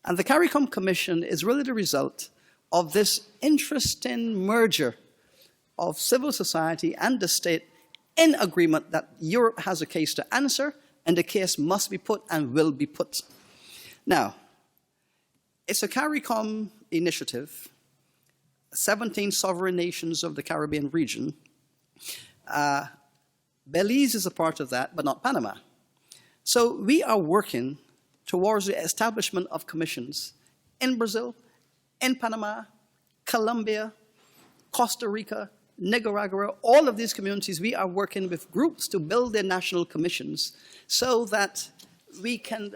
And the CARICOM Commission is really the result of this interesting merger of civil society and the state in agreement that Europe has a case to answer, and the case must be put and will be put. Now, it's a CARICOM initiative, 17 sovereign nations of the Caribbean region. Belize is a part of that, but not Panama. So we are working towards the establishment of commissions in Brazil, in Panama, Colombia, Costa Rica, Nicaragua, all of these communities. We are working with groups to build their national commissions so that we can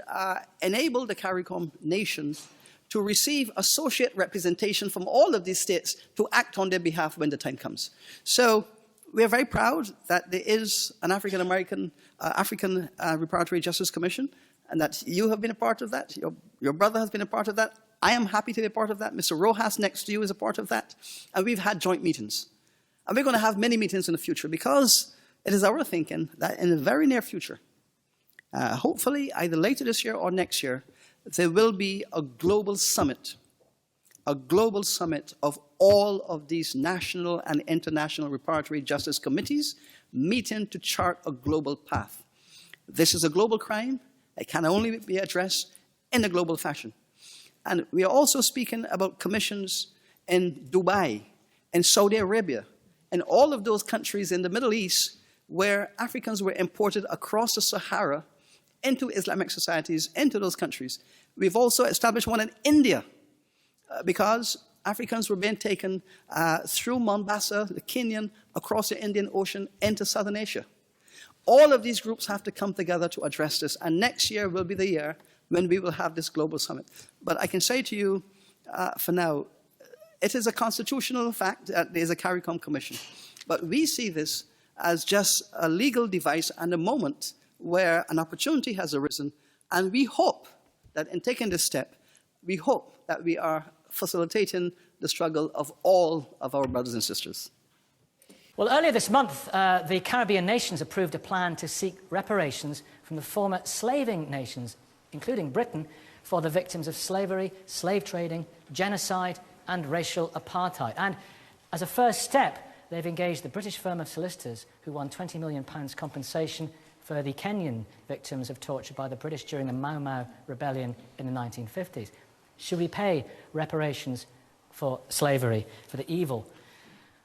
enable the CARICOM nations to receive associate representation from all of these states to act on their behalf when the time comes. So we are very proud that there is an African Reparatory Justice Commission, and that you have been a part of that. Your brother has been a part of that. I am happy to be a part of that. Mr. Rojas next to you is a part of that. And we've had joint meetings. And we're going to have many meetings in the future, because it is our thinking that in the very near future, hopefully either later this year or next year, there will be a global summit of all of these national and international reparatory justice committees meeting to chart a global path. This is a global crime. It can only be addressed in a global fashion. And we are also speaking about commissions in Dubai, in Saudi Arabia, and all of those countries in the Middle East where Africans were imported across the Sahara into Islamic societies, into those countries. We've also established one in India because Africans were being taken through Mombasa, the Kenyan, across the Indian Ocean into Southern Asia. All of these groups have to come together to address this, and next year will be the year when we will have this global summit. But I can say to you, for now, it is a constitutional fact that there is a CARICOM Commission. But we see this as just a legal device and a moment where an opportunity has arisen, and we hope that in taking this step, we hope that we are facilitating the struggle of all of our brothers and sisters. Well, earlier this month, the Caribbean nations approved a plan to seek reparations from the former slaving nations, including Britain, for the victims of slavery, slave trading, genocide, and racial apartheid. And as a first step, they've engaged the British firm of solicitors who won £20 million compensation for the Kenyan victims of torture by the British during the Mau Mau rebellion in the 1950s. Should we pay reparations for slavery, for the evil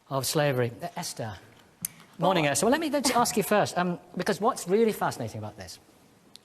of slavery? Esther. Morning, Esther. Well, let me just ask you first, because what's really fascinating about this,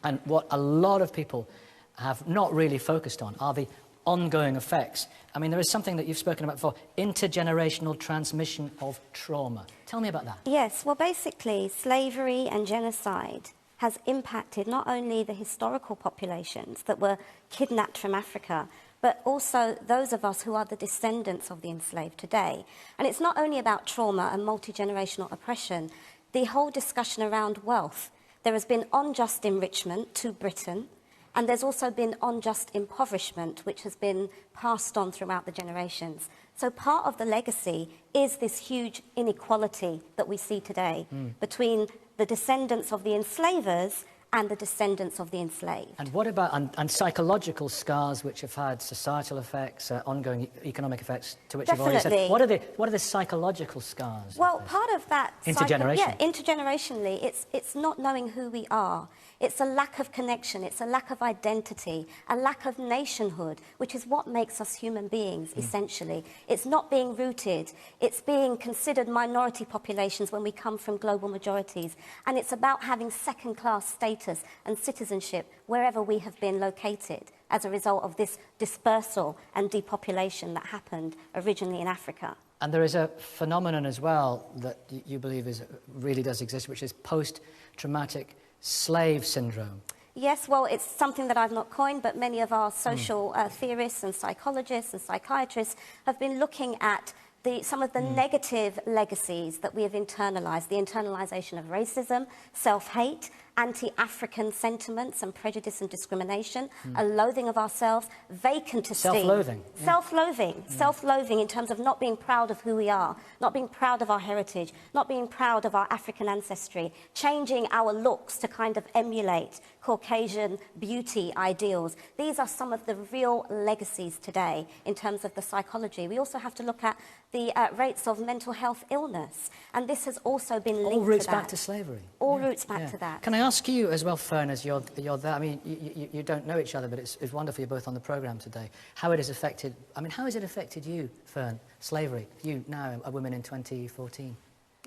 and what a lot of people have not really focused on, are the ongoing effects. I mean, there is something that you've spoken about before, intergenerational transmission of trauma. Tell me about that. Yes, well, basically, slavery and genocide has impacted not only the historical populations that were kidnapped from Africa, but also those of us who are the descendants of the enslaved today. And it's not only about trauma and multi-generational oppression, the whole discussion around wealth. There has been unjust enrichment to Britain, and there's also been unjust impoverishment, which has been passed on throughout the generations. So part of the legacy is this huge inequality that we see today between the descendants of the enslavers and the descendants of the enslaved. And what about and psychological scars which have had societal effects, ongoing economic effects, to which you've already said? What are the psychological scars? Well, part of that... Intergenerational. Yeah, intergenerationally, it's not knowing who we are. It's a lack of connection, it's a lack of identity, a lack of nationhood, which is what makes us human beings, essentially. It's not being rooted, it's being considered minority populations when we come from global majorities, and it's about having second-class status and citizenship wherever we have been located as a result of this dispersal and depopulation that happened originally in Africa. And there is a phenomenon as well that you believe really does exist, which is post-traumatic slave syndrome. Yes, well, it's something that I've not coined, but many of our social theorists and psychologists and psychiatrists have been looking at some of the negative legacies that we have internalized, the internalization of racism, self-hate, anti-African sentiments and prejudice and discrimination, a loathing of ourselves, vacant esteem. Self-loathing. Yeah. Self-loathing. Self-loathing in terms of not being proud of who we are, not being proud of our heritage, not being proud of our African ancestry, changing our looks to kind of emulate Caucasian beauty ideals. These are some of the real legacies today in terms of the psychology. We also have to look at the rates of mental health illness, and this has also been linked to that. All roots back to slavery. All roots back to that. Can I ask you as well, Fern, as you're there, I mean, you don't know each other, but it's wonderful you're both on the programme today, how it has affected, I mean, how has it affected you, Fern, slavery, you now, a woman in 2014?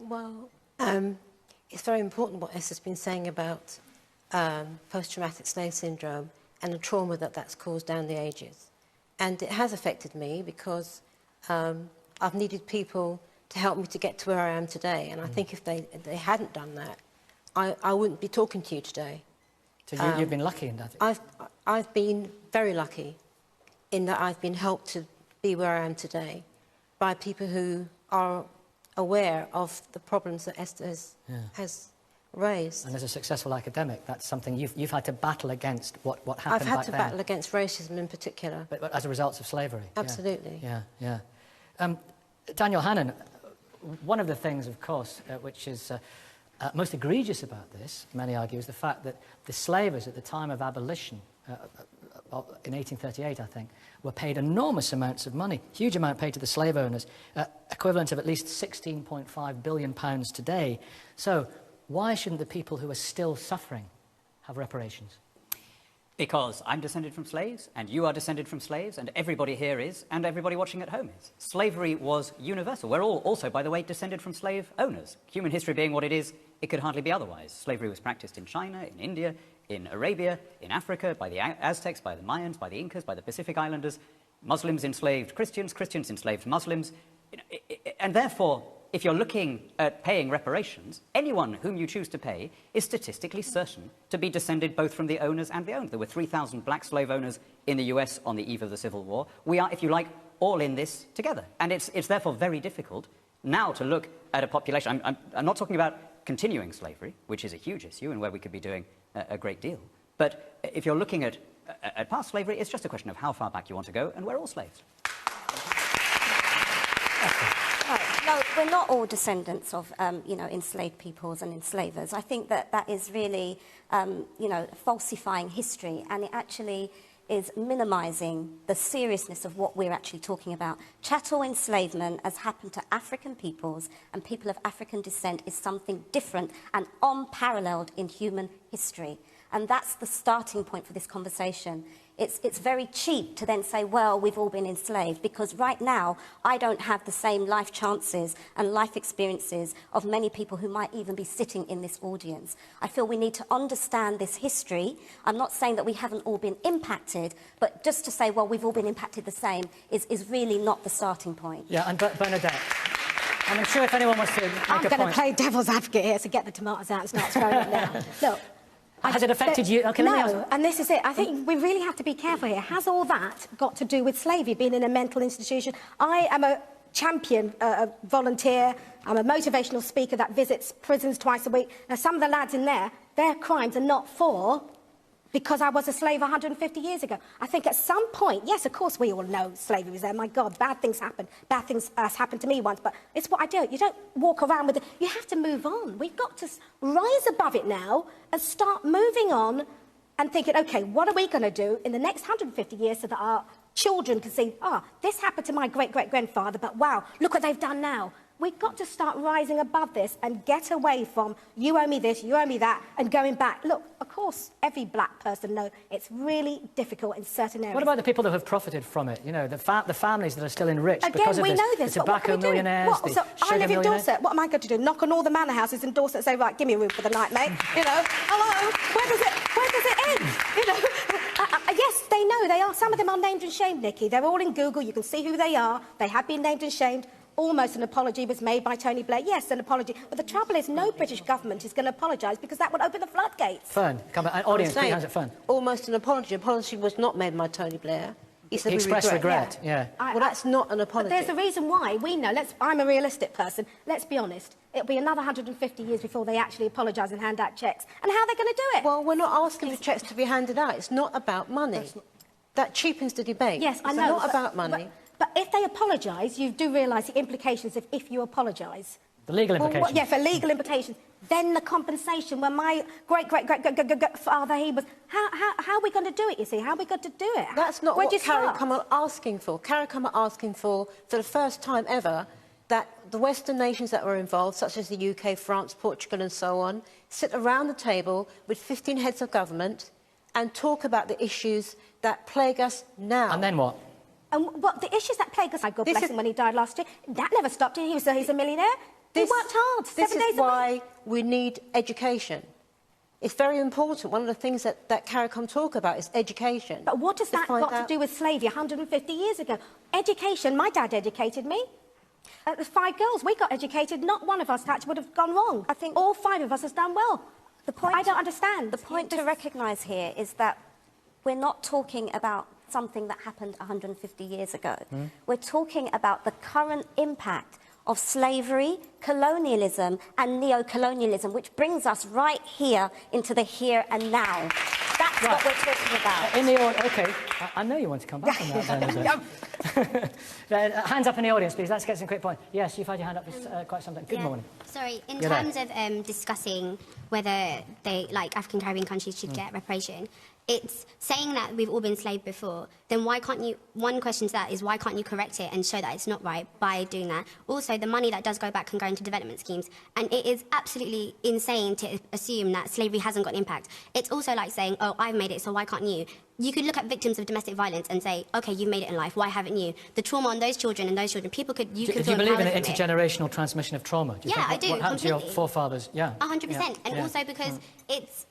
Well, it's very important what Esther's been saying about post-traumatic slave syndrome and the trauma that that's caused down the ages. And it has affected me because I've needed people to help me to get to where I am today. And I think if they hadn't done that, I wouldn't be talking to you today. So you've been lucky in that? I've been very lucky in that I've been helped to be where I am today by people who are aware of the problems that Esther has raised. And as a successful academic, that's something you've had to battle against what happened back then. I've had to battle against racism in particular. But as a result of slavery? Absolutely. Yeah. Daniel Hannan, one of the things, of course, which is most egregious about this, many argue, is the fact that the slavers at the time of abolition, in 1838, I think, were paid enormous amounts of money, huge amount paid to the slave owners, equivalent of at least £16.5 billion today. So why shouldn't the people who are still suffering have reparations? Because I'm descended from slaves, and you are descended from slaves, and everybody here is, and everybody watching at home is. Slavery was universal. We're all also, by the way, descended from slave owners. Human history being what it is, it could hardly be otherwise. Slavery was practiced in China, in India, in Arabia, in Africa, by the Aztecs, by the Mayans, by the Incas, by the Pacific Islanders. Muslims enslaved Christians, Christians enslaved Muslims. And therefore, if you're looking at paying reparations, anyone whom you choose to pay is statistically certain to be descended both from the owners and the owned. There were 3,000 black slave owners in the US on the eve of the Civil War. We are, if you like, all in this together. And it's therefore very difficult now to look at a population. I'm not talking about continuing slavery, which is a huge issue and where we could be doing a great deal. But if you're looking at past slavery, it's just a question of how far back you want to go, and we're all slaves. No, we're not all descendants of, enslaved peoples and enslavers. I think that is really, falsifying history, and it actually is minimising the seriousness of what we're actually talking about. Chattel enslavement, as happened to African peoples and people of African descent, is something different and unparalleled in human history. And that's the starting point for this conversation. It's very cheap to then say, well, we've all been enslaved, because right now I don't have the same life chances and life experiences of many people who might even be sitting in this audience. I feel we need to understand this history. I'm not saying that we haven't all been impacted, but just to say, well, we've all been impacted the same is really not the starting point. Yeah, and Bernadette, I'm sure if anyone wants to make a point... I'm going to play devil's advocate here, so get the tomatoes out and start throwing them now. Look. Has it affected you? Okay, no, and this is it. I think we really have to be careful here. Has all that got to do with slavery, being in a mental institution? I am a champion, a volunteer. I'm a motivational speaker that visits prisons twice a week. Now, some of the lads in there, their crimes are not for because I was a slave 150 years ago. I think at some point, yes, of course, we all know slavery was there. My God, bad things happen. Bad things happened to me once, but it's what I do. You don't walk around with it. You have to move on. We've got to rise above it now and start moving on and thinking, OK, what are we going to do in the next 150 years so that our children can see, this happened to my great-great-grandfather, but wow, look what they've done now. We've got to start rising above this and get away from you owe me this, you owe me that, and going back. Look, of course, every black person knows it's really difficult in certain areas. What about the people that have profited from it? You know, the families that are still enriched Again, because of we this. know this. The tobacco millionaires, the so sugar I live in millionaires. Dorset. What am I going to do? Knock on all the manor houses in Dorset and say, right, give me a room for the night, mate. You know, hello, where does it end? You know, yes, they know they are. Some of them are named and shamed, Nikki. They're all in Google. You can see who they are. They have been named and shamed. Almost an apology was made by Tony Blair. Yes, an apology. But the trouble is, no British government is going to apologise because that would open the floodgates. Fern, come on. Audience, put your hands up, Fern. Almost an apology. Apology was not made by Tony Blair. He said Express we regret, yeah. Well, that's not an apology. But there's a reason why. We know. I'm a realistic person. Let's be honest. It'll be another 150 years before they actually apologise and hand out cheques. And how are they going to do it? Well, we're not asking for cheques to be handed out. It's not about money. That cheapens the debate. Yes, I it's know. It's not about money. But if they apologise, you do realise the implications of if you apologise. The legal implications. Yeah, for legal implications. Then the compensation, when my great-great-great-great-father, he was... How are we going to do it, you see? How are we going to do it? That's not Where'd what you start? CARICOM are asking for. CARICOM are asking for the first time ever, that the Western nations that were involved, such as the UK, France, Portugal and so on, sit around the table with 15 heads of government and talk about the issues that plague us now. And then what? And what the issues that plague us, God bless him when he died last year, that never stopped him. He's a millionaire. He worked hard, 7 days a week. This is why we need education. It's very important. One of the things that CARICOM talk about is education. But what has that got to do with slavery 150 years ago? Education, my dad educated me. The 5 girls, we got educated. Not one of us actually would have gone wrong. I think all 5 of us has done well. I don't understand. The point to recognise here is that we're not talking about something that happened 150 years ago. We're talking about the current impact of slavery, colonialism and neo-colonialism, which brings us right here into the here and now. That's what we're talking about. In the audience, OK, I know you want to come back on that then. Hands up in the audience, please. Let's get some quick points. Yes, you've had your hand up for quite some time. Good morning. Sorry, in terms of discussing whether African Caribbean countries should get reparation, it's saying that we've all been enslaved before, then why can't you... One question to that is why can't you correct it and show that it's not right by doing that? Also, the money that does go back can go into development schemes, and it is absolutely insane to assume that slavery hasn't got an impact. It's also like saying, oh, I've made it, so why can't you? You could look at victims of domestic violence and say, OK, you've made it in life, why haven't you? The trauma on those children and those children, people could... Do you believe in an intergenerational transmission of trauma? Do you think I do, what happened to your forefathers? Yeah. 100%. And also because it's...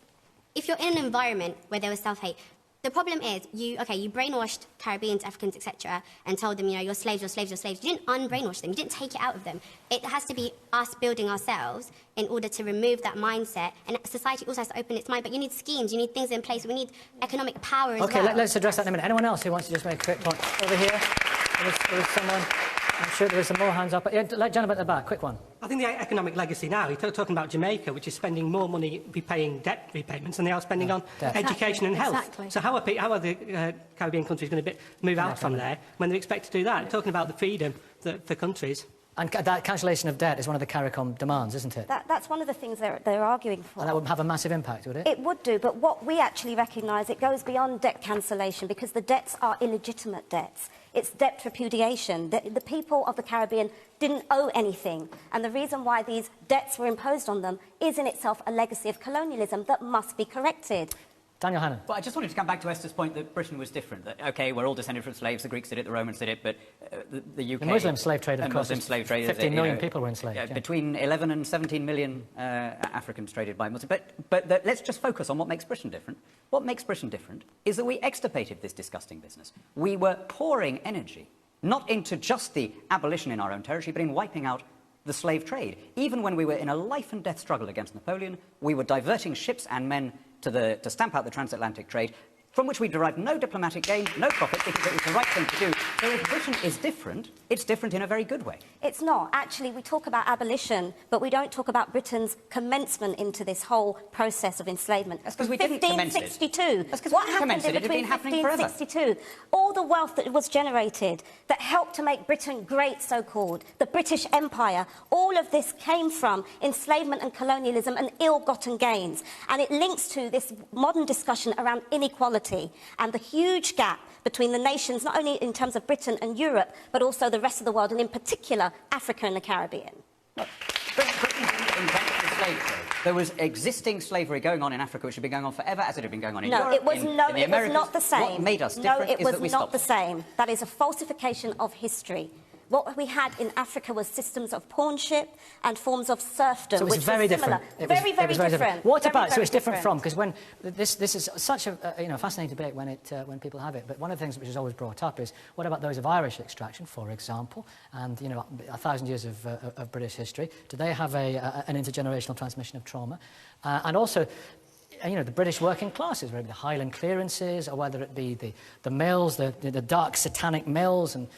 If you're in an environment where there was self-hate, the problem is you brainwashed Caribbeans, Africans, etc., and told them, you're slaves, you're slaves, you're slaves. You didn't unbrainwash them. You didn't take it out of them. It has to be us building ourselves in order to remove that mindset. And society also has to open its mind. But you need schemes, you need things in place. We need economic power as well. OK, let's address that in a minute. Anyone else who wants to just make a quick point? Over here, there was someone... I'm sure there are some more hands up. Yeah, gentleman at the back, quick one. I think the economic legacy now, you're talking about Jamaica, which is spending more money repaying debt repayments than they are spending on education and health. Exactly. So how are the Caribbean countries going to move out from there when they expect to do that? Talking about the freedom for countries. And that cancellation of debt is one of the CARICOM demands, isn't it? That's one of the things they're arguing for. And that would have a massive impact, would it? It would do, but what we actually recognise, it goes beyond debt cancellation because the debts are illegitimate debts. It's debt repudiation. The people of the Caribbean didn't owe anything, and the reason why these debts were imposed on them is in itself a legacy of colonialism that must be corrected. Daniel Hannan. Well, I just wanted to come back to Esther's point that Britain was different. That, OK, we're all descended from slaves, the Greeks did it, the Romans did it, but the UK... The Muslim slave trade, of course. Muslim slave trade, 15 million people were enslaved. Yeah. Between 11 and 17 million Africans traded by Muslims. But let's just focus on what makes Britain different. What makes Britain different is that we extirpated this disgusting business. We were pouring energy, not into just the abolition in our own territory, but in wiping out the slave trade. Even when we were in a life-and-death struggle against Napoleon, we were diverting ships and men to stamp out the transatlantic trade, from which we derived no diplomatic gain, no profit, because it was the right thing to do. So if Britain is different, it's different in a very good way. It's not. Actually, we talk about abolition, but we don't talk about Britain's commencement into this whole process of enslavement. That's because we didn't commence it. 1562. That's because what we didn't commence happened it. It had been happening forever. 1562? All the wealth that was generated, that helped to make Britain great, so-called, the British Empire, all of this came from enslavement and colonialism and ill-gotten gains. And it links to this modern discussion around inequality and the huge gap between the nations, not only in terms of Britain and Europe, but also the rest of the world, and in particular, Africa and the Caribbean. Look, Britain didn't invent the slave trade. There was existing slavery going on in Africa, which had been going on forever, as it had been going on in Europe, it was in the Americas. not the same. What made us different it is was that we not stopped. the same. That is a falsification of history. What we had in Africa was systems of pawnship and forms of serfdom, so it was which very was similar. different. Very, very different. What very, about? very So it's different from, different. because when this is such a fascinating debate when people have it. But one of the things which is always brought up is what about those of Irish extraction, for example, and 1,000 years of British history? Do they have an intergenerational transmission of trauma? And also, you know, the British working classes, whether it be the Highland clearances, or whether it be the mills, the dark satanic mills, and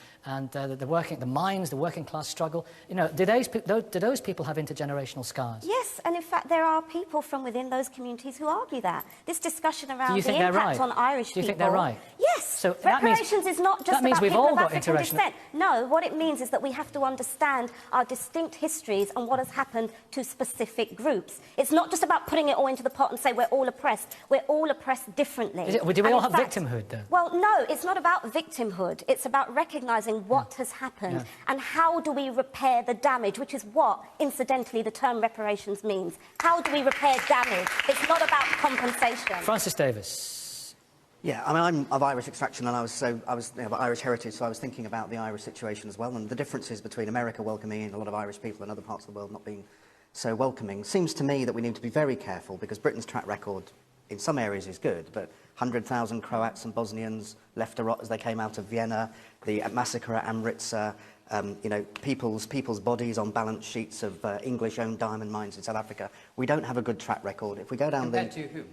the mines, the working class struggle. You know, do those people have intergenerational scars? Yes, and in fact there are people from within those communities who argue that. This discussion around the they're impact right? on Irish people... Do you think they're right? Yes. So reparations is not just about we've people all of got African intergenerational... descent. No, what it means is that we have to understand our distinct histories and what has happened to specific groups. It's not just about putting it all into the pot and say we're all oppressed. We're all oppressed differently. Do we all have victimhood, though? Well, no, it's not about victimhood. It's about recognising what has happened and how do we repair the damage, which is what, incidentally, the term reparations means. How do we repair damage? It's not about compensation. Francis Davis. Yeah, I mean, I'm of Irish extraction, and I was of Irish heritage, so I was thinking about the Irish situation as well, and the differences between America welcoming in a lot of Irish people and other parts of the world not being so welcoming. Seems to me that we need to be very careful, because Britain's track record in some areas is good, but 100,000 Croats and Bosnians left to rot as they came out of Vienna, the massacre at Amritsar, you know, people's bodies on balance sheets of English-owned diamond mines in South Africa. We don't have a good track record. If we go down Compared to who?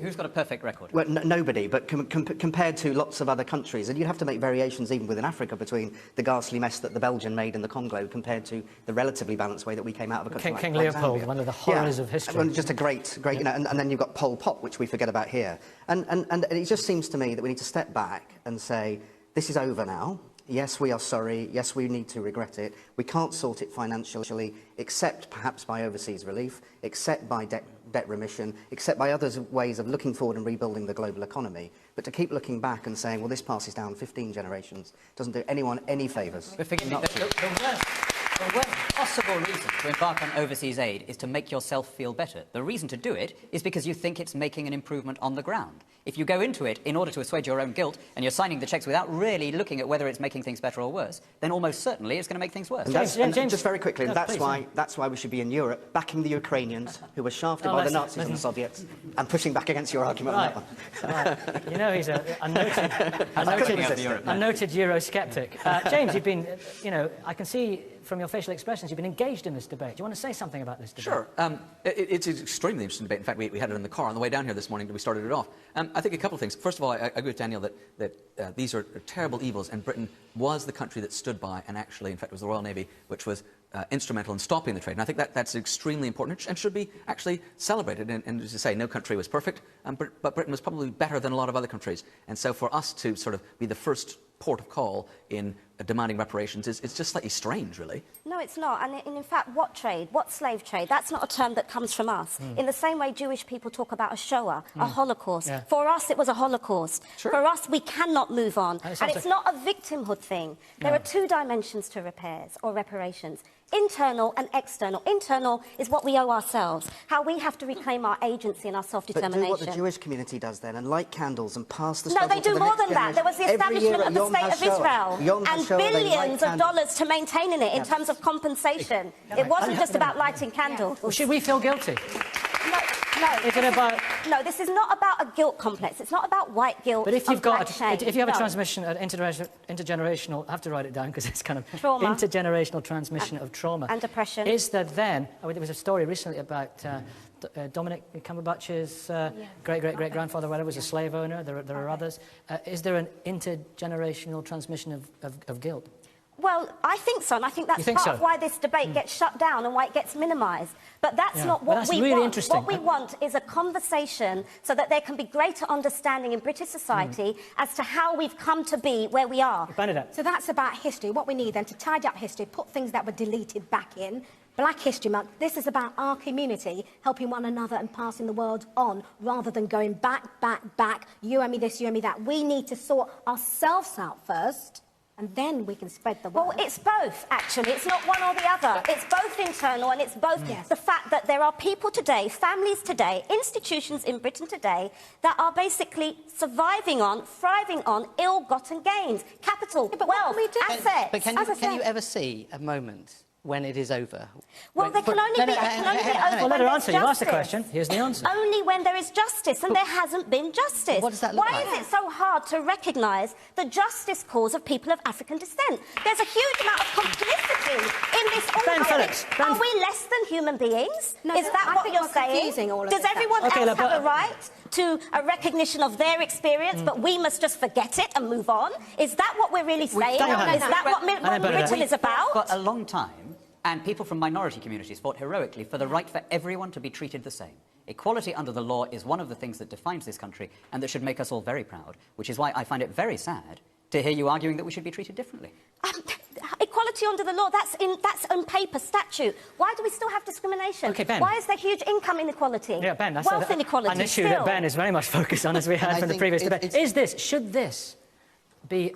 Who's got a perfect record? Well, nobody, but compared to lots of other countries. And you'd have to make variations even within Africa between the ghastly mess that the Belgian made in the Congo compared to the relatively balanced way that we came out of a country King like Leopold, Zambia. one of the horrors of history. Well, just a great, you know, and then you've got Pol Pot, which we forget about here. And it just seems to me that we need to step back and say, this is over now. Yes, we are sorry. Yes, we need to regret it. We can't sort it financially, except perhaps by overseas relief, except by debt remission, except by other ways of looking forward and rebuilding the global economy. But to keep looking back and saying, well, this passes down 15 generations, doesn't do anyone any favours. But forgive me, the worst possible reason to embark on overseas aid is to make yourself feel better. The reason to do it is because you think it's making an improvement on the ground. If you go into it in order to assuage your own guilt and you're signing the cheques without really looking at whether it's making things better or worse, then almost certainly it's going to make things worse. And just very quickly, that's why we should be in Europe, backing the Ukrainians who were shafted by the Nazis and the Soviets, and pushing back against your argument on that one. Right. You know, he's a noted Eurosceptic. James, you've been, you know, I can see from your facial expressions you've been engaged in this debate. Do you want to say something about this debate? Sure. It's an extremely interesting debate. In fact, we had it in the car on the way down here this morning. We started it off. I think a couple of things. First of all, I agree with Daniel that these are terrible evils, and Britain was the country that stood by, and actually, in fact, it was the Royal Navy which was instrumental in stopping the trade. And I think that's extremely important and should be actually celebrated. And as you say, no country was perfect, but Britain was probably better than a lot of other countries. And so for us to sort of be the first port of call in demanding reparations it's just slightly strange, really. No, it's not. And in fact, what trade? What slave trade? That's not a term that comes from us. In the same way Jewish people talk about a Shoah, a Holocaust. Yeah. For us, it was a Holocaust. Sure. For us, we cannot move on. And it's not a victimhood thing. There are two dimensions to repairs or reparations. Internal and external. Internal is what we owe ourselves, how we have to reclaim our agency and our self-determination. But do what the Jewish community does then, and light candles and pass the No, they do more than that. There was the establishment of the State of Israel and billions of dollars to maintaining it in terms of compensation. It wasn't just about lighting candles. Well, should we feel guilty? No, this is not about a guilt complex. It's not about white guilt. But if you've got, if you have a transmission, intergenerational, I have to write it down because it's kind of trauma. Intergenerational transmission of trauma and depression. Is that then? There was a story recently about Dominic Cumberbatch's great grandfather, whatever, was a slave owner. There are others. Is there an intergenerational transmission of guilt? Well, I think so, and I think that's part of why this debate gets shut down and why it gets minimised. But that's not what we want. What we want is a conversation so that there can be greater understanding in British society as to how we've come to be where we are. So that's about history. What we need then to tidy up history, put things that were deleted back in. Black History Month, this is about our community helping one another and passing the world on rather than going back, you owe me this, you owe me that. We need to sort ourselves out first. And then we can spread the word. Well, it's both, actually. It's not one or the other. It's both internal and it's both the fact that there are people today, families today, institutions in Britain today that are basically surviving on, thriving on ill-gotten gains. Capital, wealth, assets. But can you ever see a moment when it is over? Well, there can only be over Well, let when her there's answer. You asked the justice. question. Here's the answer. Only when there is justice, and there hasn't been justice. What does that look Why like? is it so hard to recognise the justice cause of people of African descent? There's a huge amount of complicity in this Ben Phillips. Are we less than human beings? No, is that I what think you're you're saying? confusing all of Does this, everyone actually. else have a right to a recognition of their experience, but we must just forget it and move on? Is that what we're really saying? Is that what Britain is about? For a long time, and people from minority communities fought heroically for the right for everyone to be treated the same. Equality under the law is one of the things that defines this country and that should make us all very proud, which is why I find it very sad to hear you arguing that we should be treated differently. Equality under the law, that's on paper statute. Why do we still have discrimination? Okay, Ben. Why is there huge income inequality? Yeah, Ben, that's wealth inequality. an issue that Ben is very much focused on, as we heard from the previous debate. Should this be,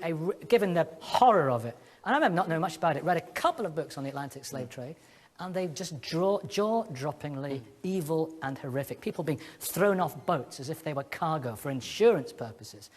given the horror of it, and I remember not knowing much about it, read a couple of books on the Atlantic slave trade, and they just jaw-droppingly evil and horrific. People being thrown off boats as if they were cargo for insurance purposes.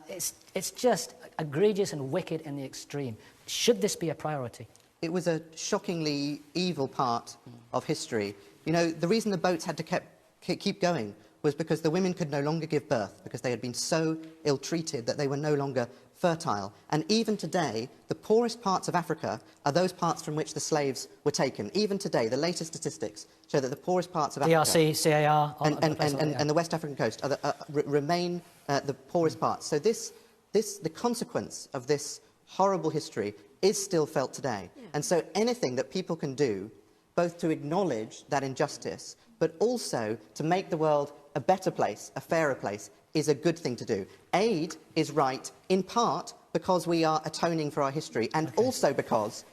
It's just egregious and wicked in the extreme. Should this be a priority? It was a shockingly evil part of history. You know, the reason the boats had to keep going was because the women could no longer give birth, because they had been so ill-treated that they were no longer fertile. And even today, the poorest parts of Africa are those parts from which the slaves were taken. Even today, the latest statistics show that the poorest parts of Africa... DRC, CAR... And the West African coast remain the poorest parts. So the consequence of this horrible history is still felt today. Yeah. And so anything that people can do, both to acknowledge that injustice, but also to make the world a better place, a fairer place, is a good thing to do. Aid is right, in part, because we are atoning for our history, and also because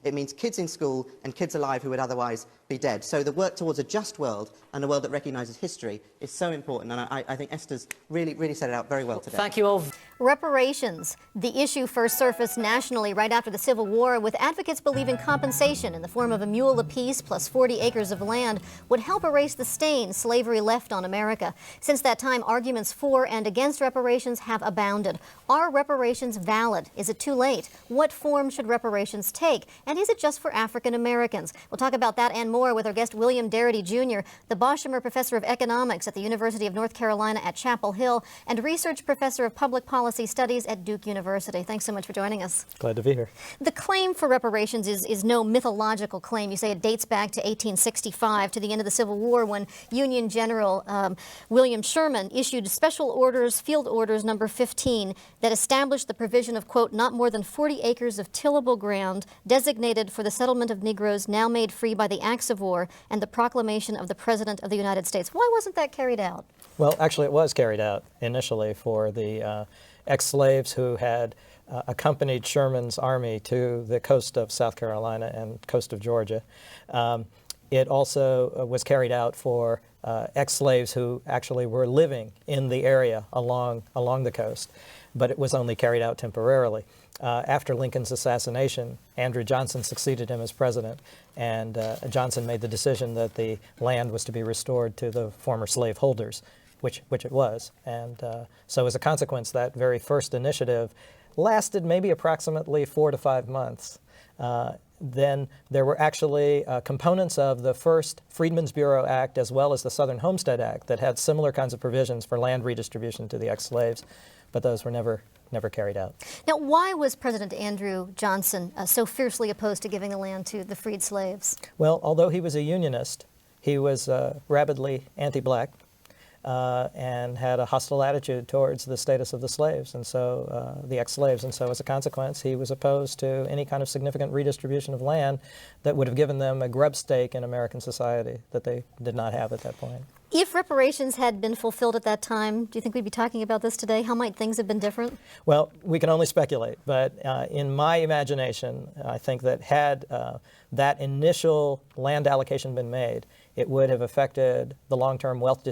it means kids in school and kids alive who would otherwise be dead. So the work towards a just world and a world that recognises history is so important, and I think Esther's really set it out very well today. Thank you all. Reparations. The issue first surfaced nationally right after the Civil War, with advocates believing compensation in the form of a mule apiece plus 40 acres of land would help erase the stain slavery left on America. Since that time, arguments for and against reparations have abounded. Are reparations valid? Is it too late? What form should reparations take? And is it just for African Americans? We'll talk about that and more with our guest William Darity Jr., the Boshamer Professor of Economics at the University of North Carolina at Chapel Hill and Research Professor of Public Policy Studies at Duke University. Thanks so much for joining us. Glad to be here. The claim for reparations is no mythological claim. You say it dates back to 1865, to the end of the Civil War, when Union General William Sherman issued Special Orders, Field Orders number 15, that established the provision of, quote, not more than 40 acres of tillable ground designated for the settlement of Negroes now made free by the Acts of War and the proclamation of the President of the United States. Why wasn't that carried out? Well, actually, it was carried out initially for the ex-slaves who had accompanied Sherman's army to the coast of South Carolina and coast of Georgia. It also was carried out for ex-slaves who actually were living in the area along the coast, but it was only carried out temporarily. After Lincoln's assassination, Andrew Johnson succeeded him as president, and Johnson made the decision that the land was to be restored to the former slaveholders, which it was. And so as a consequence, that very first initiative lasted maybe approximately 4 to 5 months. Then there were actually components of the first Freedmen's Bureau Act as well as the Southern Homestead Act that had similar kinds of provisions for land redistribution to the ex-slaves, but those were never carried out. Now, why was President Andrew Johnson so fiercely opposed to giving the land to the freed slaves? Well, although he was a Unionist, he was rabidly anti-black and had a hostile attitude towards the status of the slaves, and so the ex-slaves. And so as a consequence, he was opposed to any kind of significant redistribution of land that would have given them a grub stake in American society that they did not have at that point. If reparations had been fulfilled at that time, do you think we'd be talking about this today? How might things have been different? Well, we can only speculate, but in my imagination, I think that had that initial land allocation been made, it would have affected the long-term wealth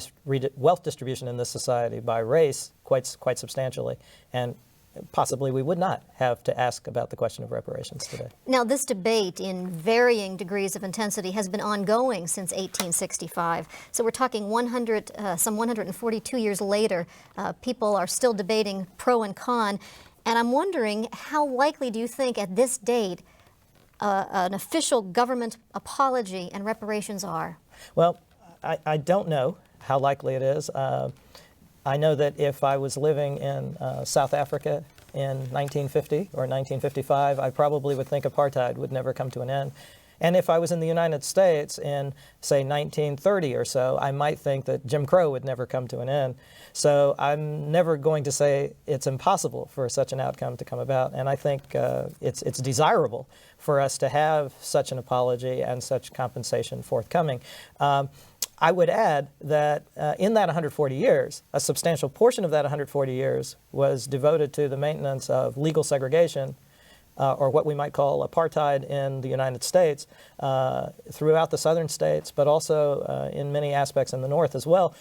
distribution in this society by race quite substantially, and possibly we would not have to ask about the question of reparations today. Now, this debate in varying degrees of intensity has been ongoing since 1865. So we're talking some 142 years later. People are still debating pro and con. And I'm wondering, how likely do you think at this date an official government apology and reparations are? Well, I don't know how likely it is. I know that if I was living in South Africa in 1950 or 1955, I probably would think apartheid would never come to an end. And if I was in the United States in, say, 1930 or so, I might think that Jim Crow would never come to an end. So I'm never going to say it's impossible for such an outcome to come about. And I think it's desirable for us to have such an apology and such compensation forthcoming. I would add that in that 140 years, a substantial portion of that 140 years was devoted to the maintenance of legal segregation, or what we might call apartheid in the United States, throughout the southern states, but also in many aspects in the north as well.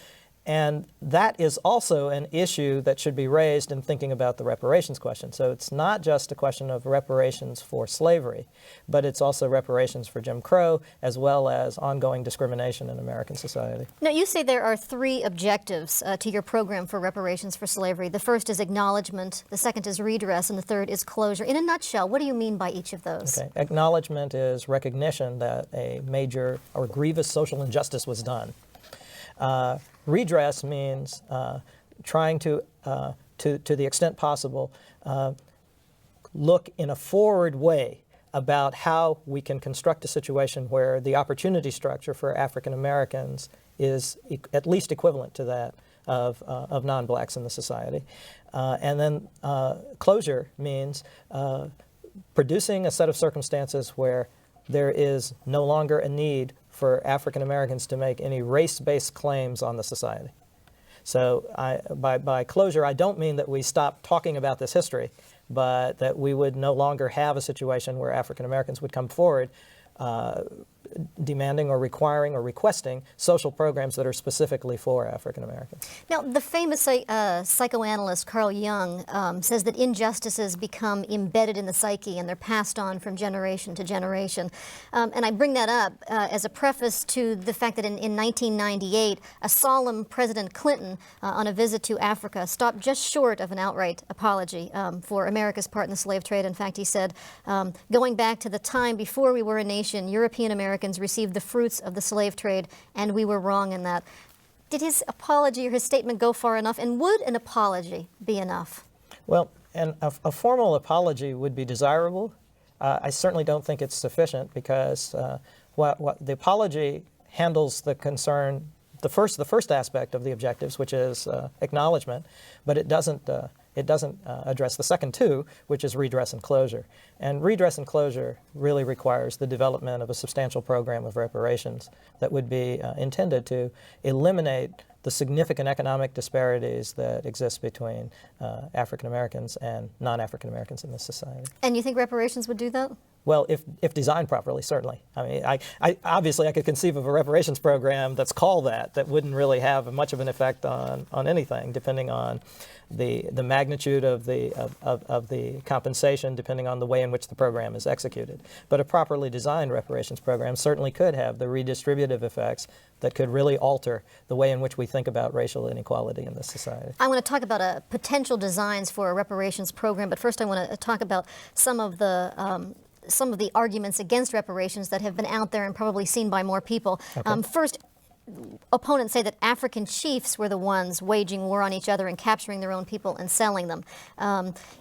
And that is also an issue that should be raised in thinking about the reparations question. So it's not just a question of reparations for slavery, but it's also reparations for Jim Crow, as well as ongoing discrimination in American society. Now, you say there are three objectives to your program for reparations for slavery. The first is acknowledgement, the second is redress, and the third is closure. In a nutshell, what do you mean by each of those? Okay. Acknowledgement is recognition that a major or grievous social injustice was done. Redress means trying to the extent possible, look in a forward way about how we can construct a situation where the opportunity structure for African Americans is at least equivalent to that of non-blacks in the society. And then closure means producing a set of circumstances where there is no longer a need for African Americans to make any race-based claims on the society. So by closure, I don't mean that we stop talking about this history, but that we would no longer have a situation where African Americans would come forward demanding or requiring or requesting social programs that are specifically for African Americans. Now, the famous psychoanalyst Carl Jung says that injustices become embedded in the psyche and they're passed on from generation to generation. And I bring that up as a preface to the fact that in 1998, a solemn President Clinton on a visit to Africa stopped just short of an outright apology for America's part in the slave trade. In fact, he said, going back to the time before we were a nation, European Americans received the fruits of the slave trade, and we were wrong in that. Did his apology or his statement go far enough, and would an apology be enough? Well, and a formal apology would be desirable. I certainly don't think it's sufficient because what the apology handles the concern, the first aspect of the objectives, which is acknowledgement, but it doesn't address the second two, which is redress and closure. And redress and closure really requires the development of a substantial program of reparations that would be intended to eliminate the significant economic disparities that exist between African Americans and non-African Americans in this society. And you think reparations would do that? Well, if designed properly, certainly. I mean, I obviously I could conceive of a reparations program that's called that wouldn't really have much of an effect on anything, depending on the magnitude of the compensation, depending on the way in which the program is executed. But a properly designed reparations program certainly could have the redistributive effects that could really alter the way in which we think about racial inequality in this society. I want to talk about potential designs for a reparations program, but first I want to talk about some of the arguments against reparations that have been out there and probably seen by more people. Okay. First, opponents say that African chiefs were the ones waging war on each other and capturing their own people and selling them.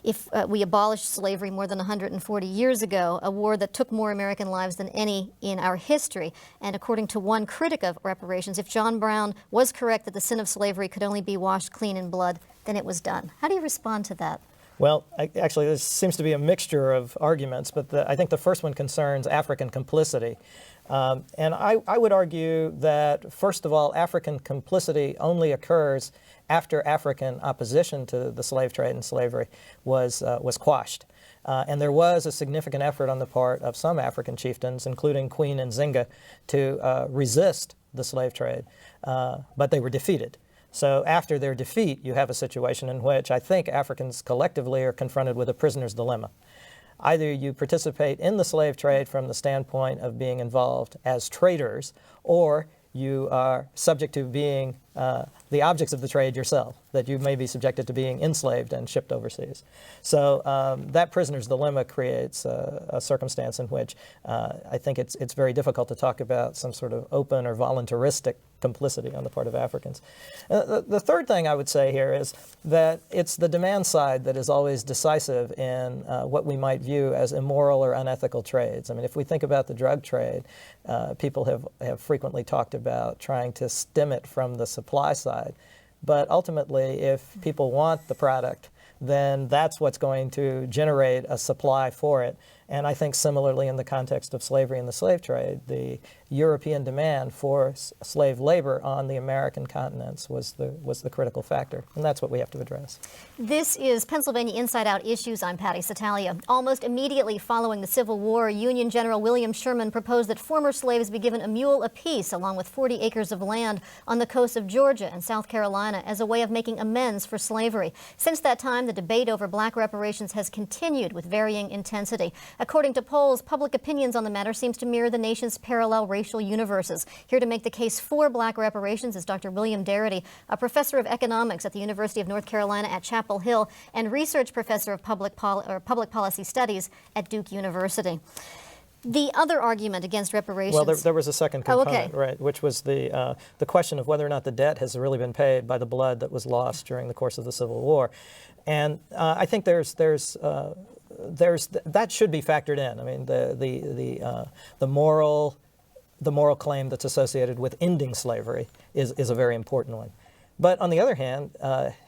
If we abolished slavery more than 140 years ago, a war that took more American lives than any in our history. And according to one critic of reparations, if John Brown was correct that the sin of slavery could only be washed clean in blood, then it was done. How do you respond to that? Well, actually, this seems to be a mixture of arguments, but I think the first one concerns African complicity. And I would argue that, first of all, African complicity only occurs after African opposition to the slave trade and slavery was quashed. And there was a significant effort on the part of some African chieftains, including Queen Nzinga, to resist the slave trade, but they were defeated. So after their defeat, you have a situation in which I think Africans collectively are confronted with a prisoner's dilemma. Either you participate in the slave trade from the standpoint of being involved as traders, or you are subject to being the objects of the trade yourself, that you may be subjected to being enslaved and shipped overseas. So that prisoner's dilemma creates a circumstance in which I think it's very difficult to talk about some sort of open or voluntaristic complicity on the part of Africans. The third thing I would say here is that it's the demand side that is always decisive in what we might view as immoral or unethical trades. I mean, if we think about the drug trade, people have frequently talked about trying to stem it from the supply side. But ultimately, if people want the product, then that's what's going to generate a supply for it. And I think similarly in the context of slavery and the slave trade, the European demand for slave labor on the American continents was the critical factor. And that's what we have to address. This is Pennsylvania Inside Out Issues. I'm Patty Satalia. Almost immediately following the Civil War, Union General William Sherman proposed that former slaves be given a mule apiece along with 40 acres of land on the coast of Georgia and South Carolina as a way of making amends for slavery. Since that time, the debate over black reparations has continued with varying intensity. According to polls, public opinions on the matter seems to mirror the nation's parallel racial universes. Here to make the case for black reparations is Dr. William Darity, a professor of economics at the University of North Carolina at Chapel Hill and research professor of public policy studies at Duke University. The other argument against reparations... Well, there was a second component, right, which was the question of whether or not the debt has really been paid by the blood that was lost during the course of the Civil War. And I think that should be factored in. I mean, the moral claim that's associated with ending slavery is a very important one. But on the other hand,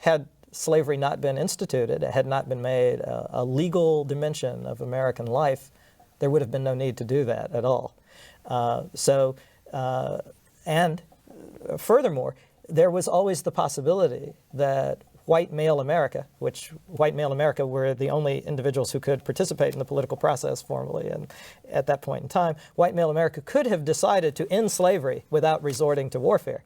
had slavery not been instituted, it had not been made a legal dimension of American life, there would have been no need to do that at all. And furthermore, there was always the possibility that white male America, which white male America were the only individuals who could participate in the political process formally, and at that point in time, white male America could have decided to end slavery without resorting to warfare.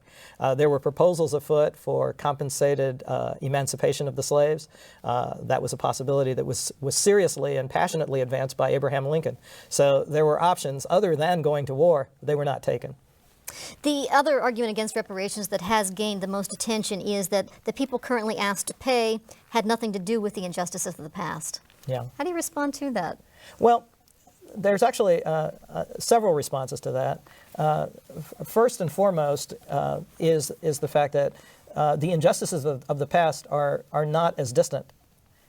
There were proposals afoot for compensated emancipation of the slaves. That was a possibility that was seriously and passionately advanced by Abraham Lincoln. So there were options other than going to war. They were not taken. The other argument against reparations that has gained the most attention is that the people currently asked to pay had nothing to do with the injustices of the past. Yeah. How do you respond to that? Well, there's actually several responses to that. First and foremost is the fact that the injustices of the past are not as distant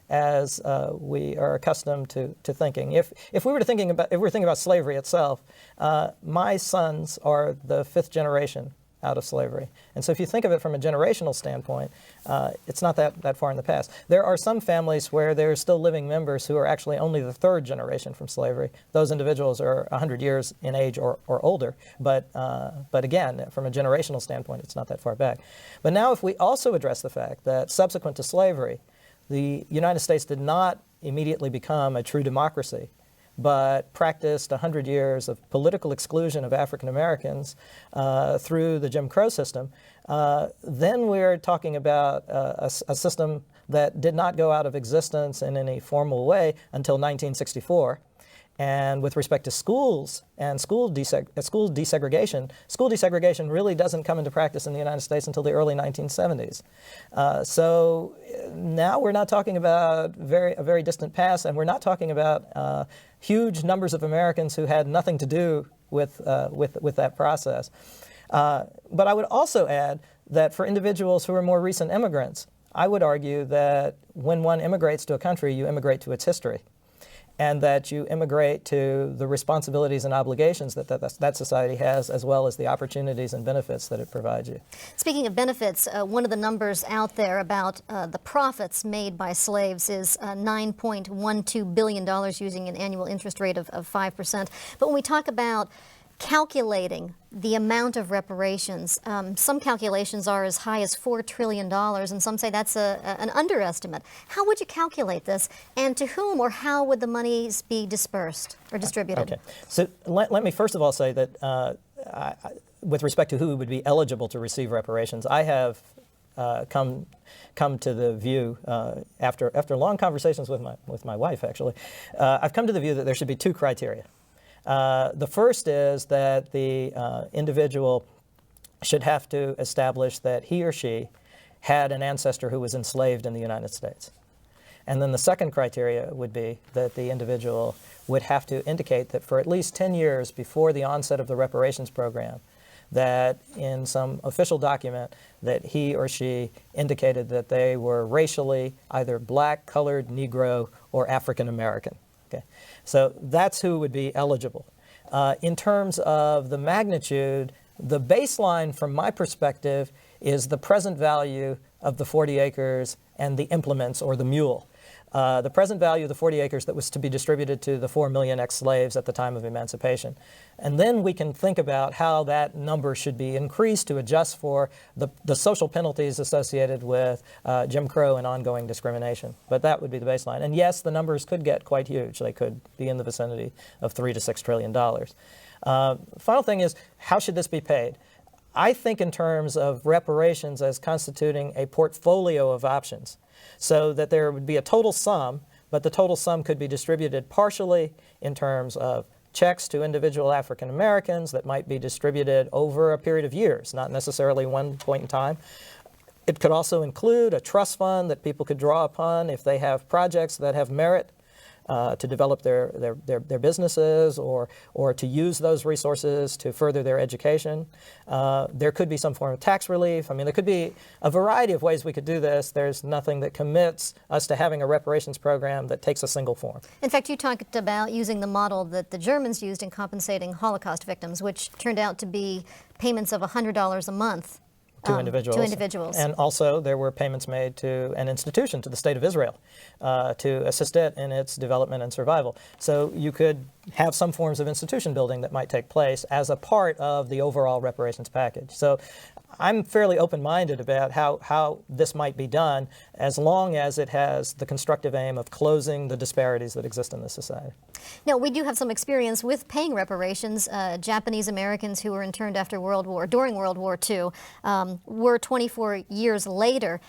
as we are accustomed to thinking. If we were thinking about slavery itself, my sons are the 5th generation out of slavery. And so if you think of it from a generational standpoint, it's not that far in the past. There are some families where there are still living members who are actually only the 3rd generation from slavery. Those individuals are 100 years in age or older. But again, from a generational standpoint, it's not that far back. But now if we also address the fact that subsequent to slavery, the United States did not immediately become a true democracy, but practiced 100 years of political exclusion of African Americans through the Jim Crow system, then we're talking about a system that did not go out of existence in any formal way until 1964. And with respect to schools and school desegregation really doesn't come into practice in the United States until the early 1970s. So now we're not talking about a very distant past, and we're not talking about huge numbers of Americans who had nothing to do with that process. But I would also add that for individuals who are more recent immigrants, I would argue that when one immigrates to a country, you immigrate to its history, and that you immigrate to the responsibilities and obligations that society has, as well as the opportunities and benefits that it provides you. Speaking of benefits, one of the numbers out there about the profits made by slaves is $9.12 billion using an annual interest rate of 5%. But when we talk about calculating the amount of reparations, some calculations are as high as $4 trillion, and some say that's an underestimate. How would you calculate this, and to whom or how would the monies be dispersed or distributed? Okay. So let me first of all say that with respect to who would be eligible to receive reparations, I have come to the view, after long conversations with my wife, actually, I've come to the view that there should be 2 criteria. The first is that the individual should have to establish that he or she had an ancestor who was enslaved in the United States. And then the second criteria would be that the individual would have to indicate that for at least 10 years before the onset of the reparations program, that in some official document that he or she indicated that they were racially either black, colored, Negro, or African American. Okay? So that's who would be eligible. In terms of the magnitude, the baseline from my perspective is the present value of the 40 acres and the implements or the mule. The present value of the 40 acres that was to be distributed to the 4 million ex-slaves at the time of emancipation. And then we can think about how that number should be increased to adjust for the social penalties associated with Jim Crow and ongoing discrimination. But that would be the baseline. And yes, the numbers could get quite huge. They could be in the vicinity of $3 to $6 trillion. Final thing is, how should this be paid? I think in terms of reparations as constituting a portfolio of options, so that there would be a total sum, but the total sum could be distributed partially in terms of checks to individual African Americans that might be distributed over a period of years, not necessarily one point in time. It could also include a trust fund that people could draw upon if they have projects that have merit to develop their businesses or to use those resources to further their education. There could be some form of tax relief. I mean, there could be a variety of ways we could do this. There's nothing that commits us to having a reparations program that takes a single form. In fact, you talked about using the model that the Germans used in compensating Holocaust victims, which turned out to be payments of $100 a month. To individuals. And also there were payments made to an institution, to the State of Israel, to assist it in its development and survival. So you could have some forms of institution building that might take place as a part of the overall reparations package. So I'm fairly open-minded about how this might be done, as long as it has the constructive aim of closing the disparities that exist in this society. Now, we do have some experience with paying reparations. Japanese Americans who were interned after during World War II, were 24 years later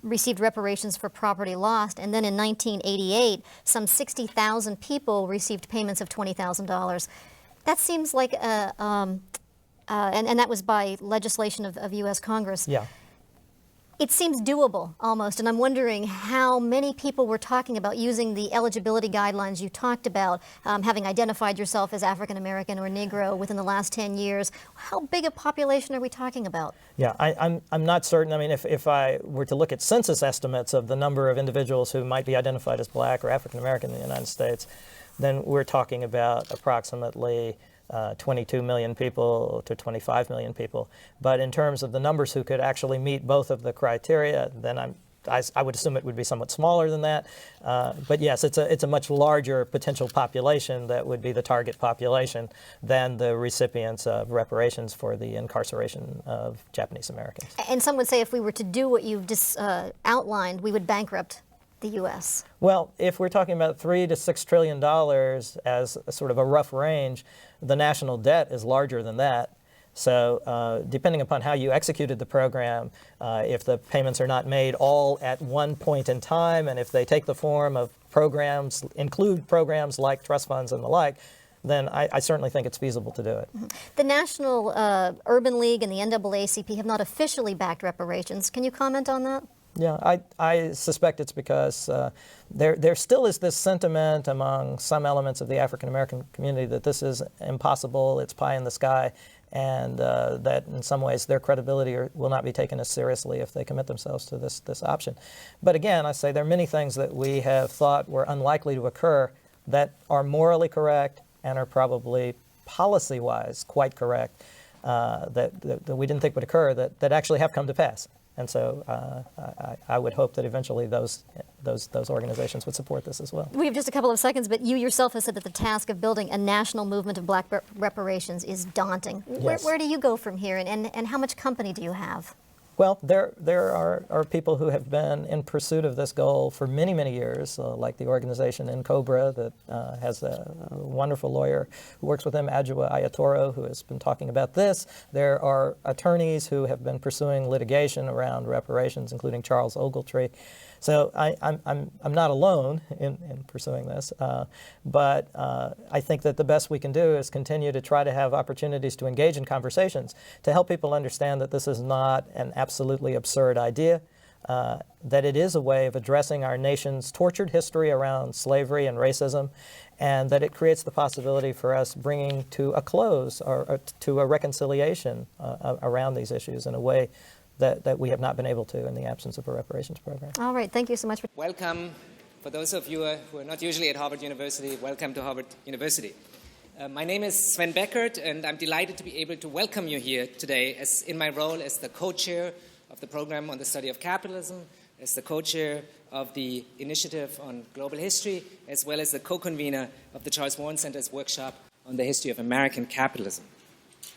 received reparations for property lost. And then in 1988, some 60,000 people received payments of $20,000. That seems like and that was by legislation of U.S. Congress. Yeah. It seems doable, almost, and I'm wondering how many people were talking about using the eligibility guidelines you talked about, having identified yourself as African American or Negro within the last 10 years. How big a population are we talking about? Yeah, I'm not certain. I mean, if I were to look at census estimates of the number of individuals who might be identified as black or African American in the United States, then we're talking about approximately 22 million people to 25 million people. But in terms of the numbers who could actually meet both of the criteria, then I would assume it would be somewhat smaller than that. But yes, it's a much larger potential population that would be the target population than the recipients of reparations for the incarceration of Japanese Americans. And some would say if we were to do what you've just outlined, we would bankrupt the U.S. Well, if we're talking about $3 to $6 trillion as a sort of a rough range, the national debt is larger than that. So depending upon how you executed the program, if the payments are not made all at one point in time, and if they take the form of programs, include programs like trust funds and the like, then I certainly think it's feasible to do it. Mm-hmm. The National Urban League and the NAACP have not officially backed reparations. Can you comment on that? Yeah, I suspect it's because there still is this sentiment among some elements of the African American community that this is impossible, it's pie in the sky, and that in some ways their credibility will not be taken as seriously if they commit themselves to this option. But again, I say there are many things that we have thought were unlikely to occur that are morally correct and are probably policy-wise quite correct, that we didn't think would occur, that actually have come to pass. And so I would hope that eventually those organizations would support this as well. We have just a couple of seconds, but you yourself have said that the task of building a national movement of black reparations is daunting. Yes. Where do you go from here, and how much company do you have? Well, there are people who have been in pursuit of this goal for many, many years, like the organization in Cobra that has a wonderful lawyer who works with him, Adjoa Ayatoro, who has been talking about this. There are attorneys who have been pursuing litigation around reparations, including Charles Ogletree. So I'm not alone in pursuing this, but I think that the best we can do is continue to try to have opportunities to engage in conversations to help people understand that this is not an absolutely absurd idea, that it is a way of addressing our nation's tortured history around slavery and racism, and that it creates the possibility for us bringing to a close or to a reconciliation around these issues in a way that we have not been able to in the absence of a reparations program. All right, thank you so much. Welcome. For those of you who are not usually at Harvard University, welcome to Harvard University. My name is Sven Beckert, and I'm delighted to be able to welcome you here today as in my role as the co-chair of the program on the study of capitalism, as the co-chair of the Initiative on Global History, as well as the co-convener of the Charles Warren Center's workshop on the history of American capitalism.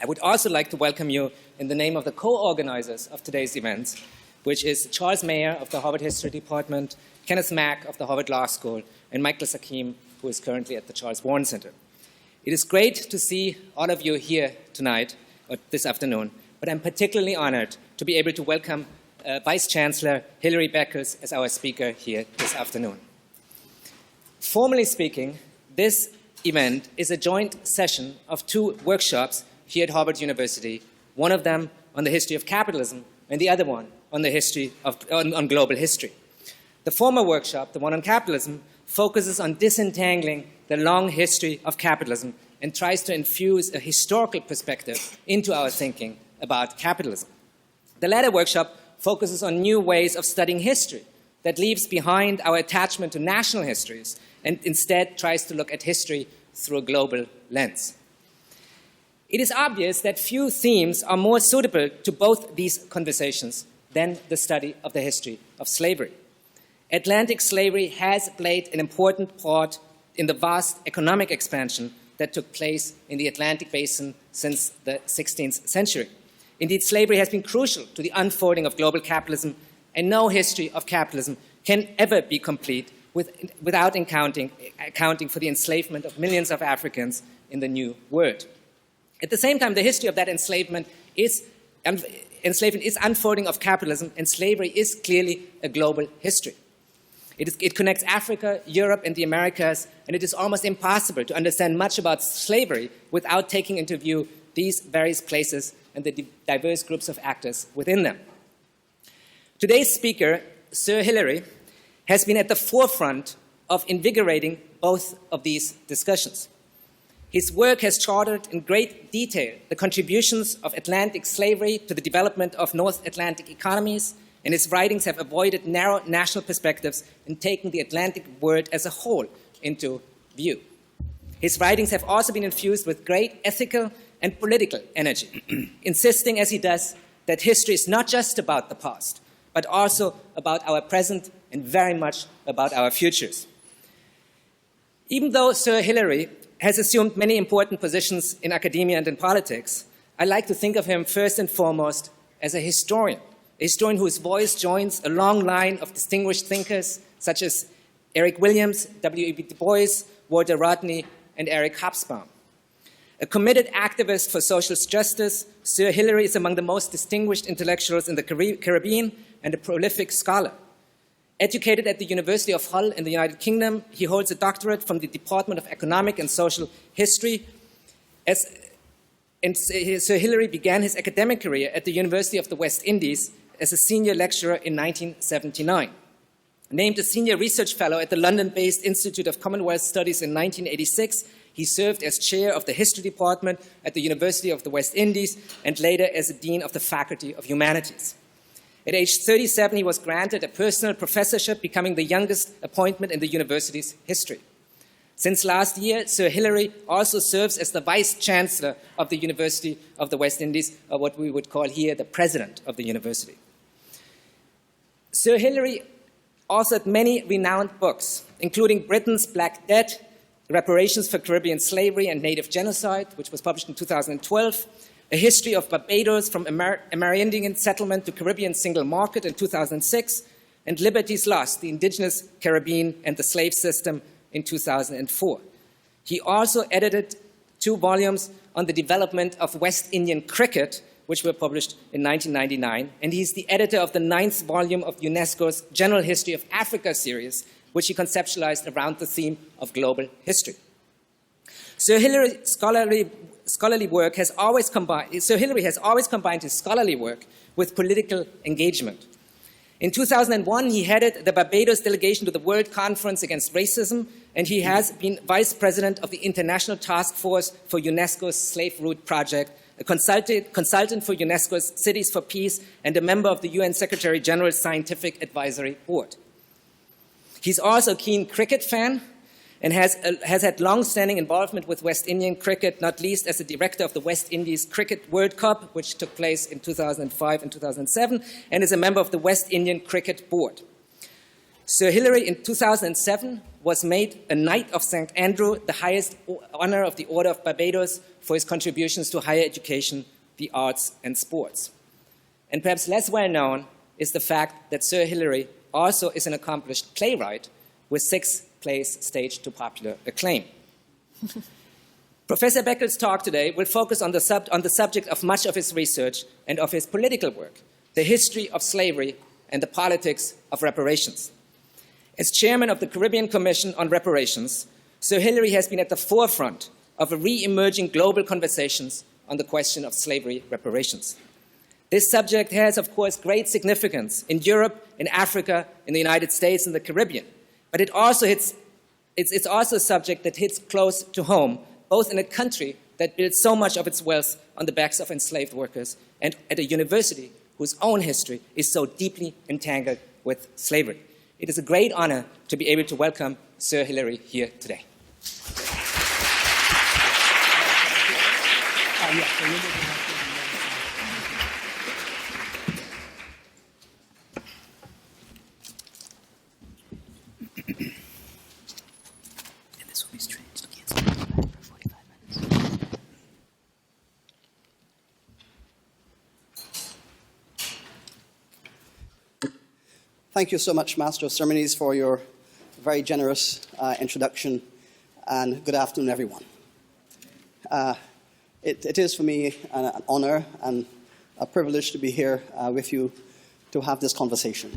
I would also like to welcome you in the name of the co-organizers of today's event, which is Charles Mayer of the Harvard History Department, Kenneth Mack of the Harvard Law School, and Michael Sakim, who is currently at the Charles Warren Center. It is great to see all of you here tonight, or this afternoon, but I'm particularly honored to be able to welcome Vice Chancellor Hilary Beckers as our speaker here this afternoon. Formally speaking, this event is a joint session of two workshops here at Harvard University, one of them on the history of capitalism and the other one on the history of on global history. The former workshop, the one on capitalism, focuses on disentangling the long history of capitalism and tries to infuse a historical perspective into our thinking about capitalism. The latter workshop focuses on new ways of studying history that leaves behind our attachment to national histories and instead tries to look at history through a global lens. It is obvious that few themes are more suitable to both these conversations than the study of the history of slavery. Atlantic slavery has played an important part in the vast economic expansion that took place in the Atlantic basin since the 16th century. Indeed, slavery has been crucial to the unfolding of global capitalism, and no history of capitalism can ever be complete without accounting for the enslavement of millions of Africans in the New World. At the same time, the history of that enslavement is unfolding of capitalism, and slavery is clearly a global history. It connects Africa, Europe, and the Americas, and it is almost impossible to understand much about slavery without taking into view these various places and the diverse groups of actors within them. Today's speaker, Sir Hilary, has been at the forefront of invigorating both of these discussions. His work has charted in great detail the contributions of Atlantic slavery to the development of North Atlantic economies, and his writings have avoided narrow national perspectives and taken the Atlantic world as a whole into view. His writings have also been infused with great ethical and political energy, insisting, as he does, that history is not just about the past, but also about our present and very much about our futures. Even though Sir Hilary has assumed many important positions in academia and in politics, I like to think of him first and foremost as a historian whose voice joins a long line of distinguished thinkers such as Eric Williams, W.E.B. Du Bois, Walter Rodney, and Eric Hobsbawm. A committed activist for social justice, Sir Hilary is among the most distinguished intellectuals in the Caribbean and a prolific scholar. Educated at the University of Hull in the United Kingdom, he holds a doctorate from the Department of Economic and Social History. Sir Hilary began his academic career at the University of the West Indies as a senior lecturer in 1979. Named a senior research fellow at the London-based Institute of Commonwealth Studies in 1986, he served as chair of the History Department at the University of the West Indies and later as the Dean of the Faculty of Humanities. At age 37, he was granted a personal professorship, becoming the youngest appointment in the university's history. Since last year, Sir Hilary also serves as the Vice Chancellor of the University of the West Indies, or what we would call here the President of the university. Sir Hilary authored many renowned books, including Britain's Black Debt, Reparations for Caribbean Slavery and Native Genocide, which was published in 2012, A History of Barbados from Amerindian Settlement to Caribbean Single Market in 2006, and Liberties Lost, the Indigenous Caribbean and the Slave System in 2004. He also edited 2 volumes on the development of West Indian cricket, which were published in 1999, and he's the editor of the 9th volume of UNESCO's General History of Africa series, which he conceptualized around the theme of global history. Sir Hilary's scholarly work has always combined his scholarly work with political engagement. In 2001, he headed the Barbados delegation to the World Conference Against Racism, and he has been vice president of the International Task Force for UNESCO's Slave Route Project, a consultant for UNESCO's Cities for Peace, and a member of the UN Secretary General's Scientific Advisory Board. He's also a keen cricket fan and has had long-standing involvement with West Indian cricket, not least as the director of the West Indies Cricket World Cup, which took place in 2005 and 2007, and is a member of the West Indian Cricket Board. Sir Hilary, in 2007, was made a Knight of St. Andrew, the highest honor of the Order of Barbados, for his contributions to higher education, the arts, and sports. And perhaps less well known is the fact that Sir Hilary also is an accomplished playwright with 6 plays staged to popular acclaim. Professor Beckel's talk today will focus on the subject of much of his research and of his political work, the history of slavery and the politics of reparations. As chairman of the Caribbean Commission on Reparations, Sir Hilary has been at the forefront of re-emerging global conversations on the question of slavery reparations. This subject has, of course, great significance in Europe, in Africa, in the United States, and the Caribbean. But it's also a subject that hits close to home, both in a country that built so much of its wealth on the backs of enslaved workers and at a university whose own history is so deeply entangled with slavery. It is a great honor to be able to welcome Sir Hilary here today. Thank you so much, Master of Ceremonies, for your very generous introduction, and good afternoon, everyone. It is for me an honor and a privilege to be here with you to have this conversation.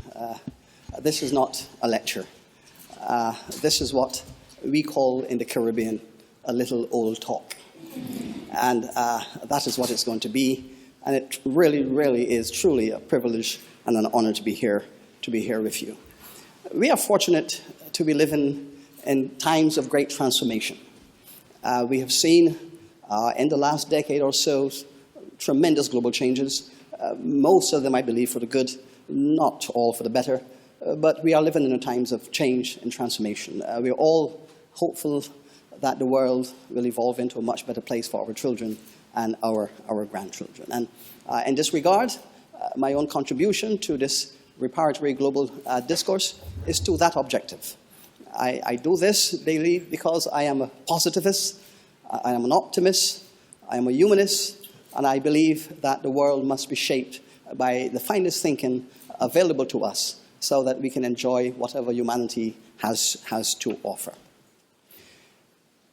This is not a lecture. This is what we call in the Caribbean a little old talk. And that is what it's going to be. And it really, really is truly a privilege and an honor to be here with you. We are fortunate to be living in times of great transformation. We have seen in the last decade or so tremendous global changes, most of them, I believe, for the good, not all for the better, but we are living in times of change and transformation. We are all hopeful that the world will evolve into a much better place for our children and our grandchildren. And in this regard, my own contribution to this reparatory global discourse is to that objective. I do this daily because I am a positivist, I am an optimist, I am a humanist, and I believe that the world must be shaped by the finest thinking available to us so that we can enjoy whatever humanity has to offer.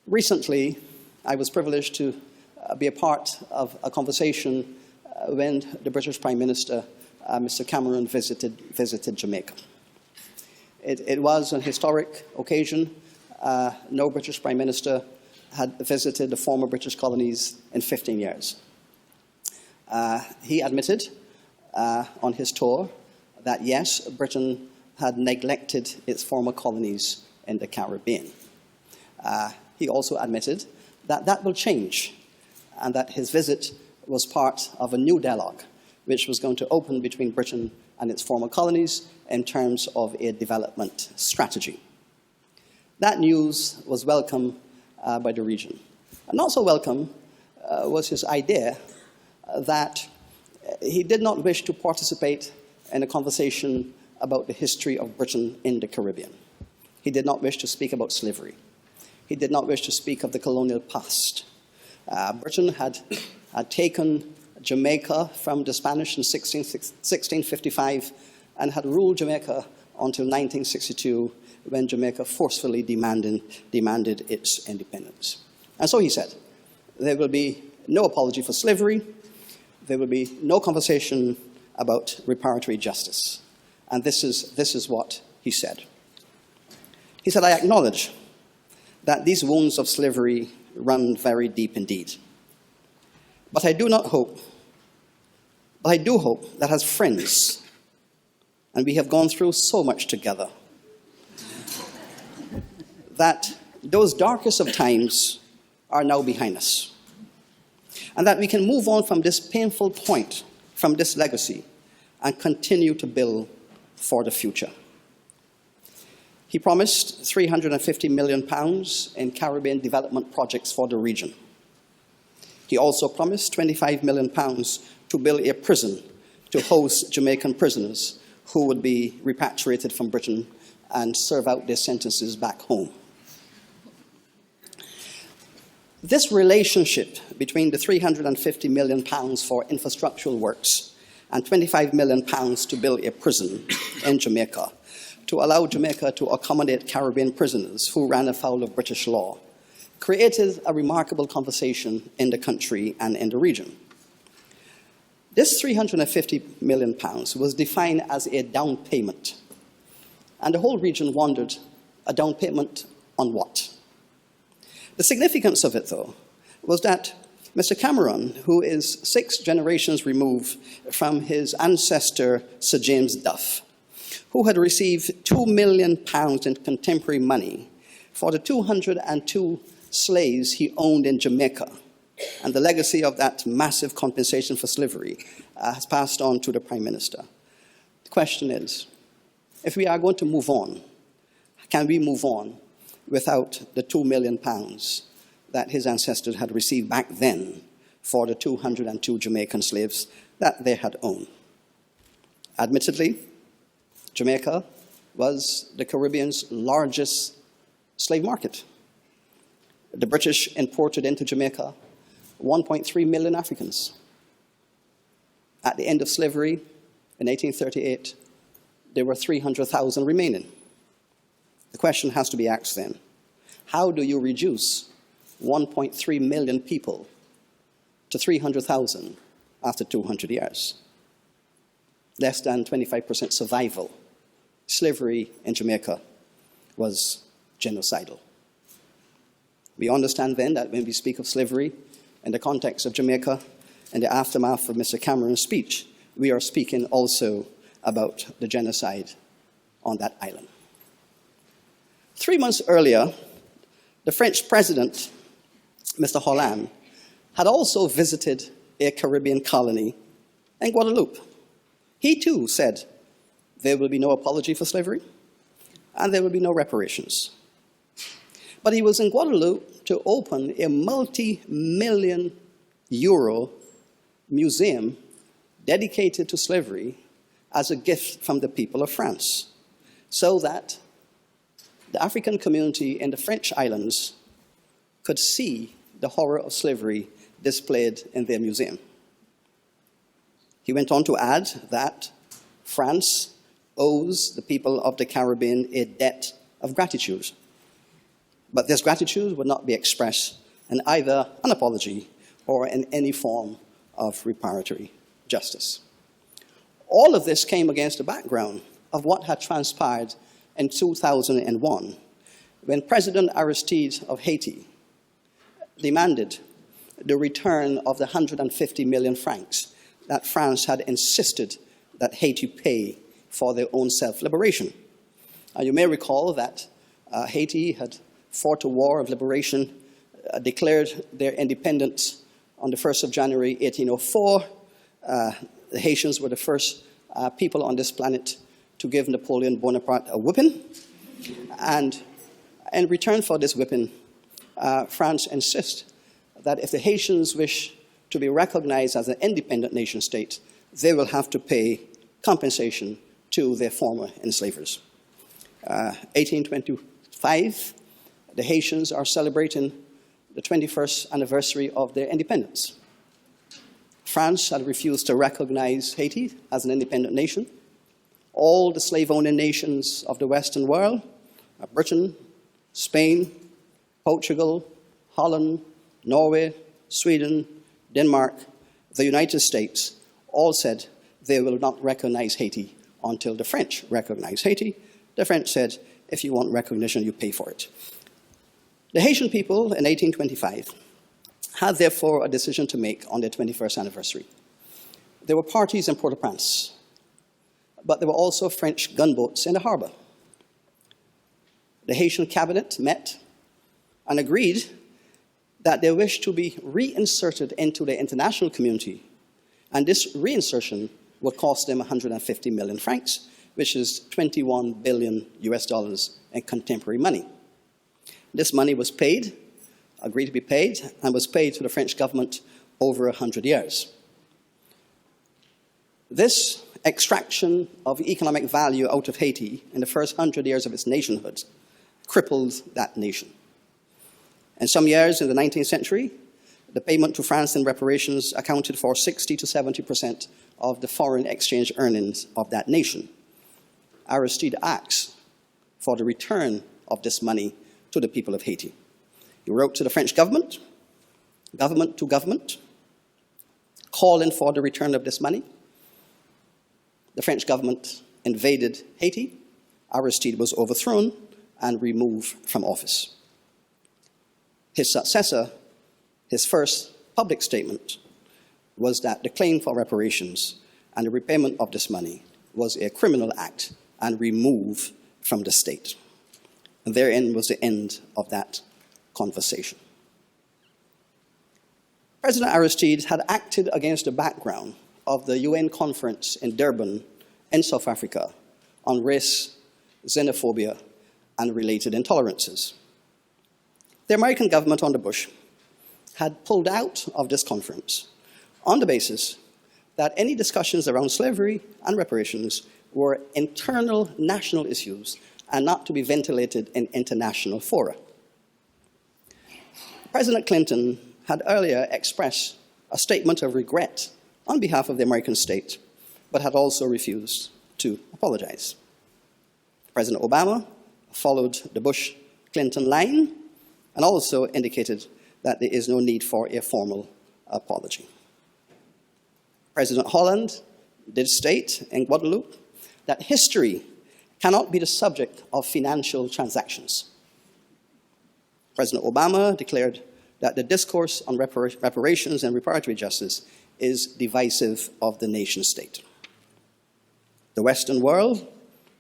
Recently, I was privileged to be a part of a conversation when the British Prime Minister Mr. Cameron visited Jamaica. It was an historic occasion. No British Prime Minister had visited the former British colonies in 15 years. He admitted on his tour that, yes, Britain had neglected its former colonies in the Caribbean. He also admitted that that will change and that his visit was part of a new dialogue which was going to open between Britain and its former colonies in terms of a development strategy. That news was welcome by the region. And not so welcome was his idea that he did not wish to participate in a conversation about the history of Britain in the Caribbean. He did not wish to speak about slavery. He did not wish to speak of the colonial past. Britain had taken Jamaica from the Spanish in 1655 and had ruled Jamaica until 1962 when Jamaica forcefully demanded its independence. And so he said, there will be no apology for slavery. there will be no conversation about reparatory justice. And this is what he said. He said, I acknowledge that these wounds of slavery run very deep indeed. But I do hope that as friends, and we have gone through so much together, that those darkest of times are now behind us. And that we can move on from this painful point, from this legacy, and continue to build for the future. He promised £350 million in Caribbean development projects for the region. He also promised £25 million to build a prison to host Jamaican prisoners who would be repatriated from Britain and serve out their sentences back home. This relationship between the £350 million for infrastructural works and £25 million to build a prison in Jamaica to allow Jamaica to accommodate Caribbean prisoners who ran afoul of British law created a remarkable conversation in the country and in the region. This £350 million was defined as a down payment, and the whole region wondered, a down payment on what? The significance of it, though, was that Mr. Cameron, who is 6 generations removed from his ancestor Sir James Duff, who had received £2 million in contemporary money for the 202 slaves he owned in Jamaica, and the legacy of that massive compensation for slavery has passed on to the Prime Minister. The question is, if we are going to move on, can we move on without the £2 million that his ancestors had received back then for the 202 Jamaican slaves that they had owned? Admittedly, Jamaica was the Caribbean's largest slave market. The British imported into Jamaica 1.3 million Africans. At the end of slavery in 1838, there were 300,000 remaining. The question has to be asked then, how do you reduce 1.3 million people to 300,000 after 200 years? Less than 25% survival. Slavery in Jamaica was genocidal. We understand then that when we speak of slavery in the context of Jamaica, in the aftermath of Mr. Cameron's speech, we are speaking also about the genocide on that island. 3 months earlier, the French president, Mr. Hollande, had also visited a Caribbean colony in Guadeloupe. He too said there will be no apology for slavery and there will be no reparations. But he was in Guadeloupe to open a multi-million euro museum dedicated to slavery as a gift from the people of France, so that the African community in the French islands could see the horror of slavery displayed in their museum. He went on to add that France owes the people of the Caribbean a debt of gratitude. But this gratitude would not be expressed in either an apology or in any form of reparatory justice. All of this came against the background of what had transpired in 2001, when President Aristide of Haiti demanded the return of the 150 million francs that France had insisted that Haiti pay for their own self-liberation. You may recall that Haiti had fought a war of liberation, declared their independence on the 1st of January 1804. The Haitians were the first people on this planet to give Napoleon Bonaparte a whipping. And in return for this whipping, France insists that if the Haitians wish to be recognized as an independent nation state, they will have to pay compensation to their former enslavers. 1825, the Haitians are celebrating the 21st anniversary of their independence. France had refused to recognize Haiti as an independent nation. All the slave-owning nations of the Western world, Britain, Spain, Portugal, Holland, Norway, Sweden, Denmark, the United States all said they will not recognize Haiti until the French recognize Haiti. The French said, if you want recognition, you pay for it. The Haitian people in 1825 had therefore a decision to make on their 21st anniversary. There were parties in Port-au-Prince, but there were also French gunboats in the harbor. The Haitian cabinet met and agreed that they wished to be reinserted into the international community, and this reinsertion would cost them 150 million francs, which is 21 billion US dollars in contemporary money. This money was paid, agreed to be paid, and was paid to the French government over 100 years. This extraction of economic value out of Haiti in the first 100 years of its nationhood crippled that nation. In some years in the 19th century, the payment to France in reparations accounted for 60 to 70% of the foreign exchange earnings of that nation. Aristide asked for the return of this money to the people of Haiti. He wrote to the French government, government to government, calling for the return of this money. The French government invaded Haiti. Aristide was overthrown and removed from office. His successor, his first public statement, was that the claim for reparations and the repayment of this money was a criminal act and removed from the state. And therein was the end of that conversation. President Aristide had acted against the background of the UN conference in Durban in South Africa on race, xenophobia, and related intolerances. The American government under Bush had pulled out of this conference on the basis that any discussions around slavery and reparations were internal national issues and not to be ventilated in international fora. President Clinton had earlier expressed a statement of regret on behalf of the American state, but had also refused to apologize. President Obama followed the Bush-Clinton line and also indicated that there is no need for a formal apology. President Holland did state in Guadeloupe that history cannot be the subject of financial transactions. President Obama declared that the discourse on reparations and reparatory justice is divisive of the nation state. The Western world,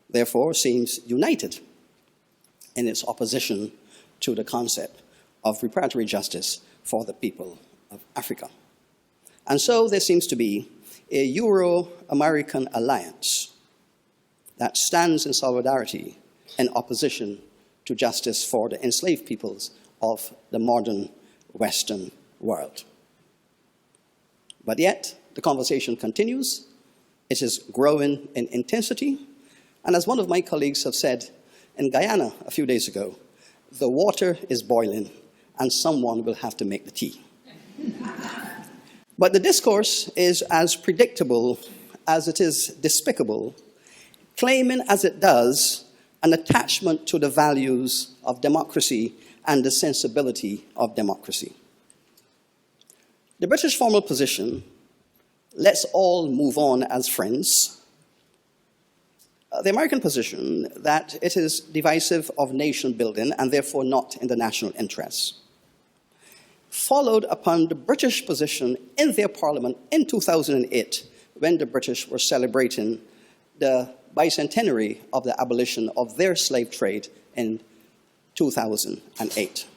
therefore, seems united in its opposition to the concept of reparatory justice for the people of Africa. And so there seems to be a Euro-American alliance that stands in solidarity in opposition to justice for the enslaved peoples of the modern Western world. But yet, the conversation continues. It is growing in intensity. And as one of my colleagues have said in Guyana a few days ago, the water is boiling and someone will have to make the tea. But the discourse is as predictable as it is despicable, claiming as it does an attachment to the values of democracy and the sensibility of democracy. The British formal position, let's all move on as friends. The American position, that it is divisive of nation building and therefore not in the national interest, followed upon the British position in their parliament in 2008 when the British were celebrating the bicentenary of the abolition of their slave trade in 2008.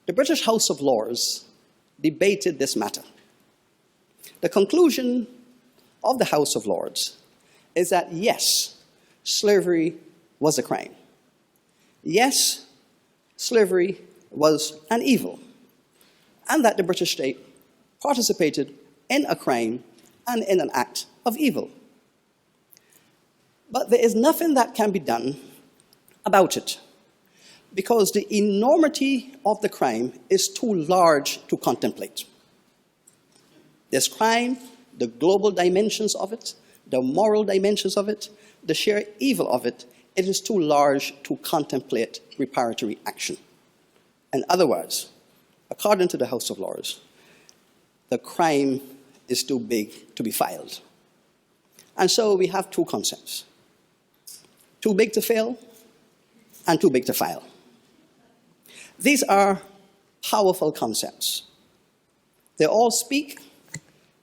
The British House of Lords debated this matter. The conclusion of the House of Lords is that yes, slavery was a crime. Yes, slavery was an evil, and that the British state participated in a crime and in an act of evil. But there is nothing that can be done about it, because the enormity of the crime is too large to contemplate. This crime, the global dimensions of it, the moral dimensions of it, the sheer evil of it, it is too large to contemplate reparatory action. In other words, according to the House of Lords, the crime is too big to be filed. And so we have two concepts: too big to fail and too big to file. These are powerful concepts. They all speak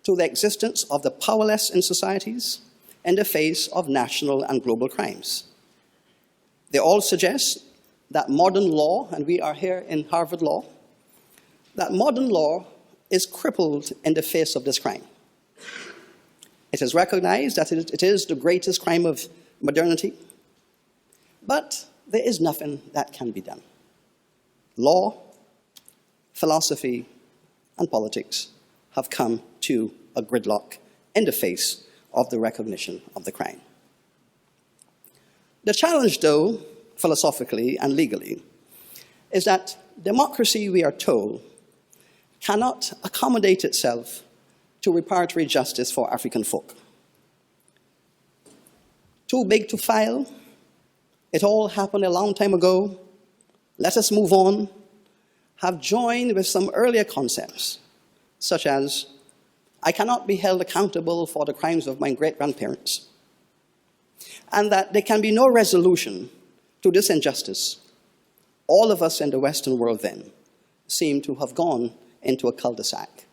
to the existence of the powerless in societies in the face of national and global crimes. They all suggest that modern law, and we are here in Harvard Law, that modern law is crippled in the face of this crime. It is recognized that it is the greatest crime of modernity, but there is nothing that can be done. Law, philosophy, and politics have come to a gridlock in the face of the recognition of the crime. The challenge, though, philosophically and legally, is that democracy, we are told, cannot accommodate itself to reparatory justice for African folk. Too big to file, it all happened a long time ago, let us move on, have joined with some earlier concepts, such as, I cannot be held accountable for the crimes of my great-grandparents, and that there can be no resolution to this injustice. All of us in the Western world then seem to have gone into a cul-de-sac,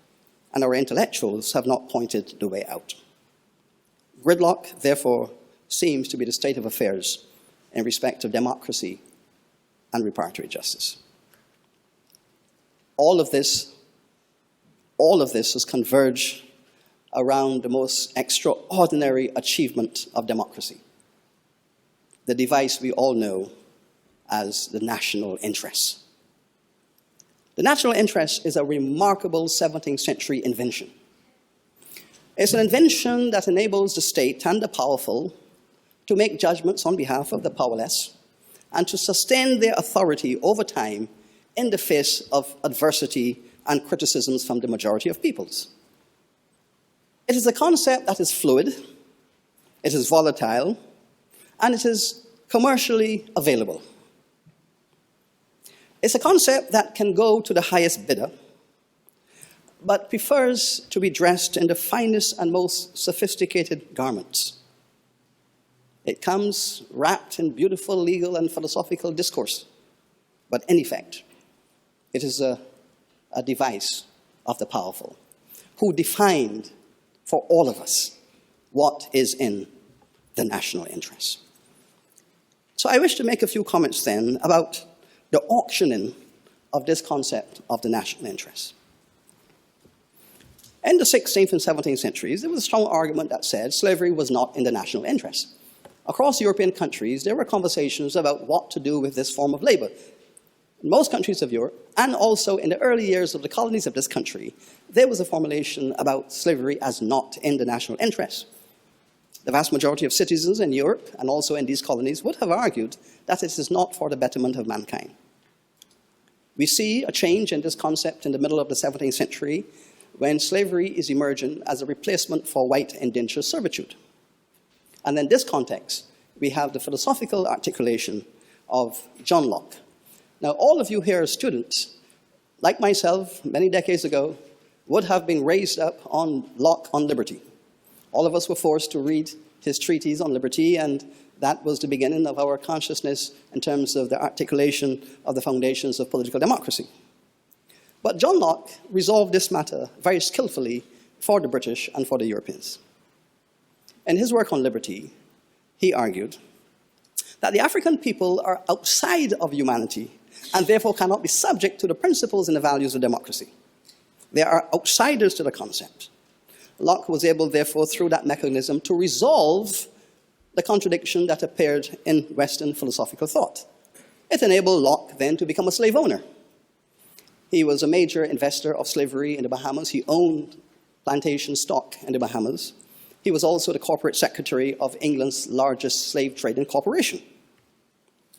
and our intellectuals have not pointed the way out. Gridlock, therefore, seems to be the state of affairs in respect of democracy and reparatory justice. All of this has converged around the most extraordinary achievement of democracy, the device we all know as the national interest. The national interest is a remarkable 17th century invention. It's an invention that enables the state and the powerful to make judgments on behalf of the powerless and to sustain their authority over time in the face of adversity and criticisms from the majority of peoples. It is a concept that is fluid, it is volatile, and it is commercially available. It's a concept that can go to the highest bidder, but prefers to be dressed in the finest and most sophisticated garments. It comes wrapped in beautiful legal and philosophical discourse, but in effect, it is a device of the powerful, who defined for all of us what is in the national interest. So I wish to make a few comments then about the auctioning of this concept of the national interest. In the 16th and 17th centuries, there was a strong argument that said slavery was not in the national interest. Across European countries, there were conversations about what to do with this form of labor. In most countries of Europe, and also in the early years of the colonies of this country, there was a formulation about slavery as not in the national interest. The vast majority of citizens in Europe, and also in these colonies, would have argued that it is not for the betterment of mankind. We see a change in this concept in the middle of the 17th century, when slavery is emerging as a replacement for white indentured servitude. And in this context, we have the philosophical articulation of John Locke. Now, all of you here as students, like myself, many decades ago, would have been raised up on Locke on liberty. All of us were forced to read his treatise on liberty, and that was the beginning of our consciousness in terms of the articulation of the foundations of political democracy. But John Locke resolved this matter very skillfully for the British and for the Europeans. In his work on liberty, he argued that the African people are outside of humanity and therefore cannot be subject to the principles and the values of democracy. They are outsiders to the concept. Locke was able, therefore, through that mechanism, to resolve the contradiction that appeared in Western philosophical thought. It enabled Locke then to become a slave owner. He was a major investor of slavery in the Bahamas. He owned plantation stock in the Bahamas. He was also the corporate secretary of England's largest slave trading corporation.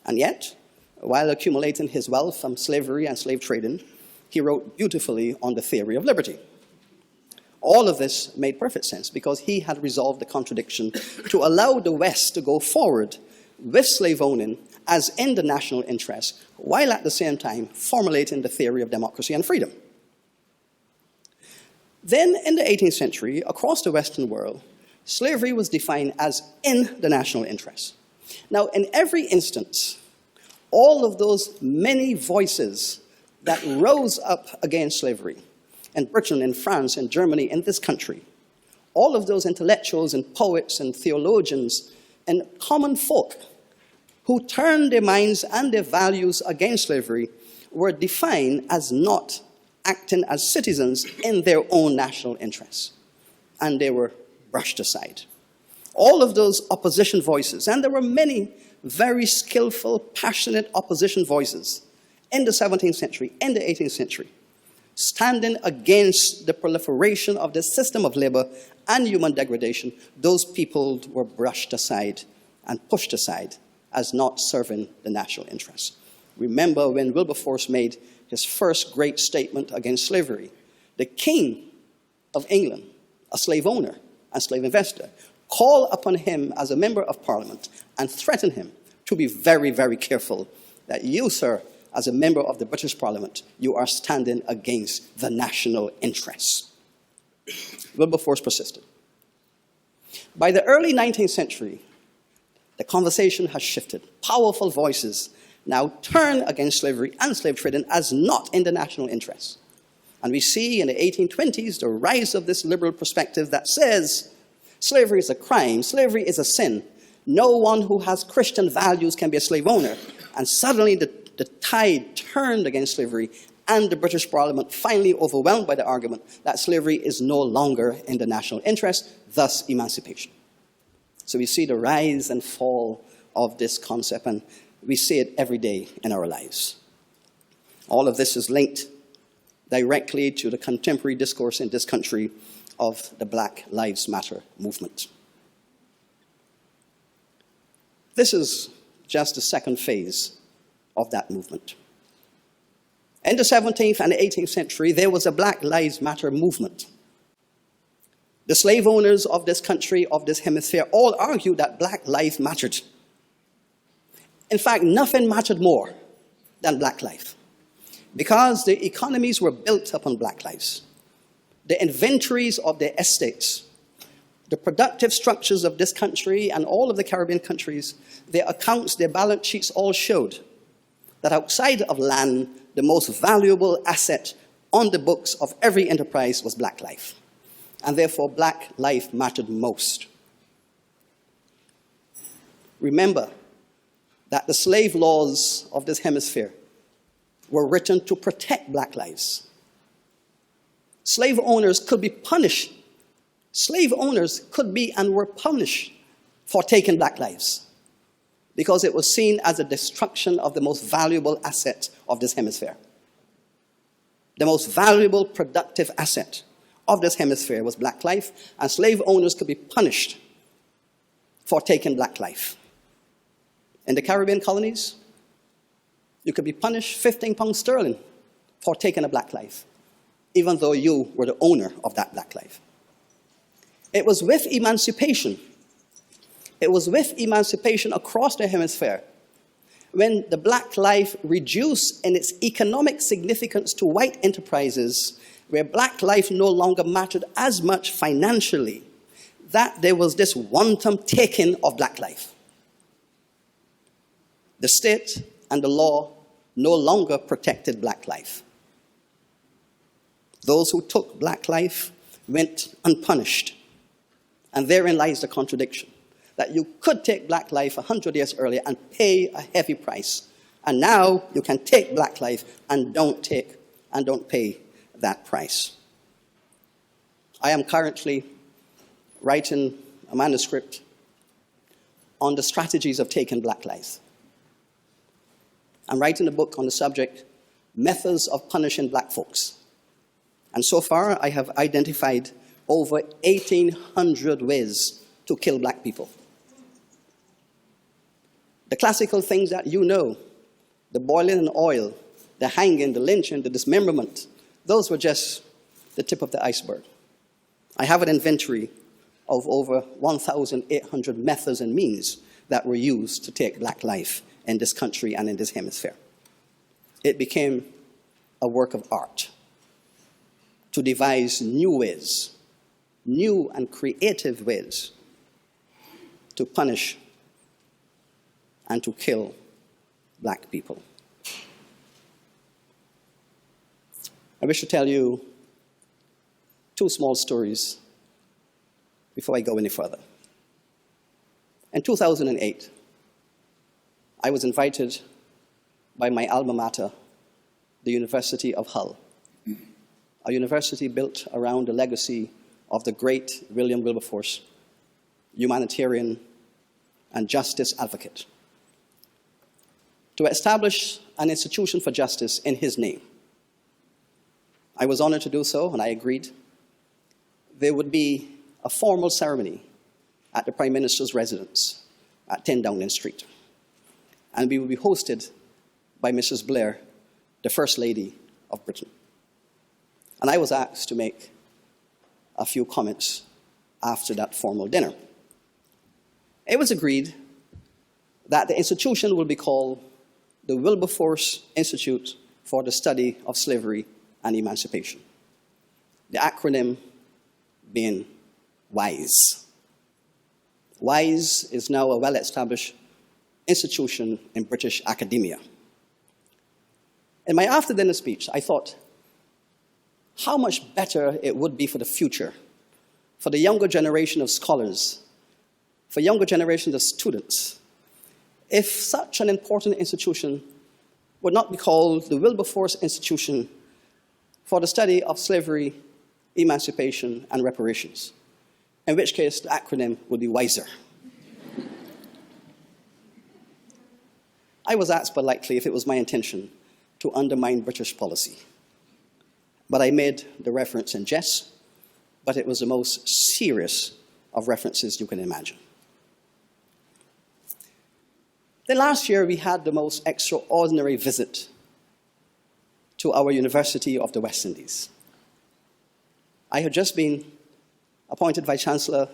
And yet, while accumulating his wealth from slavery and slave trading, he wrote beautifully on the theory of liberty. All of this made perfect sense because he had resolved the contradiction to allow the West to go forward with slave owning as in the national interest, while at the same time formulating the theory of democracy and freedom. Then, in the 18th century, across the Western world, slavery was defined as in the national interest. Now, in every instance, all of those many voices that rose up against slavery in Britain, in France, in Germany, in this country, all of those intellectuals and poets and theologians and common folk who turned their minds and their values against slavery were defined as not acting as citizens in their own national interests. And they were brushed aside. All of those opposition voices, and there were many very skillful, passionate opposition voices in the 17th century, in the 18th century, standing against the proliferation of the system of labor and human degradation, those people were brushed aside and pushed aside as not serving the national interest. Remember when Wilberforce made his first great statement against slavery, the King of England, a slave owner and slave investor, called upon him as a member of Parliament and threatened him to be very, very careful that you, sir, as a member of the British Parliament, you are standing against the national interests. Wilberforce persisted. By the early 19th century, the conversation has shifted. Powerful voices now turn against slavery and slave trading as not in the national interest. And we see in the 1820s the rise of this liberal perspective that says slavery is a crime, slavery is a sin. No one who has Christian values can be a slave owner. And suddenly the tide turned against slavery, and the British Parliament finally overwhelmed by the argument that slavery is no longer in the national interest, thus emancipation. So we see the rise and fall of this concept, and we see it every day in our lives. All of this is linked directly to the contemporary discourse in this country of the Black Lives Matter movement. This is just the second phase of that movement. In the 17th and the 18th century, there was a Black Lives Matter movement. The slave owners of this country, of this hemisphere, all argued that black life mattered. In fact, nothing mattered more than black life, because the economies were built upon black lives. The inventories of their estates, the productive structures of this country and all of the Caribbean countries, their accounts, their balance sheets all showed that outside of land, the most valuable asset on the books of every enterprise was black life. And therefore, black life mattered most. Remember that the slave laws of this hemisphere were written to protect black lives. Slave owners could be punished. Slave owners could be and were punished for taking black lives, because it was seen as a destruction of the most valuable asset of this hemisphere. The most valuable productive asset of this hemisphere was black life, and slave owners could be punished for taking black life. In the Caribbean colonies, you could be punished 15 pounds sterling for taking a black life, even though you were the owner of that black life. It was with emancipation. It was with emancipation across the hemisphere when the black life reduced in its economic significance to white enterprises, where black life no longer mattered as much financially, that there was this wanton taking of black life. The state and the law no longer protected black life. Those who took black life went unpunished. And therein lies the contradiction, that you could take black life 100 years earlier and pay a heavy price. And now you can take black life and don't pay that price. I am currently writing a manuscript on the strategies of taking black lives. I'm writing a book on the subject, Methods of Punishing Black Folks. And so far, I have identified over 1,800 ways to kill black people. The classical things that you know, the boiling in oil, the hanging, the lynching, the dismemberment, those were just the tip of the iceberg. I have an inventory of over 1,800 methods and means that were used to take black life in this country and in this hemisphere. It became a work of art to devise new ways, new and creative ways to punish and to kill black people. I wish to tell you two small stories before I go any further. In 2008, I was invited by my alma mater, the University of Hull, a university built around the legacy of the great William Wilberforce, humanitarian and justice advocate, to establish an institution for justice in his name. I was honored to do so, and I agreed. There would be a formal ceremony at the Prime Minister's residence at 10 Downing Street, and we would be hosted by Mrs. Blair, the First Lady of Britain. And I was asked to make a few comments after that formal dinner. It was agreed that the institution will be called the Wilberforce Institute for the Study of Slavery and Emancipation, the acronym being WISE. WISE is now a well-established institution in British academia. In my after-dinner speech, I thought how much better it would be for the future, for the younger generation of scholars, for younger generations of students, if such an important institution would not be called the Wilberforce Institution for the Study of Slavery, Emancipation, and Reparations, in which case the acronym would be WISER. I was asked politely if it was my intention to undermine British policy, but I made the reference in jest, but it was the most serious of references you can imagine. Then last year, we had the most extraordinary visit to our University of the West Indies. I had just been appointed Vice-Chancellor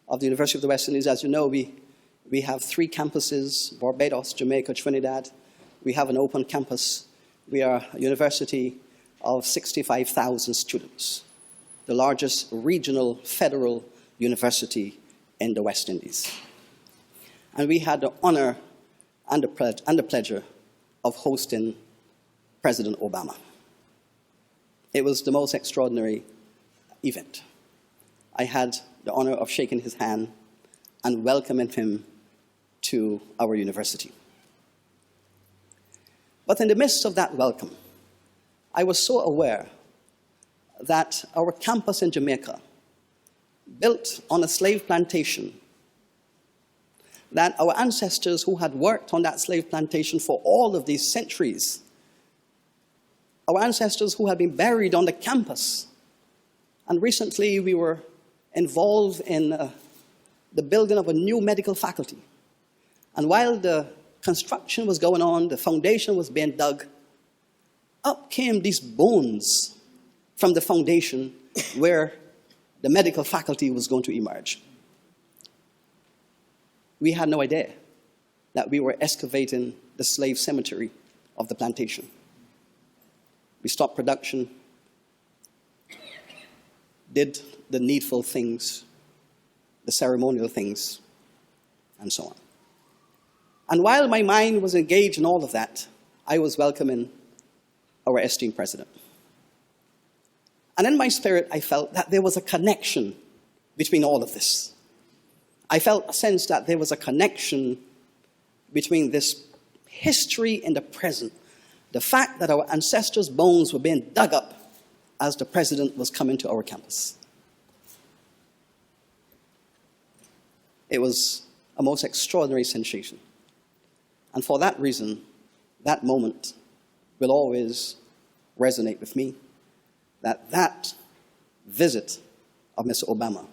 of the University of the West Indies. As you know, we have 3 campuses, Barbados, Jamaica, Trinidad. We have an open campus. We are a university of 65,000 students, the largest regional federal university in the West Indies. And we had the honor and the pleasure of hosting President Obama. It was the most extraordinary event. I had the honor of shaking his hand and welcoming him to our university. But in the midst of that welcome, I was so aware that our campus in Jamaica, built on a slave plantation, that our ancestors who had worked on that slave plantation for all of these centuries, our ancestors who had been buried on the campus, and recently we were involved in the building of a new medical faculty. And while the construction was going on, the foundation was being dug, up came these bones from the foundation where the medical faculty was going to emerge. We had no idea that we were excavating the slave cemetery of the plantation. We stopped production, did the needful things, the ceremonial things, and so on. And while my mind was engaged in all of that, I was welcoming our esteemed president. And in my spirit, I felt that there was a connection between all of this. I felt a sense that there was a connection between this history in the present, the fact that our ancestors' bones were being dug up as the president was coming to our campus. It was a most extraordinary sensation. And for that reason, that moment will always resonate with me, that visit of Mr. Obama,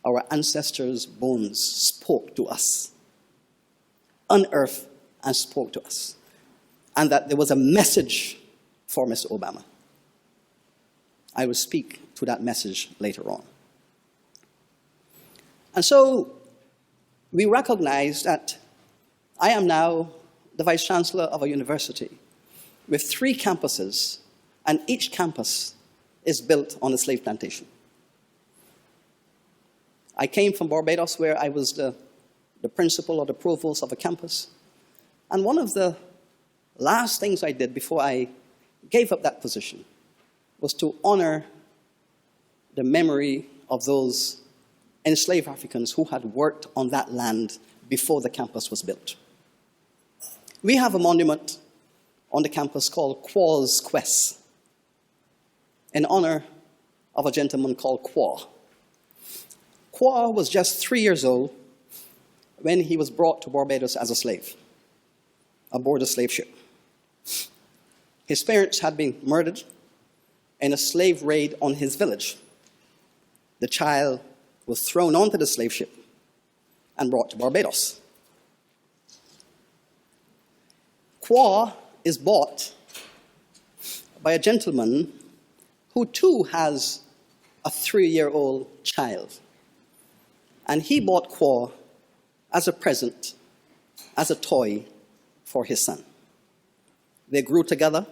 our ancestors' bones spoke to us, unearthed and spoke to us, and that there was a message for Mr. Obama. I will speak to that message later on. And so we recognize that I am now the Vice-Chancellor of a university with 3 campuses, and each campus is built on a slave plantation. I came from Barbados, where I was the principal or the provost of a campus. And one of the last things I did before I gave up that position was to honor the memory of those enslaved Africans who had worked on that land before the campus was built. We have a monument on the campus called Qua's Quest, in honor of a gentleman called Qua. Qua was just 3 years old when he was brought to Barbados as a slave, aboard a slave ship. His parents had been murdered in a slave raid on his village. The child was thrown onto the slave ship and brought to Barbados. Qua is bought by a gentleman who too has a 3-year-old child. And he bought Qua as a present, as a toy for his son. They grew together.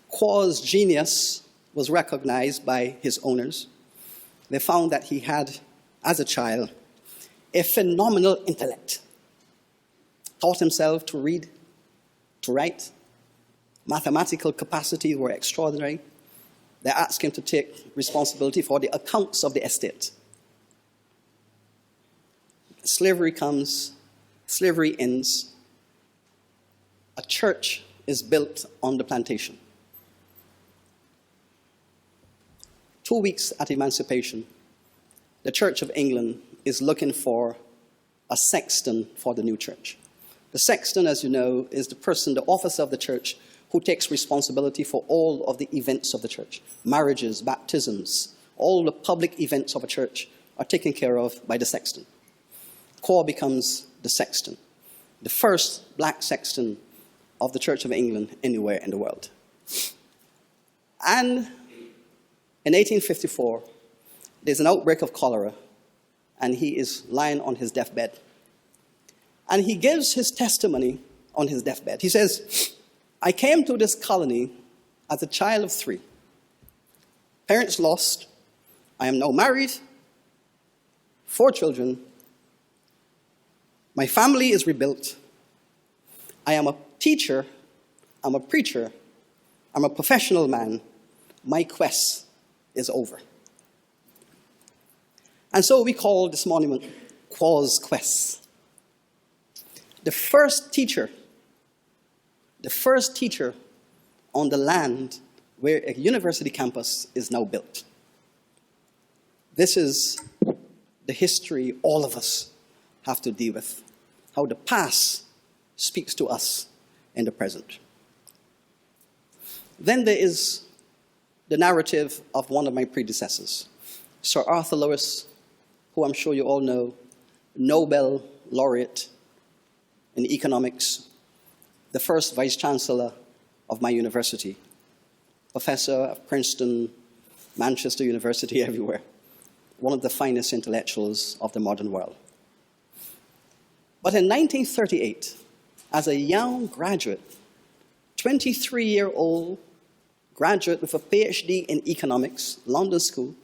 Qua's genius was recognized by his owners. They found that he had, as a child, a phenomenal intellect. Taught himself to read, to write. Mathematical capacities were extraordinary. They asked him to take responsibility for the accounts of the estate. Slavery comes, slavery ends. A church is built on the plantation. 2 weeks at emancipation, the Church of England is looking for a sexton for the new church. The sexton, as you know, is the person, the officer of the church, who takes responsibility for all of the events of the church. Marriages, baptisms, all the public events of a church are taken care of by the sexton. Qua becomes the sexton, the first black sexton of the Church of England anywhere in the world. And in 1854, there's an outbreak of cholera, and he is lying on his deathbed. And he gives his testimony on his deathbed. He says, "I came to this colony as a child of 3. Parents lost. I am now married, 4 children. My family is rebuilt. I am a teacher. I'm a preacher. I'm a professional man. My quest is over." And so we call this monument Qua's Quest. The first teacher on the land where a university campus is now built. This is the history all of us have to deal with, how the past speaks to us in the present. Then there is the narrative of one of my predecessors, Sir Arthur Lewis, who I'm sure you all know, Nobel laureate in economics, the first vice-chancellor of my university, professor of Princeton, Manchester University, everywhere, one of the finest intellectuals of the modern world. But in 1938, as a young graduate, 23-year-old graduate with a PhD in economics, London School,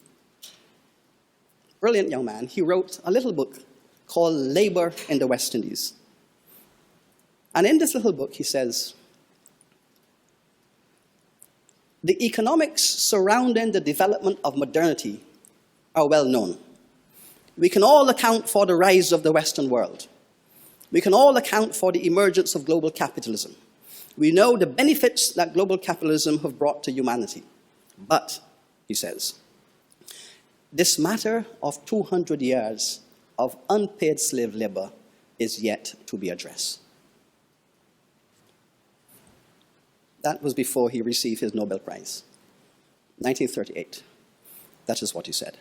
brilliant young man, he wrote a little book called Labor in the West Indies. And in this little book, he says, "The economics surrounding the development of modernity are well known. We can all account for the rise of the Western world. We can all account for the emergence of global capitalism. We know the benefits that global capitalism have brought to humanity. But," he says, "this matter of 200 years of unpaid slave labor is yet to be addressed." That was before he received his Nobel Prize, 1938. That is what he said.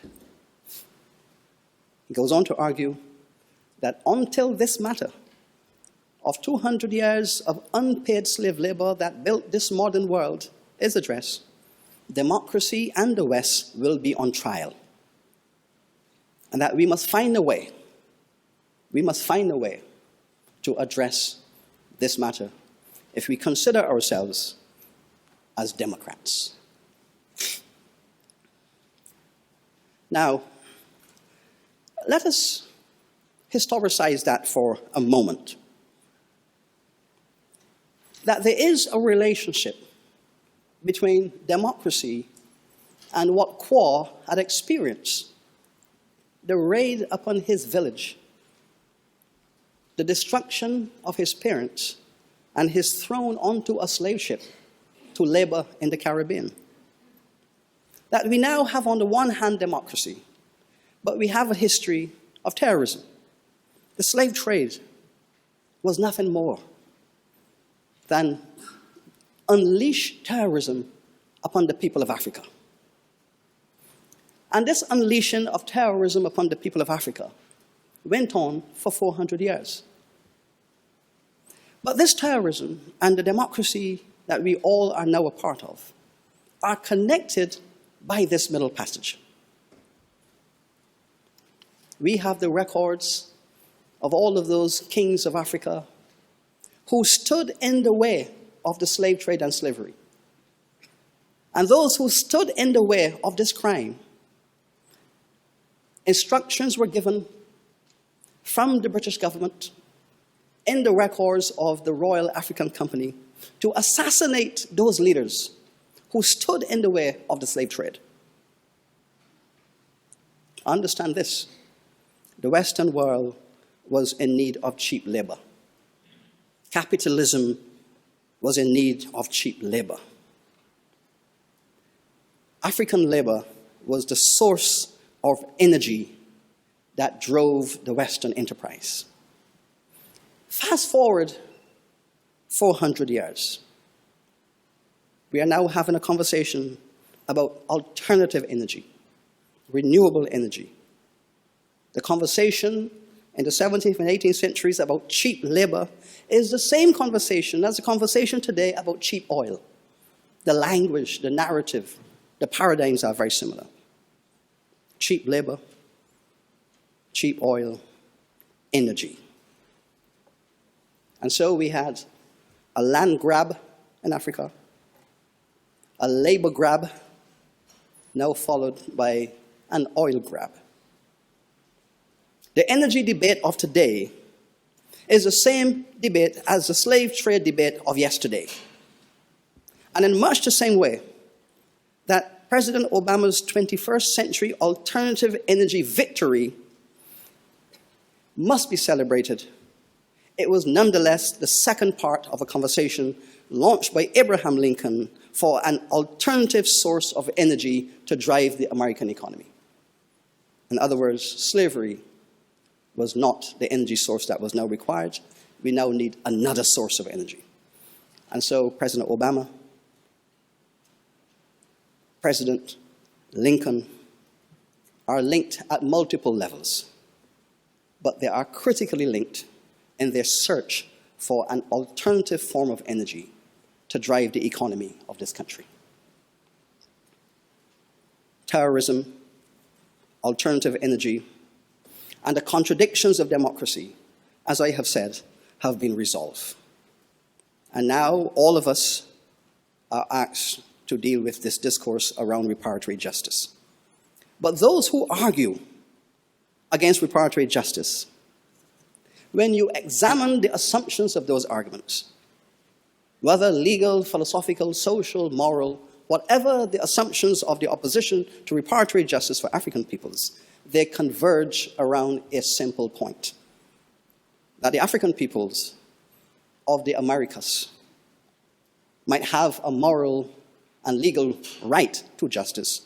He goes on to argue that until this matter of 200 years of unpaid slave labor that built this modern world is addressed, democracy and the West will be on trial. And that we must find a way to address this matter if we consider ourselves as democrats. Now, let us historicize that for a moment. That there is a relationship between democracy and what Kwa had experienced. The raid upon his village, the destruction of his parents, and his thrown onto a slave ship to labor in the Caribbean. That we now have on the one hand democracy, but we have a history of terrorism. The slave trade was nothing more than unleash terrorism upon the people of Africa. And this unleashing of terrorism upon the people of Africa went on for 400 years. But this terrorism and the democracy that we all are now a part of are connected by this Middle Passage. We have the records of all of those kings of Africa who stood in the way of the slave trade and slavery. And those who stood in the way of this crime, instructions were given from the British government in the records of the Royal African Company to assassinate those leaders who stood in the way of the slave trade. Understand this, the Western world was in need of cheap labor. Capitalism was in need of cheap labor. African labor was the source of energy that drove the Western enterprise. Fast forward 400 years. We are now having a conversation about alternative energy, renewable energy. The conversation in the 17th and 18th centuries about cheap labor is the same conversation as the conversation today about cheap oil. The language, the narrative, the paradigms are very similar. Cheap labor, cheap oil, energy. And so we had a land grab in Africa, a labor grab, now followed by an oil grab. The energy debate of today is the same debate as the slave trade debate of yesterday. And in much the same way that President Obama's 21st century alternative energy victory must be celebrated, it was nonetheless the second part of a conversation launched by Abraham Lincoln for an alternative source of energy to drive the American economy. In other words, slavery was not the energy source that was now required. We now need another source of energy. And so President Obama, President Lincoln are linked at multiple levels, but they are critically linked in their search for an alternative form of energy to drive the economy of this country. Terrorism, alternative energy, and the contradictions of democracy, as I have said, have been resolved. And now all of us are asked to deal with this discourse around reparatory justice. But those who argue against reparatory justice, when you examine the assumptions of those arguments, whether legal, philosophical, social, moral, whatever the assumptions of the opposition to reparatory justice for African peoples, they converge around a simple point, that the African peoples of the Americas might have a moral and legal right to justice,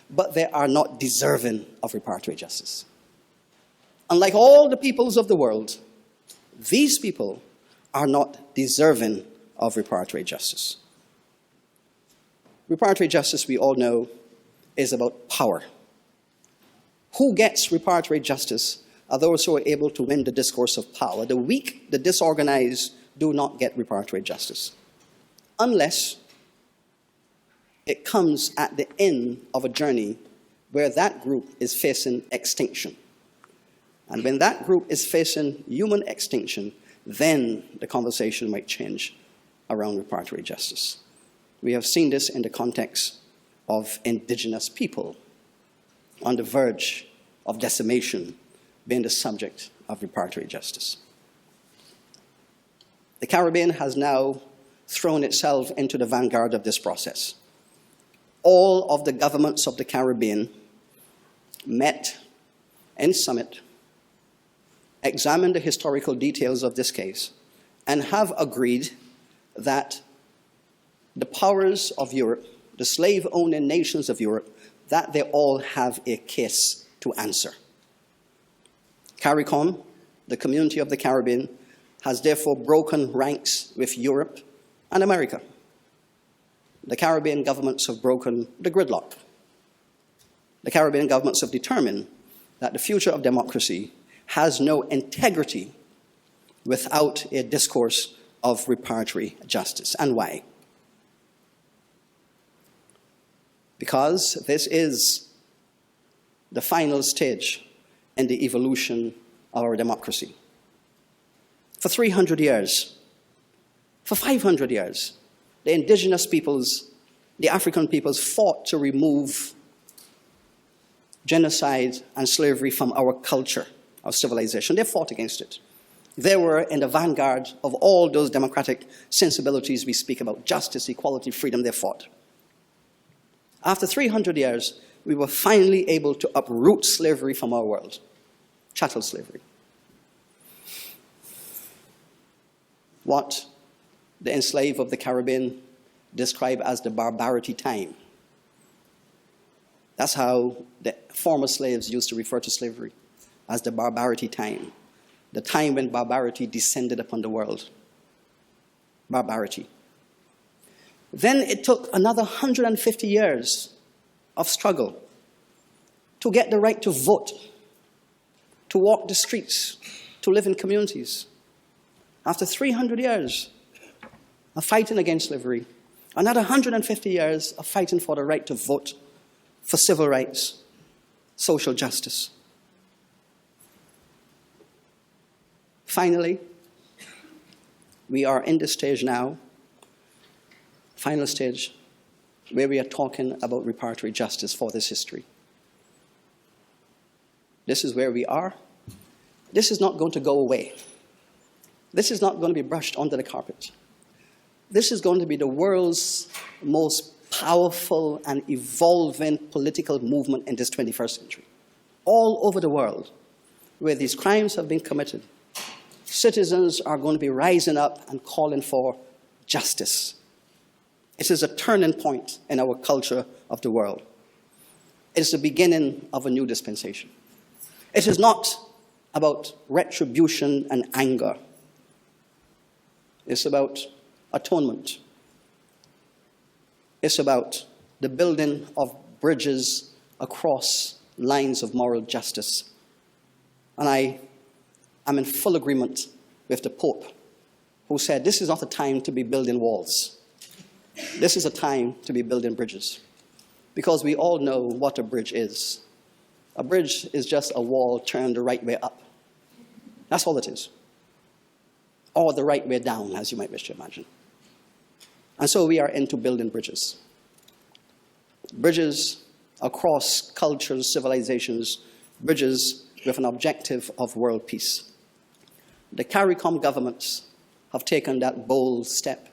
but they are not deserving of reparatory justice. Unlike all the peoples of the world, these people are not deserving of reparatory justice. Reparatory justice, we all know, is about power. Who gets reparatory justice are those who are able to win the discourse of power. The weak, the disorganized, do not get reparatory justice, unless it comes at the end of a journey where that group is facing extinction. And when that group is facing human extinction, then the conversation might change around reparatory justice. We have seen this in the context of indigenous people. on the verge of decimation, being the subject of reparatory justice. The Caribbean has now thrown itself into the vanguard of this process. All of the governments of the Caribbean met in summit, examined the historical details of this case, and have agreed that the powers of Europe, the slave-owning nations of Europe, that they all have a case to answer. CARICOM, the Community of the Caribbean, has therefore broken ranks with Europe and America. The Caribbean governments have broken the gridlock. The Caribbean governments have determined that the future of democracy has no integrity without a discourse of reparatory justice. And why? Because this is the final stage in the evolution of our democracy. For 300 years, for 500 years, the indigenous peoples, the African peoples, fought to remove genocide and slavery from our culture, our civilization. They fought against it. They were in the vanguard of all those democratic sensibilities we speak about: justice, equality, freedom. They fought. After 300 years, we were finally able to uproot slavery from our world, chattel slavery. What the enslaved of the Caribbean describe as the barbarity time. That's how the former slaves used to refer to slavery, as the barbarity time, the time when barbarity descended upon the world. Barbarity. Then it took another 150 years of struggle to get the right to vote, to walk the streets, to live in communities. After 300 years of fighting against slavery, another 150 years of fighting for the right to vote, for civil rights, social justice. Finally, we are in this stage now, final stage, where we are talking about reparatory justice for this history. This is where we are. This is not going to go away. This is not going to be brushed under the carpet. This is going to be the world's most powerful and evolving political movement in this 21st century. All over the world, where these crimes have been committed, citizens are going to be rising up and calling for justice. It is a turning point in our culture of the world. It is the beginning of a new dispensation. It is not about retribution and anger. It's about atonement. It's about the building of bridges across lines of moral justice. And I am in full agreement with the Pope, who said this is not a time to be building walls. This is a time to be building bridges. Because we all know what a bridge is. A bridge is just a wall turned the right way up. That's all it is. Or the right way down, as you might wish to imagine. And so we are into building bridges. Bridges across cultures, civilizations, bridges with an objective of world peace. The CARICOM governments have taken that bold step,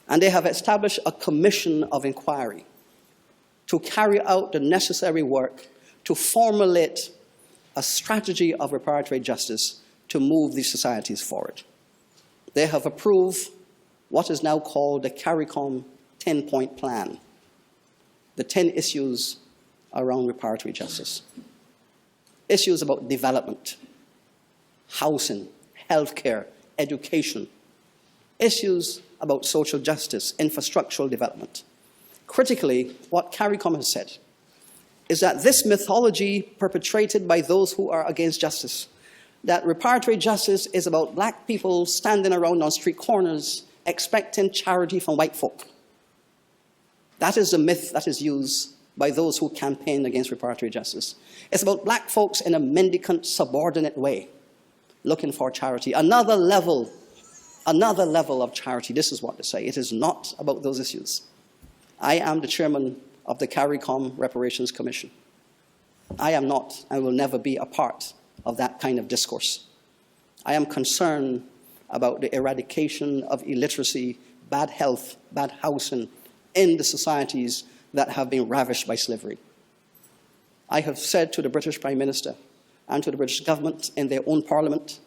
and they have established a commission of inquiry to carry out the necessary work to formulate a strategy of reparatory justice to move these societies forward. They have approved what is now called the CARICOM 10-point plan, the 10 issues around reparatory justice. Issues about development, housing, healthcare, education. Issues about social justice, infrastructural development. Critically, what CARICOM has said is that this mythology perpetrated by those who are against justice, that reparatory justice is about black people standing around on street corners expecting charity from white folk. That is the myth that is used by those who campaign against reparatory justice. It's about black folks in a mendicant, subordinate way, looking for charity. Another level of charity. This is what they say. It is not about those issues. I am the chairman of the CARICOM Reparations Commission. I am not and will never be a part of that kind of discourse. I am concerned about the eradication of illiteracy, bad health, bad housing in the societies that have been ravished by slavery. I have said to the British Prime Minister and to the British government in their own parliament,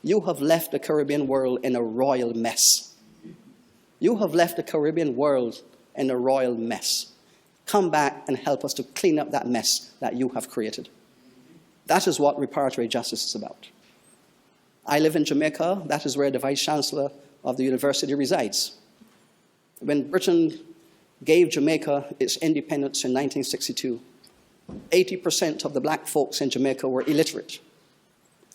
you have left the Caribbean world in a royal mess. You have left the Caribbean world in a royal mess. Come back and help us to clean up that mess that you have created. That is what reparatory justice is about. I live in Jamaica. That is where the Vice-Chancellor of the university resides. When Britain gave Jamaica its independence in 1962, 80% of the black folks in Jamaica were illiterate.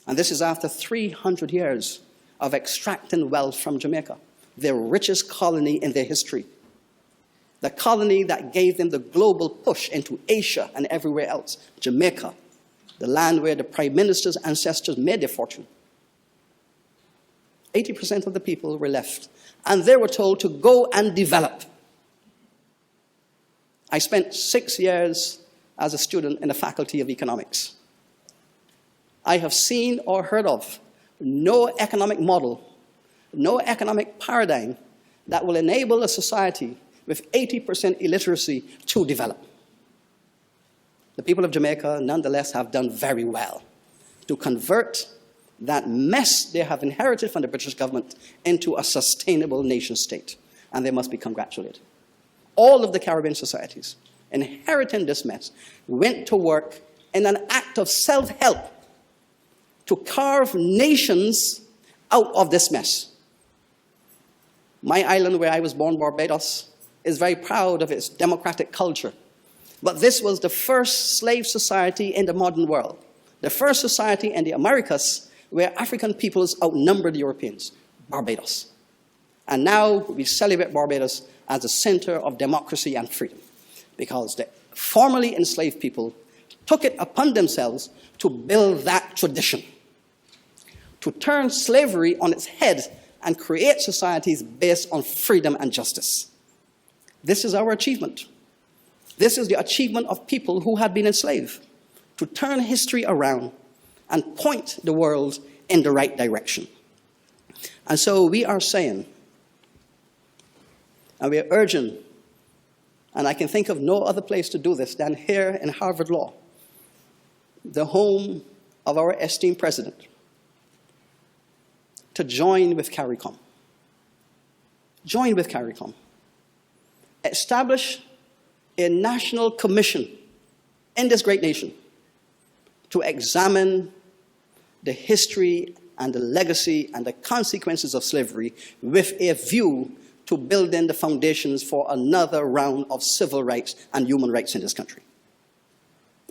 And this is after 300 years of extracting wealth from Jamaica, their richest colony in their history. The colony that gave them the global push into Asia and everywhere else, Jamaica, the land where the Prime Minister's ancestors made their fortune. 80% of the people were left, and they were told to go and develop. I spent 6 years as a student in the Faculty of Economics. I have seen or heard of no economic model, no economic paradigm that will enable a society with 80% illiteracy to develop. The people of Jamaica, nonetheless, have done very well to convert that mess they have inherited from the British government into a sustainable nation state, and they must be congratulated. All of the Caribbean societies, inheriting this mess, went to work in an act of self-help to carve nations out of this mess. My island, where I was born, Barbados, is very proud of its democratic culture. But this was the first slave society in the modern world, the first society in the Americas where African peoples outnumbered Europeans, Barbados. And now we celebrate Barbados as a center of democracy and freedom, because the formerly enslaved people took it upon themselves to build that tradition, to turn slavery on its head and create societies based on freedom and justice. This is our achievement. This is the achievement of people who had been enslaved, to turn history around and point the world in the right direction. And so we are saying, and we are urging, and I can think of no other place to do this than here in Harvard Law, the home of our esteemed president, to join with CARICOM. Join with CARICOM. Establish a national commission in this great nation to examine the history and the legacy and the consequences of slavery with a view to building the foundations for another round of civil rights and human rights in this country.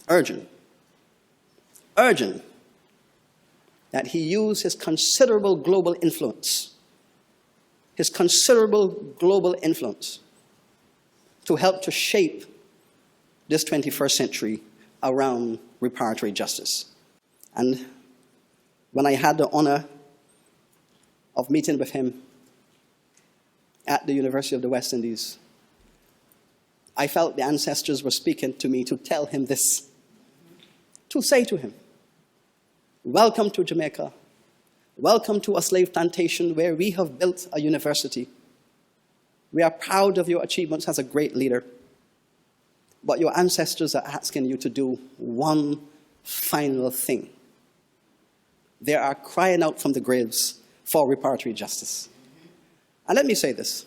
Urgent that he use his considerable global influence to help to shape this 21st century around reparatory justice. And when I had the honor of meeting with him at the University of the West Indies, I felt the ancestors were speaking to me to tell him this, to say to him, welcome to Jamaica, welcome to a slave plantation where we have built a university. We are proud of your achievements as a great leader, but your ancestors are asking you to do one final thing. They are crying out from the graves for reparatory justice. And let me say this.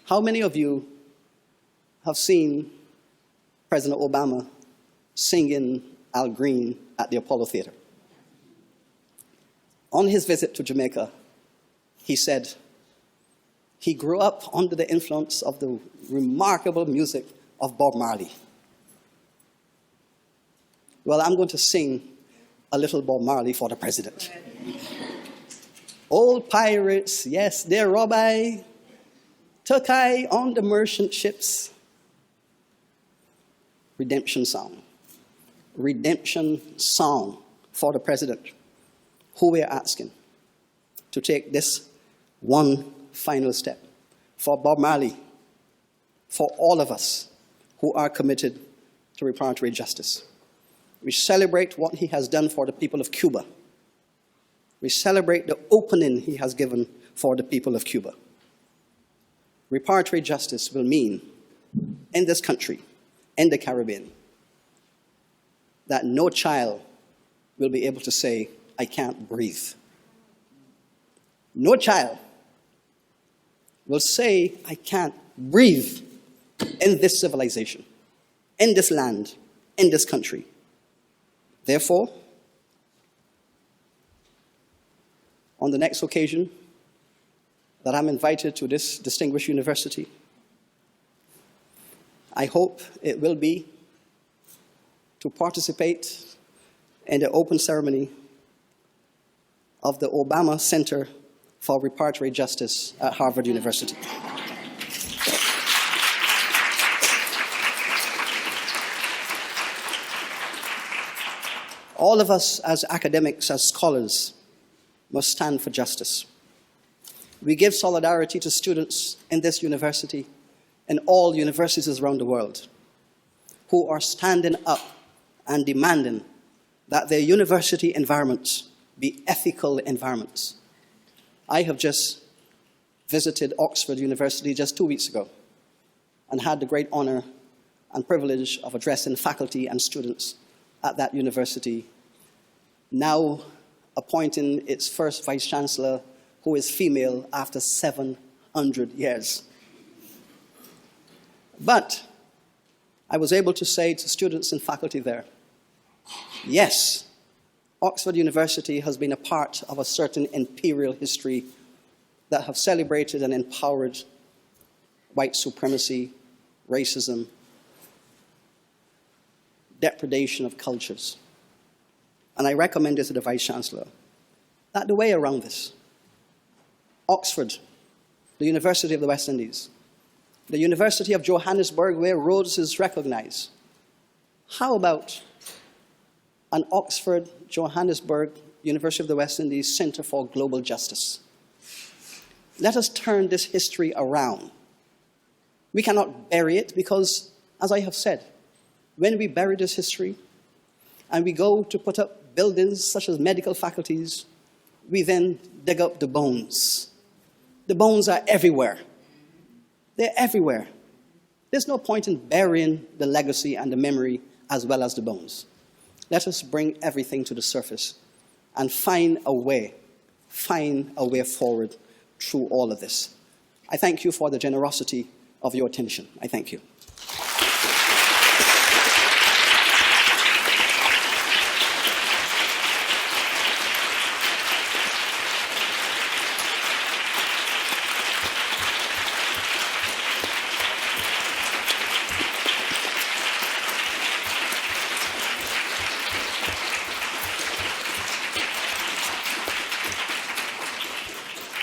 How many of you have seen President Obama singing Al Green at the Apollo Theater? On his visit to Jamaica, he said he grew up under the influence of the remarkable music of Bob Marley. Well, I'm going to sing a little Bob Marley for the president. Old pirates, yes, they rob I, took I on the merchant ships. Redemption song for the president, who we are asking to take this one final step. For Bob Marley, for all of us who are committed to reparatory justice. We celebrate what he has done for the people of Cuba. We celebrate the opening he has given for the people of Cuba. Reparatory justice will mean, in this country, in the Caribbean, that no child will be able to say, I can't breathe. No child will say, I can't breathe in this civilization, in this land, in this country. Therefore, on the next occasion that I'm invited to this distinguished university, I hope it will be to participate in the open ceremony of the Obama Center for Reparatory Justice at Harvard University. All of us as academics, as scholars, must stand for justice. We give solidarity to students in this university and all universities around the world who are standing up and demanding that their university environments be ethical environments. I have just visited Oxford University just 2 weeks ago and had the great honor and privilege of addressing faculty and students at that university, now appointing its first vice-chancellor, who is female, after 700 years. But I was able to say to students and faculty there, yes, Oxford University has been a part of a certain imperial history that have celebrated and empowered white supremacy, racism, depredation of cultures. And I recommended to the Vice-Chancellor that the way around this, Oxford, the University of the West Indies, the University of Johannesburg, where Rhodes is recognized. How about an Oxford, Johannesburg, University of the West Indies Center for Global Justice? Let us turn this history around. We cannot bury it because, as I have said, when we bury this history and we go to put up buildings such as medical faculties, we then dig up the bones. The bones are everywhere. They're everywhere. There's no point in burying the legacy and the memory as well as the bones. Let us bring everything to the surface and find a way forward through all of this. I thank you for the generosity of your attention. I thank you.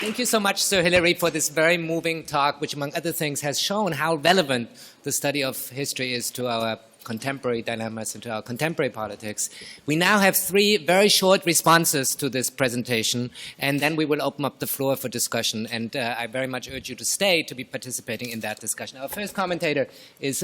Thank you so much, Sir Hilary, for this very moving talk, which, among other things, has shown how relevant the study of history is to our contemporary dilemmas and to our contemporary politics. We now have 3 very short responses to this presentation, and then we will open up the floor for discussion. And I very much urge you to stay to be participating in that discussion. Our first commentator is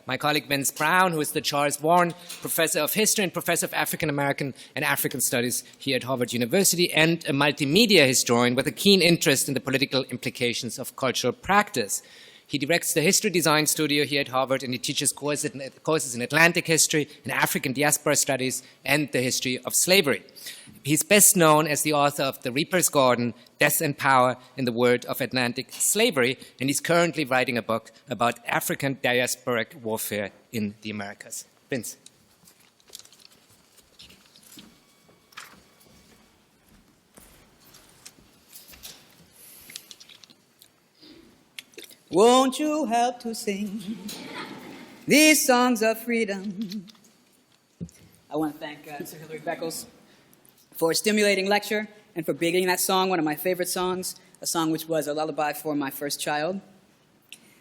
my colleague Vince Brown, who is the Charles Warren Professor of History and Professor of African American and African Studies here at Harvard University, and a multimedia historian with a keen interest in the political implications of cultural practice. He directs the History Design Studio here at Harvard, and he teaches courses in Atlantic history, in African diaspora studies, and the history of slavery. He's best known as the author of The Reaper's Garden, Death and Power in the World of Atlantic Slavery, and he's currently writing a book about African diasporic warfare in the Americas. Vince. Won't you help to sing these songs of freedom? I want to thank Sir Hilary Beckles for a stimulating lecture and for beginning that song, one of my favorite songs, a song which was a lullaby for my first child.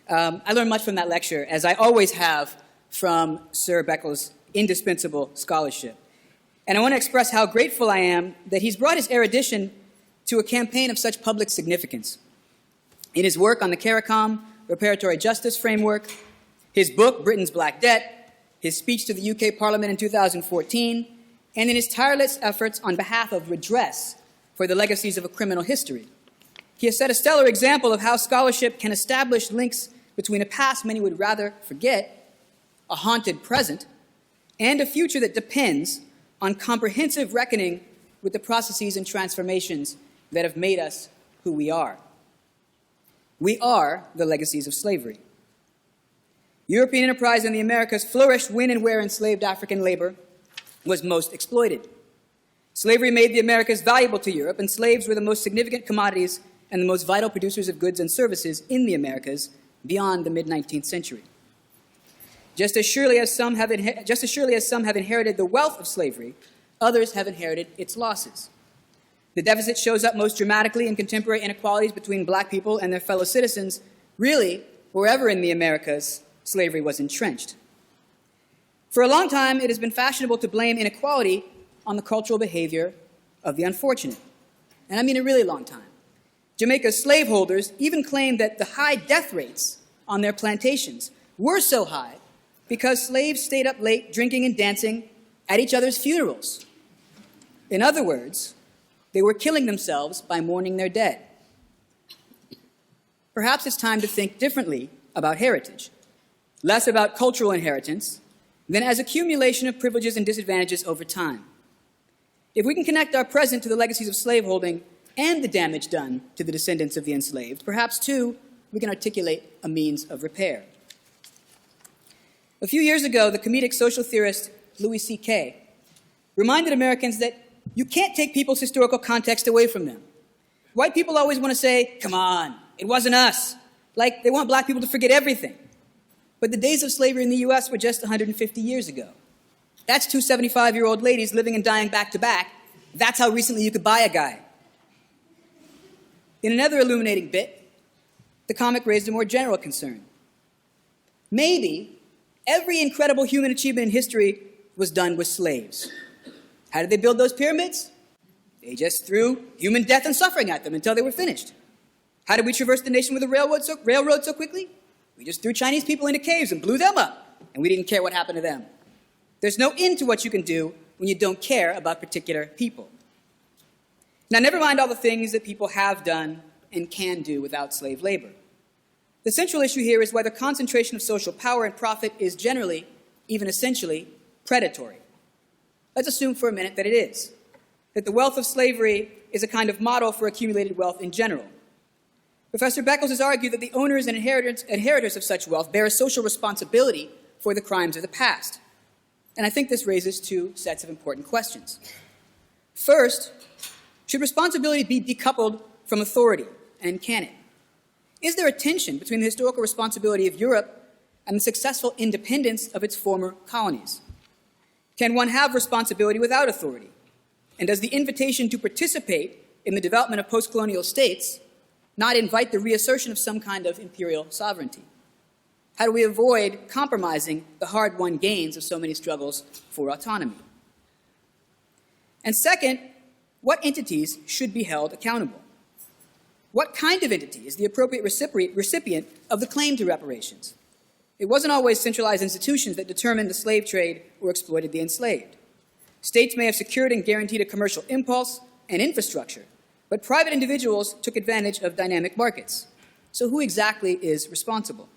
I learned much from that lecture, as I always have from Sir Beckles' indispensable scholarship. And I want to express how grateful I am that he's brought his erudition to a campaign of such public significance. In his work on the CARICOM reparatory justice framework, his book, Britain's Black Debt, his speech to the UK Parliament in 2014, and in his tireless efforts on behalf of redress for the legacies of a criminal history. He has set a stellar example of how scholarship can establish links between a past many would rather forget, a haunted present, and a future that depends on comprehensive reckoning with the processes and transformations that have made us who we are. We are the legacies of slavery. European enterprise in the Americas flourished when and where enslaved African labor was most exploited. Slavery made the Americas valuable to Europe, and slaves were the most significant commodities and the most vital producers of goods and services in the Americas beyond the mid-19th century. Just as surely as some have inherited the wealth of slavery, others have inherited its losses. The deficit shows up most dramatically in contemporary inequalities between black people and their fellow citizens. Really, wherever in the Americas slavery was entrenched. For a long time, it has been fashionable to blame inequality on the cultural behavior of the unfortunate. And I mean a really long time. Jamaica's slaveholders even claimed that the high death rates on their plantations were so high because slaves stayed up late drinking and dancing at each other's funerals. In other words, they were killing themselves by mourning their dead. Perhaps it's time to think differently about heritage, less about cultural inheritance than as accumulation of privileges and disadvantages over time. If we can connect our present to the legacies of slaveholding and the damage done to the descendants of the enslaved, perhaps, too, we can articulate a means of repair. A few years ago, the comedic social theorist s.i.c.k. reminded Americans that you can't take people's historical context away from them. White people always want to say, come on, it wasn't us. Like they want black people to forget everything. But the days of slavery in the U.S. were just 150 years ago. That's two 75-year-old ladies living and dying back to back. That's how recently you could buy a guy. In another illuminating bit, the comic raised a more general concern. Maybe every incredible human achievement in history was done with slaves. How did they build those pyramids? They just threw human death and suffering at them until they were finished. How did we traverse the nation with a railroad so quickly? We just threw Chinese people into caves and blew them up, and we didn't care what happened to them. There's no end to what you can do when you don't care about particular people. Now, never mind all the things that people have done and can do without slave labor. The central issue here is whether concentration of social power and profit is generally, even essentially, predatory. Let's assume for a minute that it is, that the wealth of slavery is a kind of model for accumulated wealth in general. Professor Beckles has argued that the owners and inheritors of such wealth bear a social responsibility for the crimes of the past. And I think this raises two sets of important questions. First, should responsibility be decoupled from authority, and can it? Is there a tension between the historical responsibility of Europe and the successful independence of its former colonies? Can one have responsibility without authority? And does the invitation to participate in the development of post-colonial states not invite the reassertion of some kind of imperial sovereignty? How do we avoid compromising the hard-won gains of so many struggles for autonomy? And second, what entities should be held accountable? What kind of entity is the appropriate recipient of the claim to reparations? It wasn't always centralized institutions that determined the slave trade or exploited the enslaved. States may have secured and guaranteed a commercial impulse and infrastructure, but private individuals took advantage of dynamic markets. So who exactly is responsible?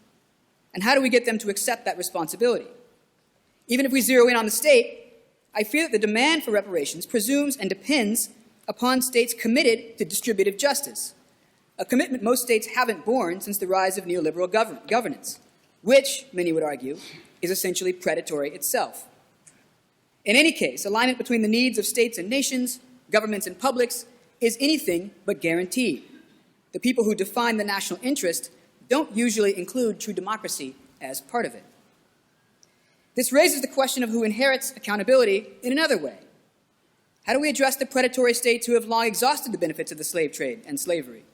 And how do we get them to accept that responsibility? Even if we zero in on the state, I fear that the demand for reparations presumes and depends upon states committed to distributive justice, a commitment most states haven't borne since the rise of neoliberal governance, which, many would argue, is essentially predatory itself. In any case, alignment between the needs of states and nations, governments and publics, is anything but guaranteed. The people who define the national interest don't usually include true democracy as part of it. This raises the question of who inherits accountability in another way. How do we address the predatory states who have long exhausted the benefits of the slave trade and slavery?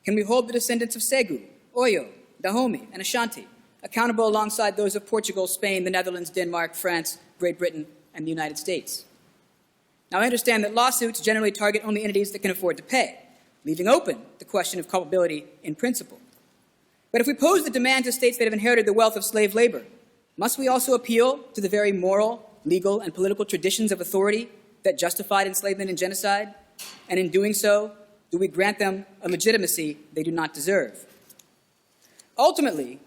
Can we hold the descendants of Segu, Oyo, Dahomey, and Ashanti accountable alongside those of Portugal, Spain, the Netherlands, Denmark, France, Great Britain, and the United States? Now, I understand that lawsuits generally target only entities that can afford to pay, leaving open the question of culpability in principle. But if we pose the demand to states that have inherited the wealth of slave labor, Must we also appeal to the very moral, legal, and political traditions of authority that justified enslavement and genocide? And in doing so, do we grant them a legitimacy they do not deserve? Ultimately,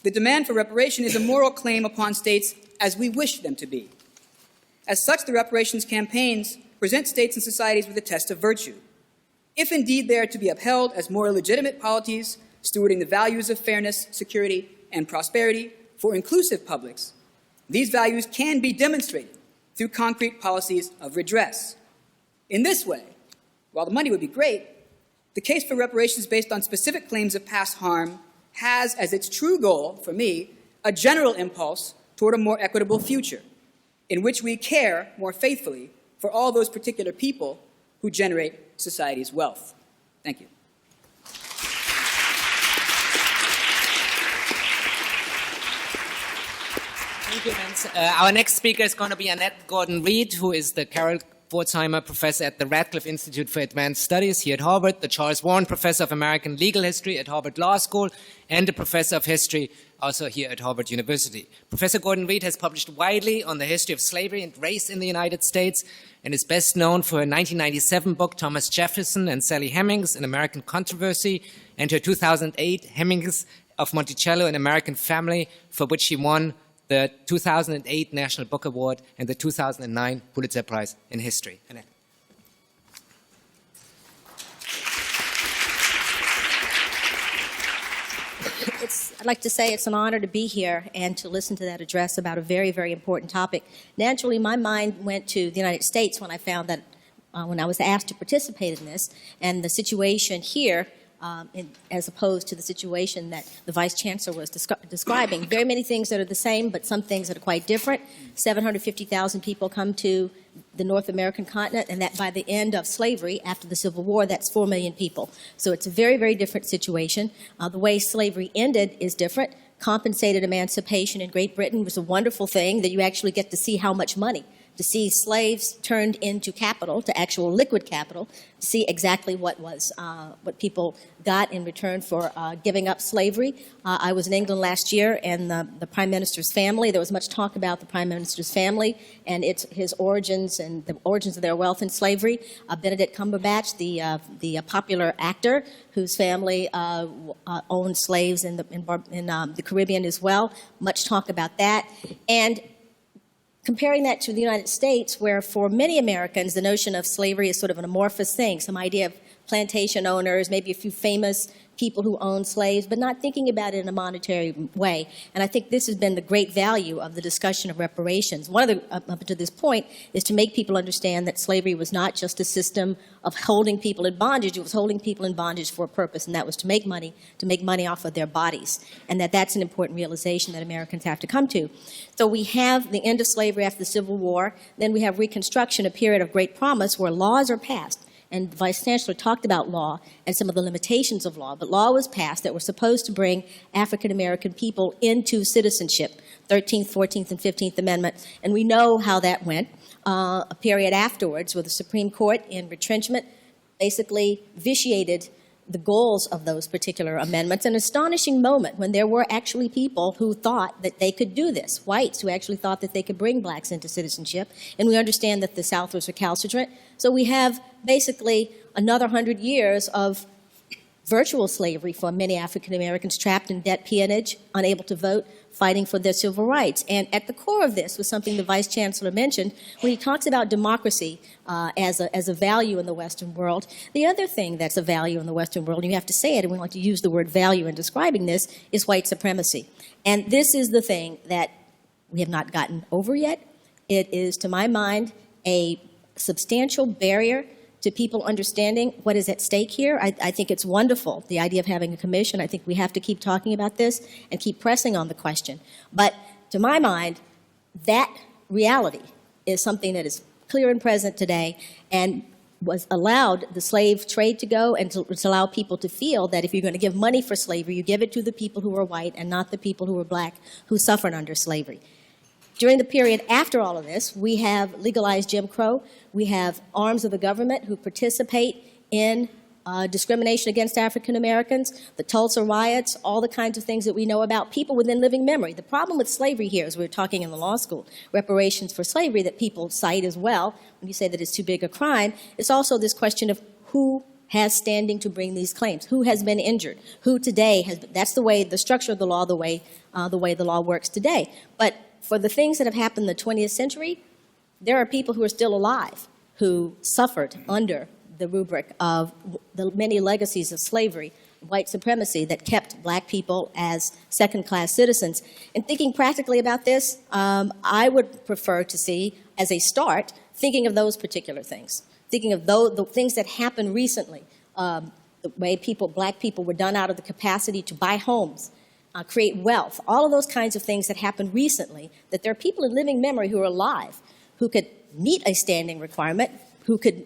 the demand for reparation is a moral claim upon states as we wish them to be. As such, the reparations campaigns present states and societies with a test of virtue. If indeed they are to be upheld as more legitimate polities, stewarding the values of fairness, security, and prosperity for inclusive publics, these values can be demonstrated through concrete policies of redress. In this way, while the money would be great, the case for reparations based on specific claims of past harm has as its true goal, for me, a general impulse toward a more equitable future, in which we care more faithfully for all those particular people who generate society's wealth. Thank you. Thank you, Vince. Our next speaker is going to be Annette Gordon-Reed, who is the Carol Pforzheimer Professor at the Radcliffe Institute for Advanced Studies here at Harvard, the Charles Warren Professor of American Legal History at Harvard Law School, and a Professor of History also here at Harvard University. Professor Gordon-Reed has published widely on the history of slavery and race in the United States and is best known for her 1997 book, Thomas Jefferson and Sally Hemings, An American Controversy, and her 2008 Hemings of Monticello, An American Family, for which she won the 2008 National Book Award and the 2009 Pulitzer Prize in History. Annette. I'd like to say it's an honor to be here and to listen to that address about a very, very important topic. Naturally, my mind went to the United States when I found that, when I was asked to participate in this, and the situation here, as opposed to the situation that the Vice Chancellor was describing. Very many things that are the same, but some things that are quite different. 750,000 people come to the North American continent, and that by the end of slavery, after the Civil War, that's 4 million people. So it's a very, very different situation. The way slavery ended is different. Compensated emancipation in Great Britain was a wonderful thing that you actually get to see how much money, to see slaves turned into capital, to actual liquid capital, to see exactly what people got in return for giving up slavery. I was in England last year, and the Prime Minister's family, there was much talk about the Prime Minister's family and his origins and the origins of their wealth in slavery. Benedict Cumberbatch, the popular actor whose family owned slaves in the Caribbean as well, much talk about that. And comparing that to the United States, where for many Americans, the notion of slavery is sort of an amorphous thing, some idea of plantation owners, maybe a few famous people who own slaves, but not thinking about it in a monetary way. And I think this has been the great value of the discussion of reparations. One of the, up to this point, is to make people understand that slavery was not just a system of holding people in bondage, it was holding people in bondage for a purpose, and that was to make money off of their bodies. And that's an important realization that Americans have to come to. So we have the end of slavery after the Civil War, then we have Reconstruction, a period of great promise where laws are passed. And the Vice Chancellor talked about law and some of the limitations of law, but law was passed that were supposed to bring African-American people into citizenship, 13th, 14th, and 15th Amendment, and we know how that went. A period afterwards where the Supreme Court, in retrenchment, basically vitiated the goals of those particular amendments. An astonishing moment when there were actually people who thought that they could do this, whites who actually thought that they could bring blacks into citizenship, and we understand that the South was recalcitrant. So we have basically another 100 years of virtual slavery for many African Americans, trapped in debt peonage, unable to vote, fighting for their civil rights. And at the core of this was something the Vice Chancellor mentioned when he talks about democracy as a value in the Western world. The other thing that's a value in the Western world, and you have to say it, and we like to use the word value in describing this, is white supremacy. And this is the thing that we have not gotten over yet. It is, to my mind, a substantial barrier to people understanding what is at stake here. I think it's wonderful, the idea of having a commission. I think we have to keep talking about this and keep pressing on the question. But to my mind, that reality is something that is clear and present today and was allowed the slave trade to go and to allow people to feel that if you're going to give money for slavery, you give it to the people who were white and not the people who were black who suffered under slavery. During the period after all of this, we have legalized Jim Crow. We have arms of the government who participate in discrimination against African Americans, the Tulsa riots, all the kinds of things that we know about, people within living memory. The problem with slavery here, as we were talking in the law school, reparations for slavery that people cite as well, when you say that it's too big a crime, it's also this question of who has standing to bring these claims, who has been injured, who today has, that's the way, the structure of the law, the way the law works today. But for the things that have happened in the 20th century, there are people who are still alive who suffered under the rubric of the many legacies of slavery, white supremacy that kept black people as second-class citizens. And thinking practically about this, I would prefer to see, as a start, thinking of those particular things, thinking of the things that happened recently, the way black people were done out of the capacity to buy homes, create wealth, all of those kinds of things that happened recently, that there are people in living memory who are alive, who could meet a standing requirement, who could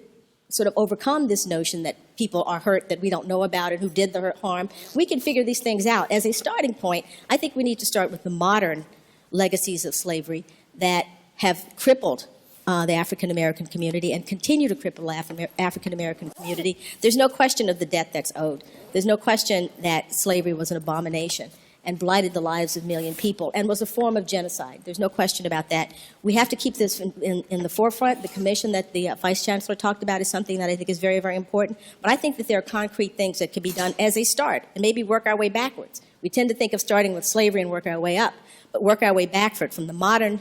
sort of overcome this notion that people are hurt that we don't know about and who did the harm. We can figure these things out. As a starting point, I think we need to start with the modern legacies of slavery that have crippled the African-American community and continue to cripple the African-American community. There's no question of the debt that's owed. There's no question that slavery was an abomination and blighted the lives of a million people and was a form of genocide. There's no question about that. We have to keep this in the forefront. The commission that the Vice Chancellor talked about is something that I think is very, very important. But I think that there are concrete things that can be done as a start and maybe work our way backwards. We tend to think of starting with slavery and work our way up, but work our way backward from the modern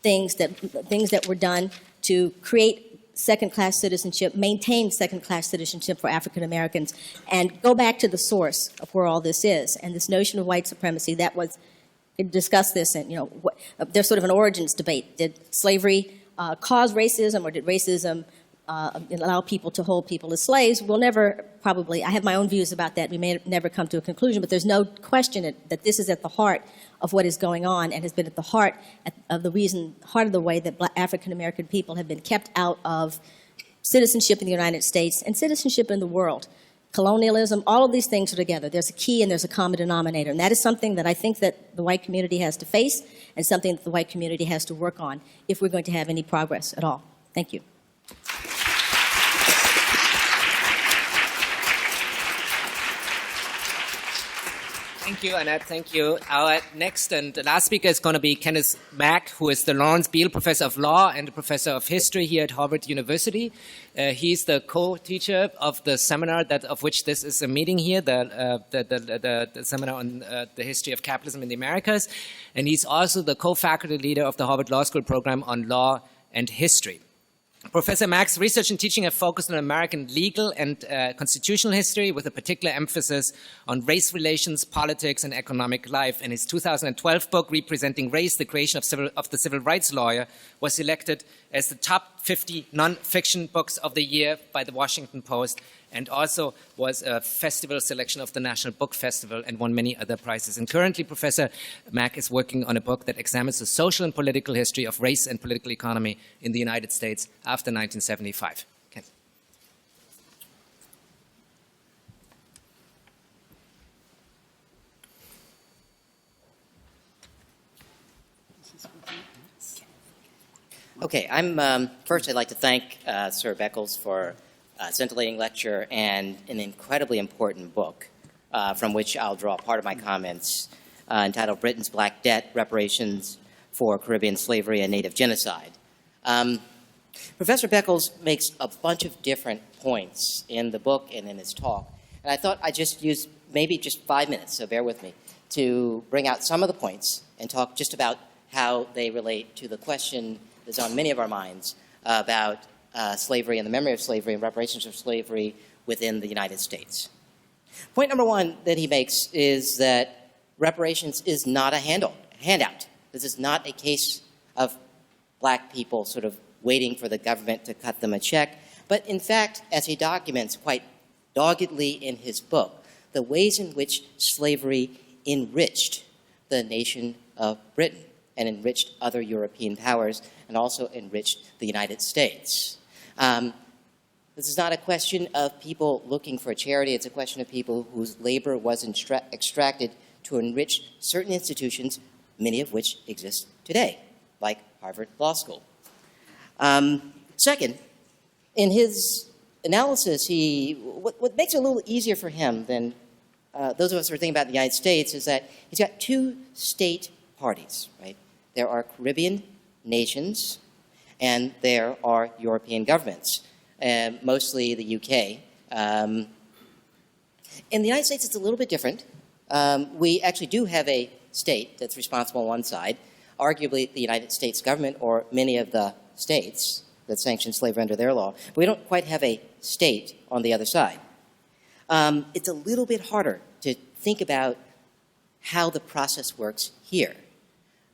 things that were done to create second-class citizenship, maintain second-class citizenship for African Americans, and go back to the source of where all this is. And this notion of white supremacy, that was, discuss this, and there's sort of an origins debate. Did slavery cause racism, or did racism allow people to hold people as slaves? We'll never probably, I have my own views about that. We may never come to a conclusion, but there's no question that this is at the heart of what is going on and has been at the heart of the way that African American people have been kept out of citizenship in the United States and citizenship in the world. Colonialism, all of these things are together. There's a key and there's a common denominator, and that is something that I think that the white community has to face and something that the white community has to work on if we're going to have any progress at all. Thank you. Thank you, Annette. Thank you. Our next and last speaker is going to be Kenneth Mack, who is the Lawrence Beale Professor of Law and a Professor of History here at Harvard University. He's the co-teacher of the seminar of which this is a meeting here, the seminar on the history of capitalism in the Americas. And he's also the co-faculty leader of the Harvard Law School program on law and history. Professor Mack's research and teaching have focused on American legal and constitutional history with a particular emphasis on race relations, politics, and economic life. And his 2012 book, Representing Race, The Creation of the Civil Rights Lawyer, was selected as the top 50 non-fiction books of the year by the Washington Post, and also was a festival selection of the National Book Festival and won many other prizes. And currently, Professor Mack is working on a book that examines the social and political history of race and political economy in the United States after 1975. Okay. Okay, first I'd like to thank Sir Beckles for a scintillating lecture and an incredibly important book from which I'll draw part of my comments entitled Britain's Black Debt, Reparations for Caribbean Slavery and Native Genocide. Professor Beckles makes a bunch of different points in the book and in his talk, and I thought I'd just use maybe just 5 minutes, so bear with me, to bring out some of the points and talk just about how they relate to the question that's on many of our minds about slavery and the memory of slavery and reparations of slavery within the United States. Point number one that he makes is that reparations is not a handout. This is not a case of black people sort of waiting for the government to cut them a check, but in fact, as he documents quite doggedly in his book, the ways in which slavery enriched the nation of Britain and enriched other European powers and also enriched the United States. This is not a question of people looking for charity. It's a question of people whose labor was extracted to enrich certain institutions, many of which exist today, like Harvard Law School. Second, in his analysis, what makes it a little easier for him than those of us who are thinking about the United States is that he's got two state parties, right? There are Caribbean nations and there are European governments, mostly the UK. In the United States, it's a little bit different. We actually do have a state that's responsible on one side, arguably the United States government or many of the states that sanction slavery under their law. But we don't quite have a state on the other side. It's a little bit harder to think about how the process works here.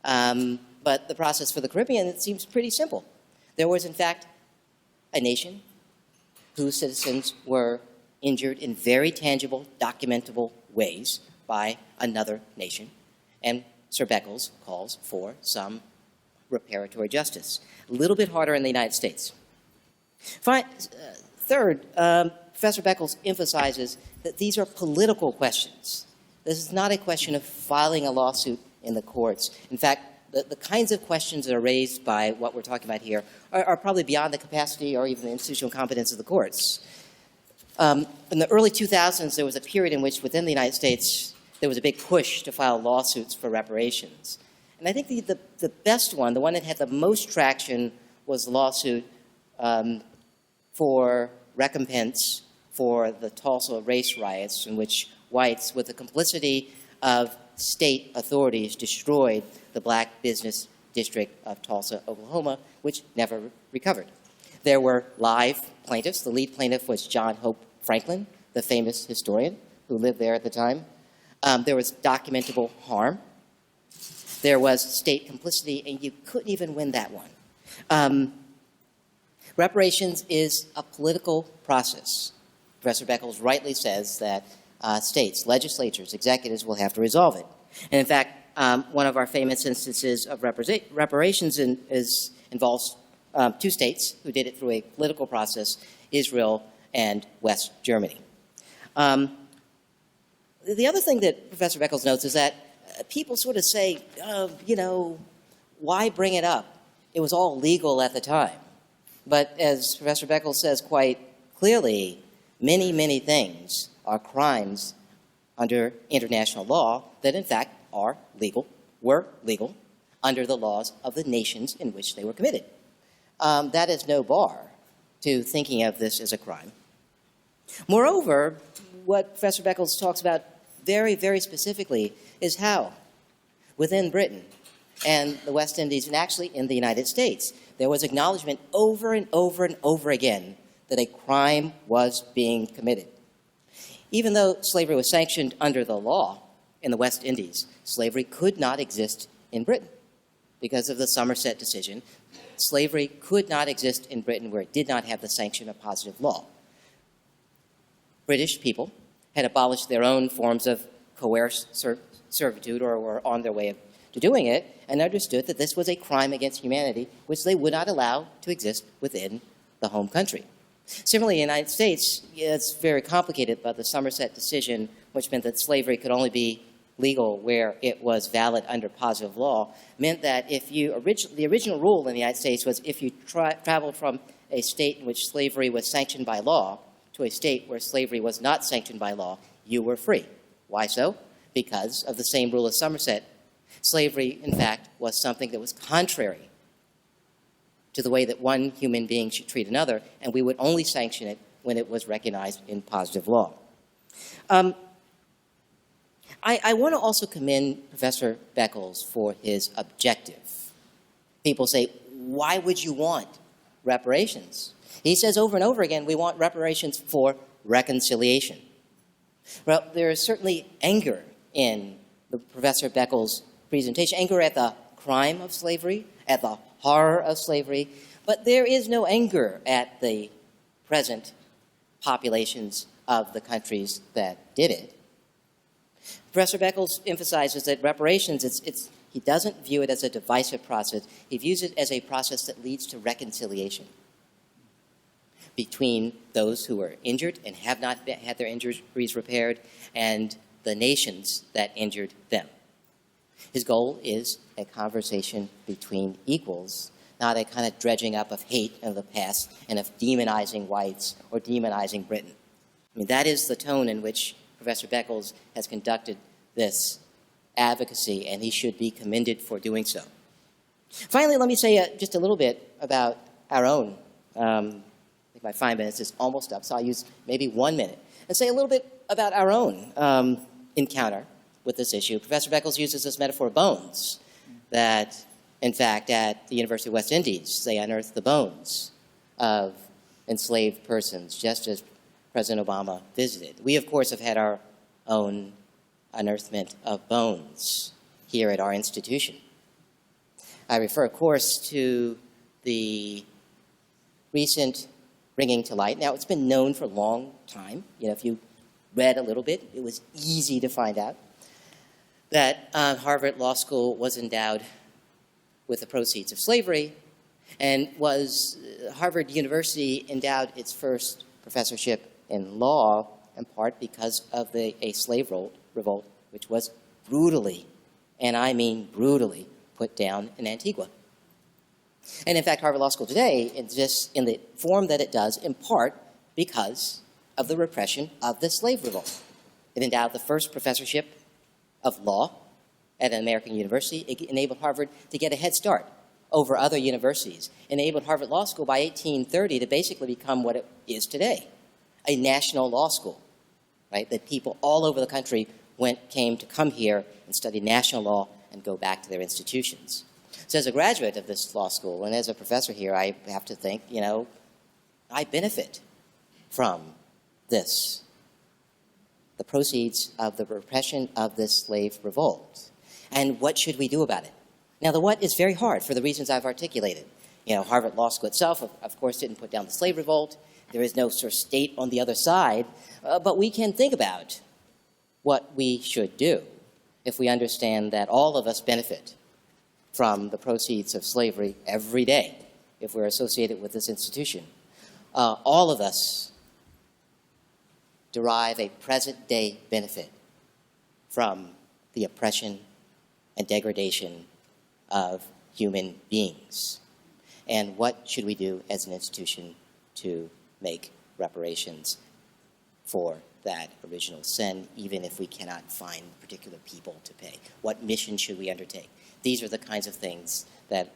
But the process for the Caribbean, it seems pretty simple. There was, in fact, a nation whose citizens were injured in very tangible, documentable ways by another nation. And Sir Beckles calls for some reparatory justice. A little bit harder in the United States. Third, Professor Beckles emphasizes that these are political questions. This is not a question of filing a lawsuit in the courts. In fact, the kinds of questions that are raised by what we're talking about here are probably beyond the capacity or even the institutional competence of the courts. In the early 2000s, there was a period in which within the United States, there was a big push to file lawsuits for reparations. And I think the best one, the one that had the most traction, was the lawsuit for recompense for the Tulsa race riots, in which whites, with the complicity of state authorities, destroyed the black business district of Tulsa, Oklahoma, which never recovered. There were live plaintiffs. The lead plaintiff was John Hope Franklin, the famous historian who lived there at the time. There was documentable harm. There was state complicity, and you couldn't even win that one. Reparations is a political process. Professor Beckles rightly says that states, legislatures, executives will have to resolve it. And in fact, one of our famous instances of reparations involves two states who did it through a political process, Israel and West Germany. The other thing that Professor Beckles notes is that people sort of say, why bring it up? It was all legal at the time. But as Professor Beckles says quite clearly, many, many things are crimes under international law that in fact were legal under the laws of the nations in which they were committed. That is no bar to thinking of this as a crime. Moreover, what Professor Beckles talks about very, very specifically is how within Britain and the West Indies, and actually in the United States, there was acknowledgement over and over and over again that a crime was being committed. Even though slavery was sanctioned under the law in the West Indies, slavery could not exist in Britain because of the Somerset decision. Slavery could not exist in Britain where it did not have the sanction of positive law. British people had abolished their own forms of coerced servitude or were on their way to doing it and understood that this was a crime against humanity which they would not allow to exist within the home country. Similarly, in the United States, it's very complicated, but the Somerset decision, which meant that slavery could only be legal where it was valid under positive law, meant that if you the original rule in the United States was if you traveled from a state in which slavery was sanctioned by law to a state where slavery was not sanctioned by law, you were free. Why so? Because of the same rule as Somerset. Slavery, in fact, was something that was contrary to the way that one human being should treat another, and we would only sanction it when it was recognized in positive law. I want to also commend Professor Beckles for his objective. People say, why would you want reparations? He says over and over again, we want reparations for reconciliation. Well, there is certainly anger in the Professor Beckles' presentation, anger at the crime of slavery, at the horror of slavery, but there is no anger at the present populations of the countries that did it. Professor Beckles emphasizes that reparations, he doesn't view it as a divisive process. He views it as a process that leads to reconciliation between those who are injured and have not had their injuries repaired and the nations that injured them. His goal is a conversation between equals not a kind of dredging up of hate of the past and of demonizing whites or demonizing Britain. I mean, that is the tone in which Professor Beckles has conducted this advocacy, and he should be commended for doing so. Finally, let me say just a little bit about our own. I think my 5 minutes is almost up, so I'll use maybe 1 minute and say a little bit about our own encounter with this issue. Professor Beckles uses this metaphor of bones, that, in fact, at the University of West Indies, they unearthed the bones of enslaved persons, just as President Obama visited. We, of course, have had our own unearthment of bones here at our institution. I refer, of course, to the recent bringing to light. Now, it's been known for a long time. You know, if you read a little bit, it was easy to find out that Harvard Law School was endowed with the proceeds of slavery, and was Harvard University endowed its first professorship in law in part because of a slave revolt, which was brutally, and I mean brutally, put down in Antigua. And in fact, Harvard Law School today exists in the form that it does in part because of the repression of the slave revolt. It endowed the first professorship of law at an American university. It enabled Harvard to get a head start over other universities. It enabled Harvard Law School by 1830 to basically become what it is today, a national law school, right? That people all over the country came to come here and study national law and go back to their institutions. So as a graduate of this law school and as a professor here, I have to think, you know, I benefit from this, the proceeds of the repression of this slave revolt. And what should we do about it? Now, the what is very hard for the reasons I've articulated. You know, Harvard Law School itself, of course, didn't put down the slave revolt. There is no sort of state on the other side. But we can think about what we should do if we understand that all of us benefit from the proceeds of slavery every day, if we're associated with this institution. All of us derive a present-day benefit from the oppression and degradation of human beings. And what should we do as an institution to make reparations for that original sin, even if we cannot find particular people to pay? What mission should we undertake? These are the kinds of things that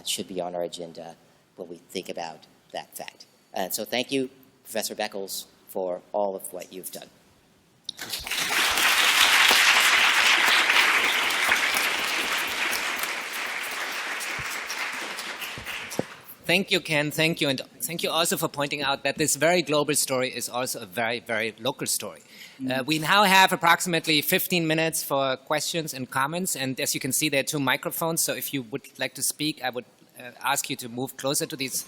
should be on our agenda when we think about that fact. And so thank you, Professor Beckles, for all of what you've done. Thank you, Ken. Thank you. And thank you also for pointing out that this very global story is also a very, very local story. We now have approximately 15 minutes for questions and comments. And as you can see, there are 2 microphones. So if you would like to speak, I would ask you to move closer to these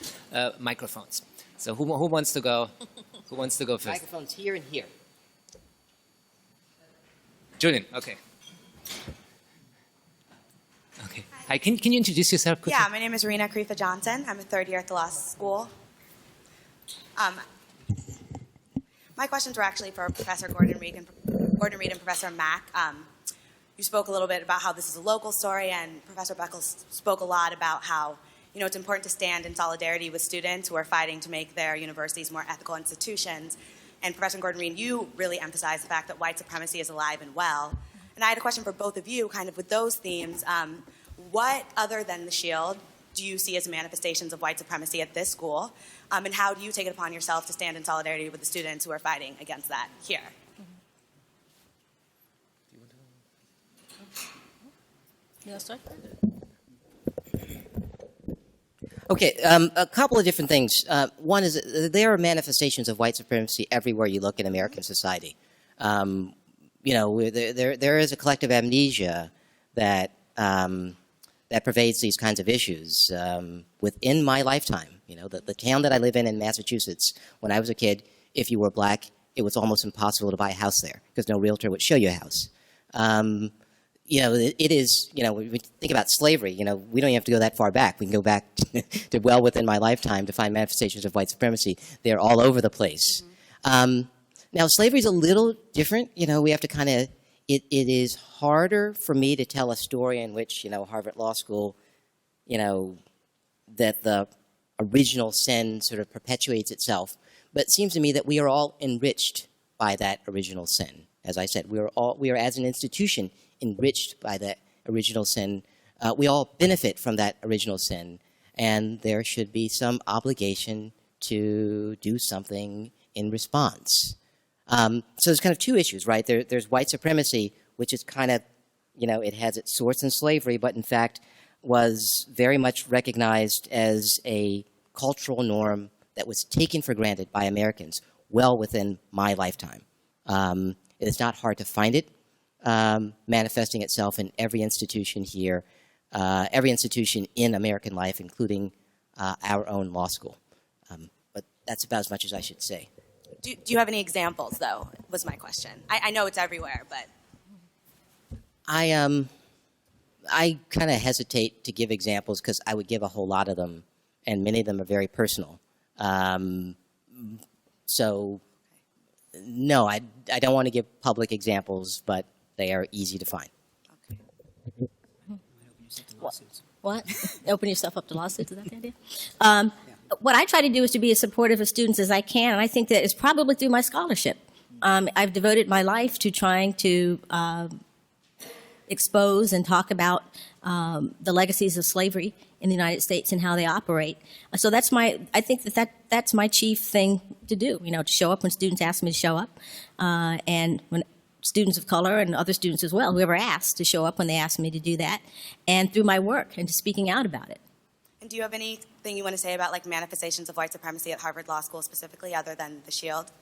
microphones. So who wants to go? Who wants to go first? Microphones here and here. Julian, okay. Okay. Hi, can you introduce yourself quickly? Yeah, my name is Rena Karifa Johnson. I'm a 3rd year at the law school. My questions were actually for Professor Gordon Reed and Professor Mack. You spoke a little bit about how this is a local story, and Professor Beckles spoke a lot about how, you know, it's important to stand in solidarity with students who are fighting to make their universities more ethical institutions. And Professor Gordon Reed, you really emphasized the fact that white supremacy is alive and well. And I had a question for both of you, kind of with those themes. What, other than the shield, do you see as manifestations of white supremacy at this school? And how do you take it upon yourself to stand in solidarity with the students who are fighting against that here? Okay, a couple of different things. One is there are manifestations of white supremacy everywhere you look in American society. You know, there is a collective amnesia that that pervades these kinds of issues. Within my lifetime, you know, the town that I live in Massachusetts, when I was a kid, if you were black, it was almost impossible to buy a house there because no realtor would show you a house. You know, it is, you know, when we think about slavery, you know, we don't even have to go that far back. We can go back to well within my lifetime to find manifestations of white supremacy. They're all over the place. Now, slavery is a little different. You know, we have to kind of, it is harder for me to tell a story in which, you know, Harvard Law School, you know, that the original sin sort of perpetuates itself, but it seems to me that we are all enriched by that original sin. As I said, we are as an institution enriched by that original sin. We all benefit from that original sin, and there should be some obligation to do something in response. So there's kind of two issues, right? There's white supremacy, which is kind of, it has its source in slavery, but in fact was very much recognized as a cultural norm that was taken for granted by Americans well within my lifetime. It is not hard to find it manifesting itself in every institution here, every institution in American life, including our own law school. But that's about as much as I should say. Do you have any examples, though, was my question. I know it's everywhere, but... I kind of hesitate to give examples because I would give a whole lot of them, and many of them are very personal. So, no, I don't want to give public examples, but they are easy to find. What? Open yourself up to lawsuits, is that the idea? What I try to do is to be as supportive of students as I can, and I think that it's probably through my scholarship. I've devoted my life to trying to expose and talk about the legacies of slavery in the United States and how they operate. So that's I think that's my chief thing to do, to show up when students ask me to show up, and when students of color and other students as well, whoever asked to show up when they asked me to do that, and through my work and to speaking out about it. And do you have anything you want to say about manifestations of white supremacy at Harvard Law School specifically, other than the shield?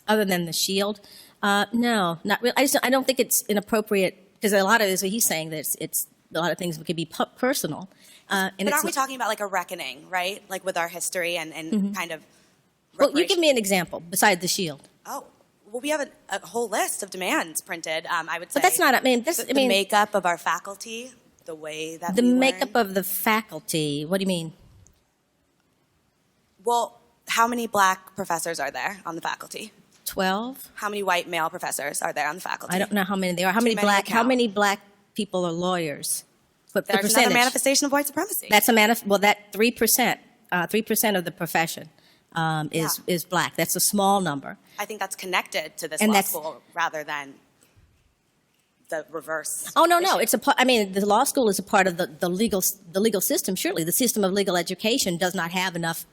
Other than the shield? No, not really. I don't think it's inappropriate, because a lot of this, what he's saying, that it's a lot of things could be personal. But aren't we talking about a reckoning, right? with our history and kind of... Well, you give me an example besides the shield. Oh, well, we have a whole list of demands printed, I would say. But that's not, the makeup of our faculty, the way that the makeup of the faculty, what do you mean? Well, how many black professors are there on the faculty? 12. How many white male professors are there on the faculty? I don't know how many there are. How many black people are lawyers? But there's another manifestation of white supremacy. That's that 3%, 3% of the profession is black. That's a small number. I think that's connected to this law school rather than the reverse. Oh, no, issue. It's the law school is a part of the legal system. Surely the system of legal education does not have enough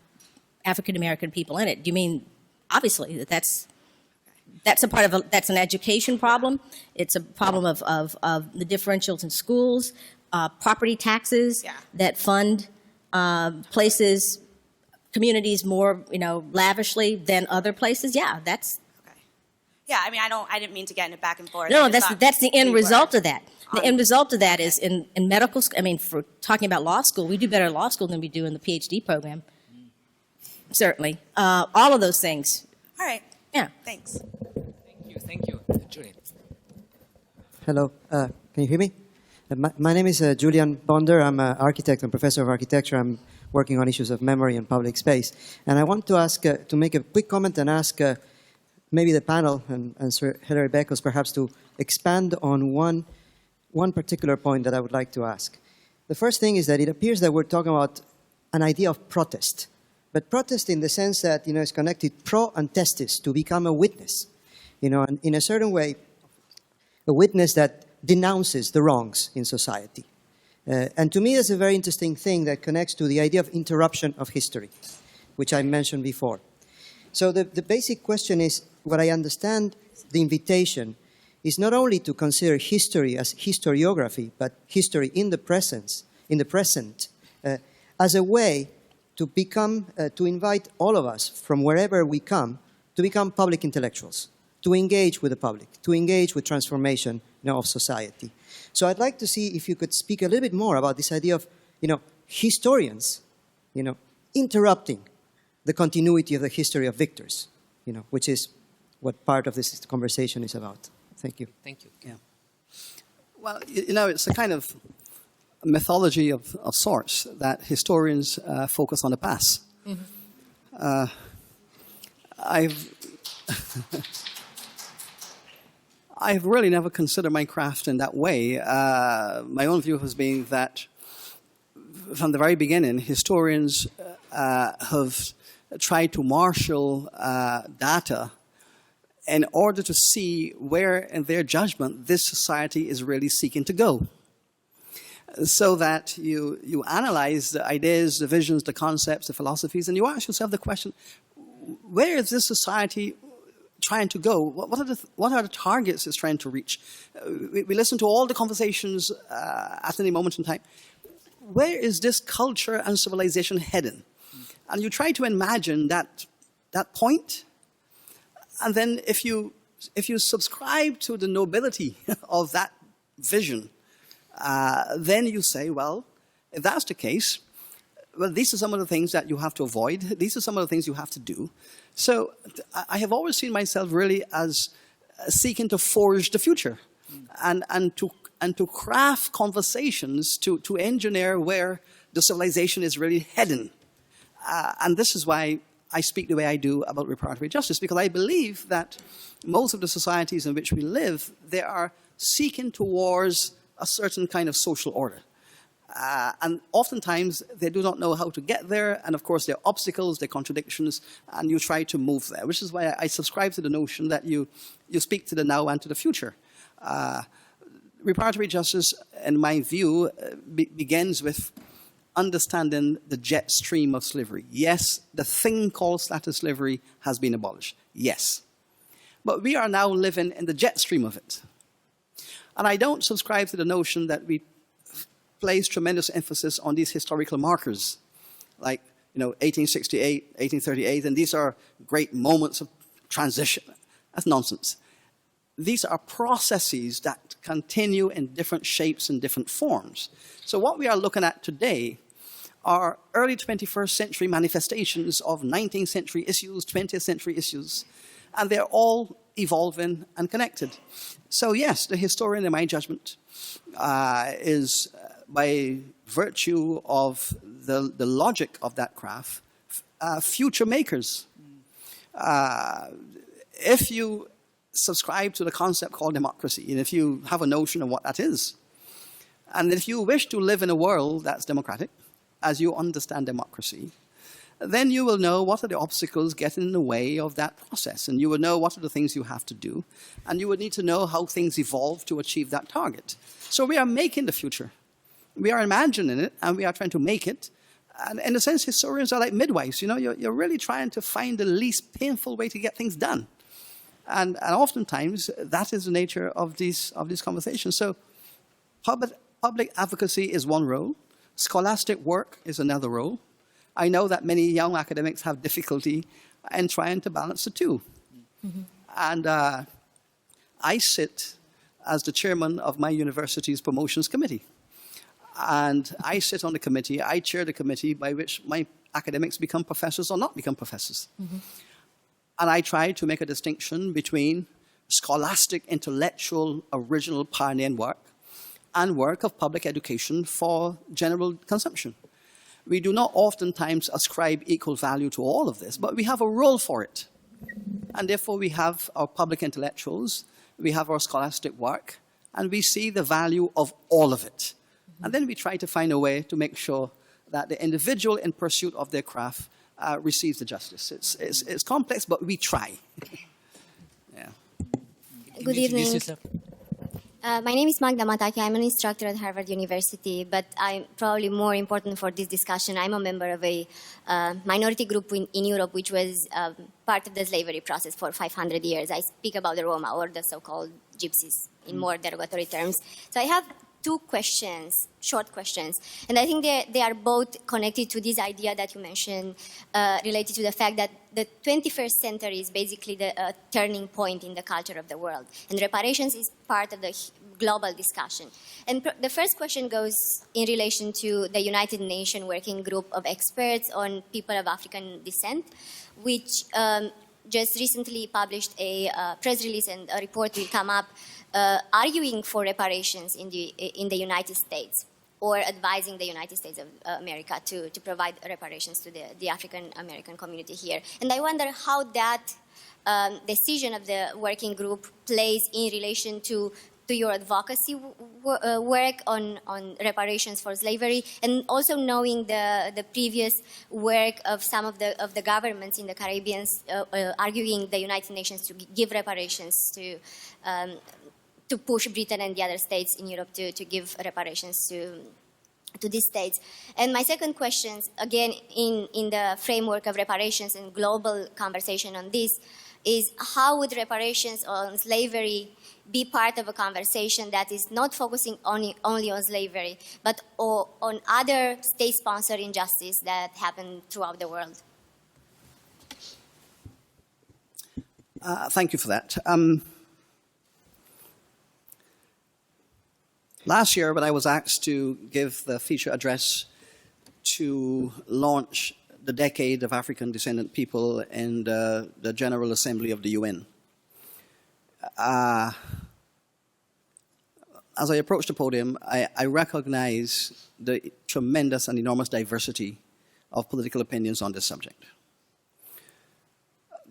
African American people in it. Do you mean, obviously, that's a part of that's an education problem. It's a problem of the differentials in schools, property taxes that fund places, communities more, lavishly than other places. Yeah, that's. Okay. Yeah, I didn't mean to get into back and forth. No, that's the end result of that. The end result of that is in medical school. For talking about law school, we do better in law school than we do in the PhD program. Certainly, all of those things. All right. Yeah. Thanks. Thank you, Julian. Hello. Can you hear me? My name is Julian Bonder. I'm an architect and professor of architecture. I'm working on issues of memory and public space. And I want to ask, to make a quick comment and ask maybe the panel and Sir Hilary Beckles perhaps to expand on one particular point that I would like to ask. The first thing is that it appears that we're talking about an idea of protest. But protest in the sense that, it's connected pro and testis, to become a witness. And in a certain way, a witness that denounces the wrongs in society. And to me, that's a very interesting thing that connects to the idea of interruption of history, which I mentioned before. So the basic question is, what I understand the invitation is not only to consider history as historiography, but history in the present, as a way to to invite all of us from wherever we come to become public intellectuals, to engage with the public, to engage with transformation of society. So I'd like to see if you could speak a little bit more about this idea of, historians, interrupting the continuity of the history of victors, which is what part of this conversation is about. Thank you. Thank you. Yeah. Well, it's a kind of mythology of sorts that historians focus on the past. Mm-hmm. I've really never considered my craft in that way. My own view has been that from the very beginning, historians have tried to marshal data in order to see where, in their judgment, this society is really seeking to go. So that you analyze the ideas, the visions, the concepts, the philosophies, and you ask yourself the question, where is this society trying to go? What are the targets it's trying to reach? We listen to all the conversations at any moment in time. Where is this culture and civilization heading? And you try to imagine that point, and then if you subscribe to the nobility of that vision, then you say, well, if that's the case, well, these are some of the things that you have to avoid. These are some of the things you have to do. So I have always seen myself really as seeking to forge the future and to craft conversations to engineer where the civilization is really heading. And this is why I speak the way I do about reparatory justice, because I believe that most of the societies in which we live, they are seeking towards a certain kind of social order. And oftentimes, they do not know how to get there, and of course, there are obstacles, there are contradictions, and you try to move there, which is why I subscribe to the notion that you speak to the now and to the future. Reparatory justice, in my view, begins with understanding the jet stream of slavery. Yes, the thing called status slavery has been abolished. Yes. But we are now living in the jet stream of it. And I don't subscribe to the notion that we place tremendous emphasis on these historical markers, like 1868, 1838, and these are great moments of transition. That's nonsense. These are processes that continue in different shapes and different forms. So what we are looking at today are early 21st century manifestations of 19th century issues, 20th century issues, and they're all evolving and connected. So yes, the historian, in my judgment, is, by virtue of the logic of that craft, future makers. If you subscribe to the concept called democracy, and if you have a notion of what that is, and if you wish to live in a world that's democratic, as you understand democracy, then you will know what are the obstacles getting in the way of that process, and you will know what are the things you have to do, and you would need to know how things evolve to achieve that target. So we are making the future. We are imagining it, and we are trying to make it. And in a sense, historians are like midwives. You're really trying to find the least painful way to get things done. And oftentimes, that is the nature of these conversations. So public advocacy is one role. Scholastic work is another role. I know that many young academics have difficulty in trying to balance the two. Mm-hmm. And I sit as the chairman of my university's promotions committee. And I sit on the committee, I chair the committee by which my academics become professors or not become professors. Mm-hmm. And I try to make a distinction between scholastic, intellectual, original pioneering work and work of public education for general consumption. We do not oftentimes ascribe equal value to all of this, but we have a role for it. And therefore we have our public intellectuals, we have our scholastic work, and we see the value of all of it. And then we try to find a way to make sure that the individual in pursuit of their craft receives the justice. It's complex, but we try. Yeah. Good evening. My name is Magda Mataki. I'm an instructor at Harvard University, but I'm probably more important for this discussion. I'm a member of a minority group in Europe, which was part of the slavery process for 500 years. I speak about the Roma, or the so-called gypsies, in more derogatory terms. So I have two questions, short questions, and I think they are both connected to this idea that you mentioned, related to the fact that the 21st century is basically the turning point in the culture of the world, and reparations is part of the global discussion. And the first question goes in relation to the United Nations working group of experts on people of African descent, which just recently published a press release, and a report will come up arguing for reparations in the United States, or advising the United States of America to provide reparations to the African American community here. And I wonder how that decision of the working group plays in relation to to your advocacy work on reparations for slavery, and also knowing the previous work of some of the governments in the Caribbean arguing the United Nations to give reparations to push Britain and the other states in Europe to give reparations to these states. And my second question, again, in the framework of reparations and global conversation on this, is how would reparations on slavery be part of a conversation that is not focusing only on slavery, but on other state-sponsored injustice that happen throughout the world? Thank you for that. Last year, when I was asked to give the feature address to launch the Decade of African Descendant People in the General Assembly of the UN, as I approached the podium, I recognize the tremendous and enormous diversity of political opinions on this subject.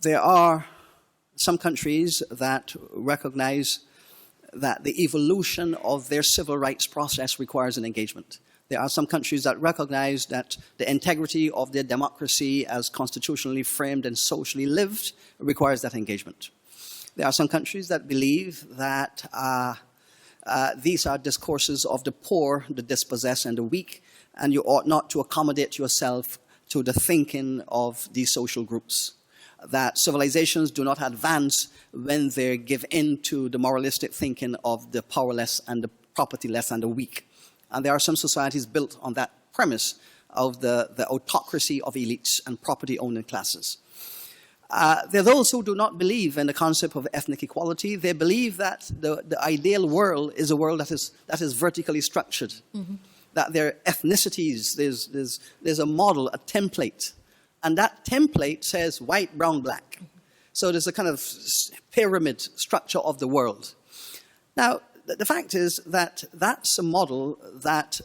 There are some countries that recognize that the evolution of their civil rights process requires an engagement. There are some countries that recognize that the integrity of their democracy as constitutionally framed and socially lived requires that engagement. There are some countries that believe that these are discourses of the poor, the dispossessed, and the weak, and you ought not to accommodate yourself to the thinking of these social groups. That civilizations do not advance when they give in to the moralistic thinking of the powerless and the propertyless and the weak. And there are some societies built on that premise of the autocracy of elites and property-owning classes. There are those who do not believe in the concept of ethnic equality. They believe that the ideal world is a world that is vertically structured, that there are ethnicities, there's a model, a template, and that template says white, brown, black. So there's a kind of pyramid structure of the world. Now, the fact is that that's a model that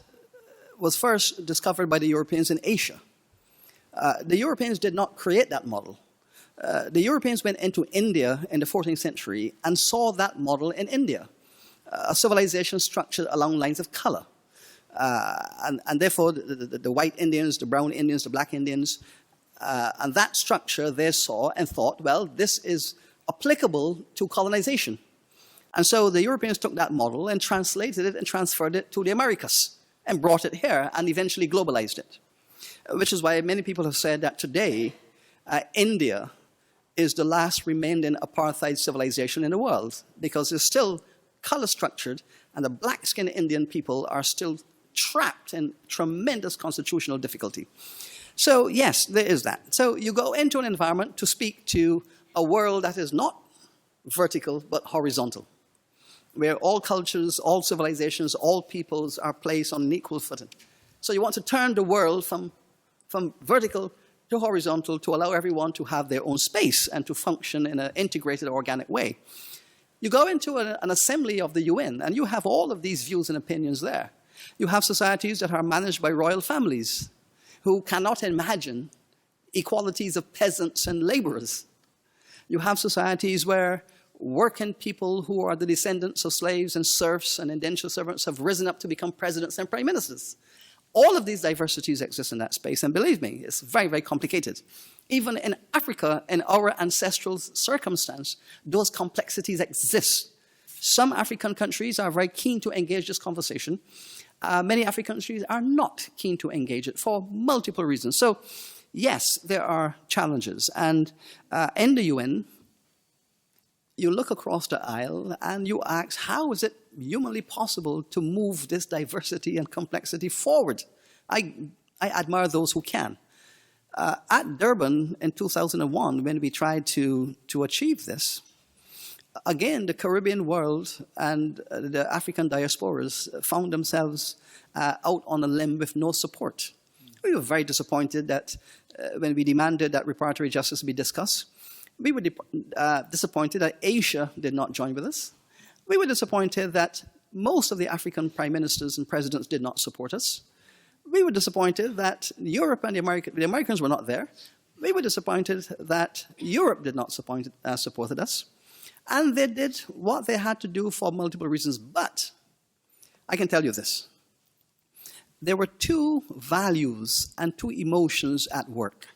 was first discovered by the Europeans in Asia. The Europeans did not create that model. The Europeans went into India in the 14th century and saw that model in India, a civilization structured along lines of color. And therefore, the white Indians, the brown Indians, the black Indians, and that structure they saw and thought, well, this is applicable to colonization. And so the Europeans took that model and translated it and transferred it to the Americas and brought it here and eventually globalized it. Which is why many people have said that today, India is the last remaining apartheid civilization in the world, because it's still color structured and the black-skinned Indian people are still trapped in tremendous constitutional difficulty. So yes, there is that. So you go into an environment to speak to a world that is not vertical but horizontal, where all cultures, all civilizations, all peoples are placed on an equal footing. So you want to turn the world from vertical to horizontal to allow everyone to have their own space and to function in an integrated, organic way. You go into an assembly of the UN and you have all of these views and opinions there. You have societies that are managed by royal families who cannot imagine equalities of peasants and laborers. You have societies where working people who are the descendants of slaves and serfs and indentured servants have risen up to become presidents and prime ministers. All of these diversities exist in that space, and believe me, it's very, very complicated. Even in Africa, in our ancestral circumstance, those complexities exist. Some African countries are very keen to engage this conversation. Many African countries are not keen to engage it for multiple reasons. So, yes, there are challenges. And in the UN, you look across the aisle and you ask, how is it humanly possible to move this diversity and complexity forward? I admire those who can. At Durban in 2001, when we tried to achieve this, again, the Caribbean world and the African diasporas found themselves out on a limb with no support. We were very disappointed that when we demanded that reparatory justice be discussed, we were disappointed that Asia did not join with us. We were disappointed that most of the African prime ministers and presidents did not support us. We were disappointed that Europe and the Americans were not there. We were disappointed that Europe did not support us. And they did what they had to do for multiple reasons. But I can tell you this. There were two values and two emotions at work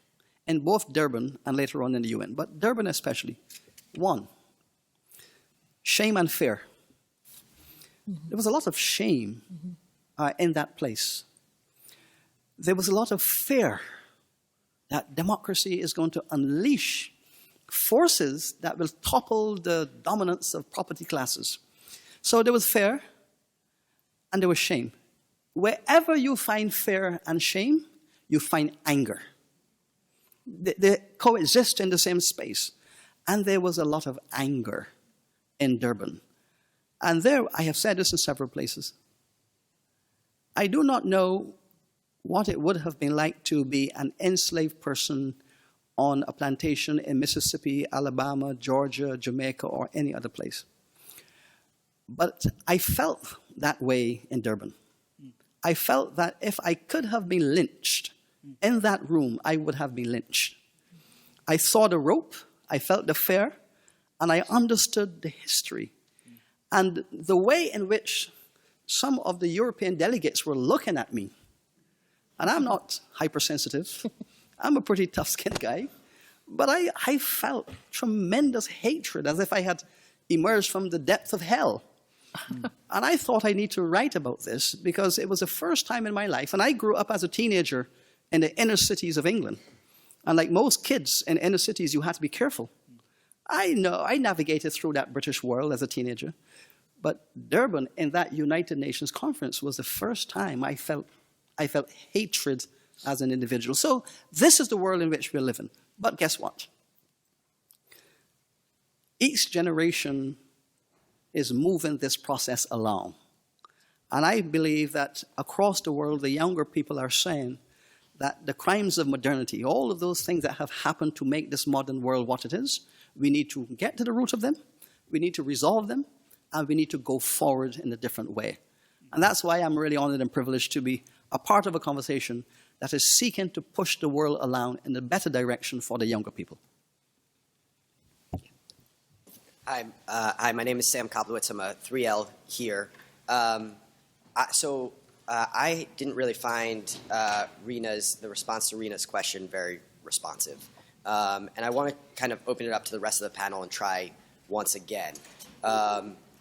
in both Durban and later on in the UN, but Durban especially. One, shame and fear. There was a lot of shame in that place. There was a lot of fear that democracy is going to unleash forces that will topple the dominance of property classes. So there was fear and there was shame. Wherever you find fear and shame, you find anger. They coexist in the same space. And there was a lot of anger in Durban. And there, I have said this in several places, I do not know what it would have been like to be an enslaved person on a plantation in Mississippi, Alabama, Georgia, Jamaica, or any other place. But I felt that way in Durban. I felt that if I could have been lynched in that room, I would have been lynched. I saw the rope, I felt the fear, and I understood the history. And the way in which some of the European delegates were looking at me, and I'm not hypersensitive, I'm a pretty tough-skinned guy, but I felt tremendous hatred, as if I had emerged from the depths of hell. And I thought I need to write about this because it was the first time in my life, and I grew up as a teenager in the inner cities of England. And like most kids in inner cities, you had to be careful. I know, I navigated through that British world as a teenager. But Durban, in that United Nations conference, was the first time I felt hatred as an individual. So this is the world in which we're living. But guess what? Each generation is moving this process along. And I believe that across the world, the younger people are saying that the crimes of modernity, all of those things that have happened to make this modern world what it is, we need to get to the root of them, we need to resolve them, and we need to go forward in a different way. And that's why I'm really honored and privileged to be a part of a conversation that is seeking to push the world along in a better direction for the younger people. Hi, my name is Sam Koblowitz. I'm a 3L here. I didn't really find the response to Rena's question very responsive. And I want to kind of open it up to the rest of the panel and try once again.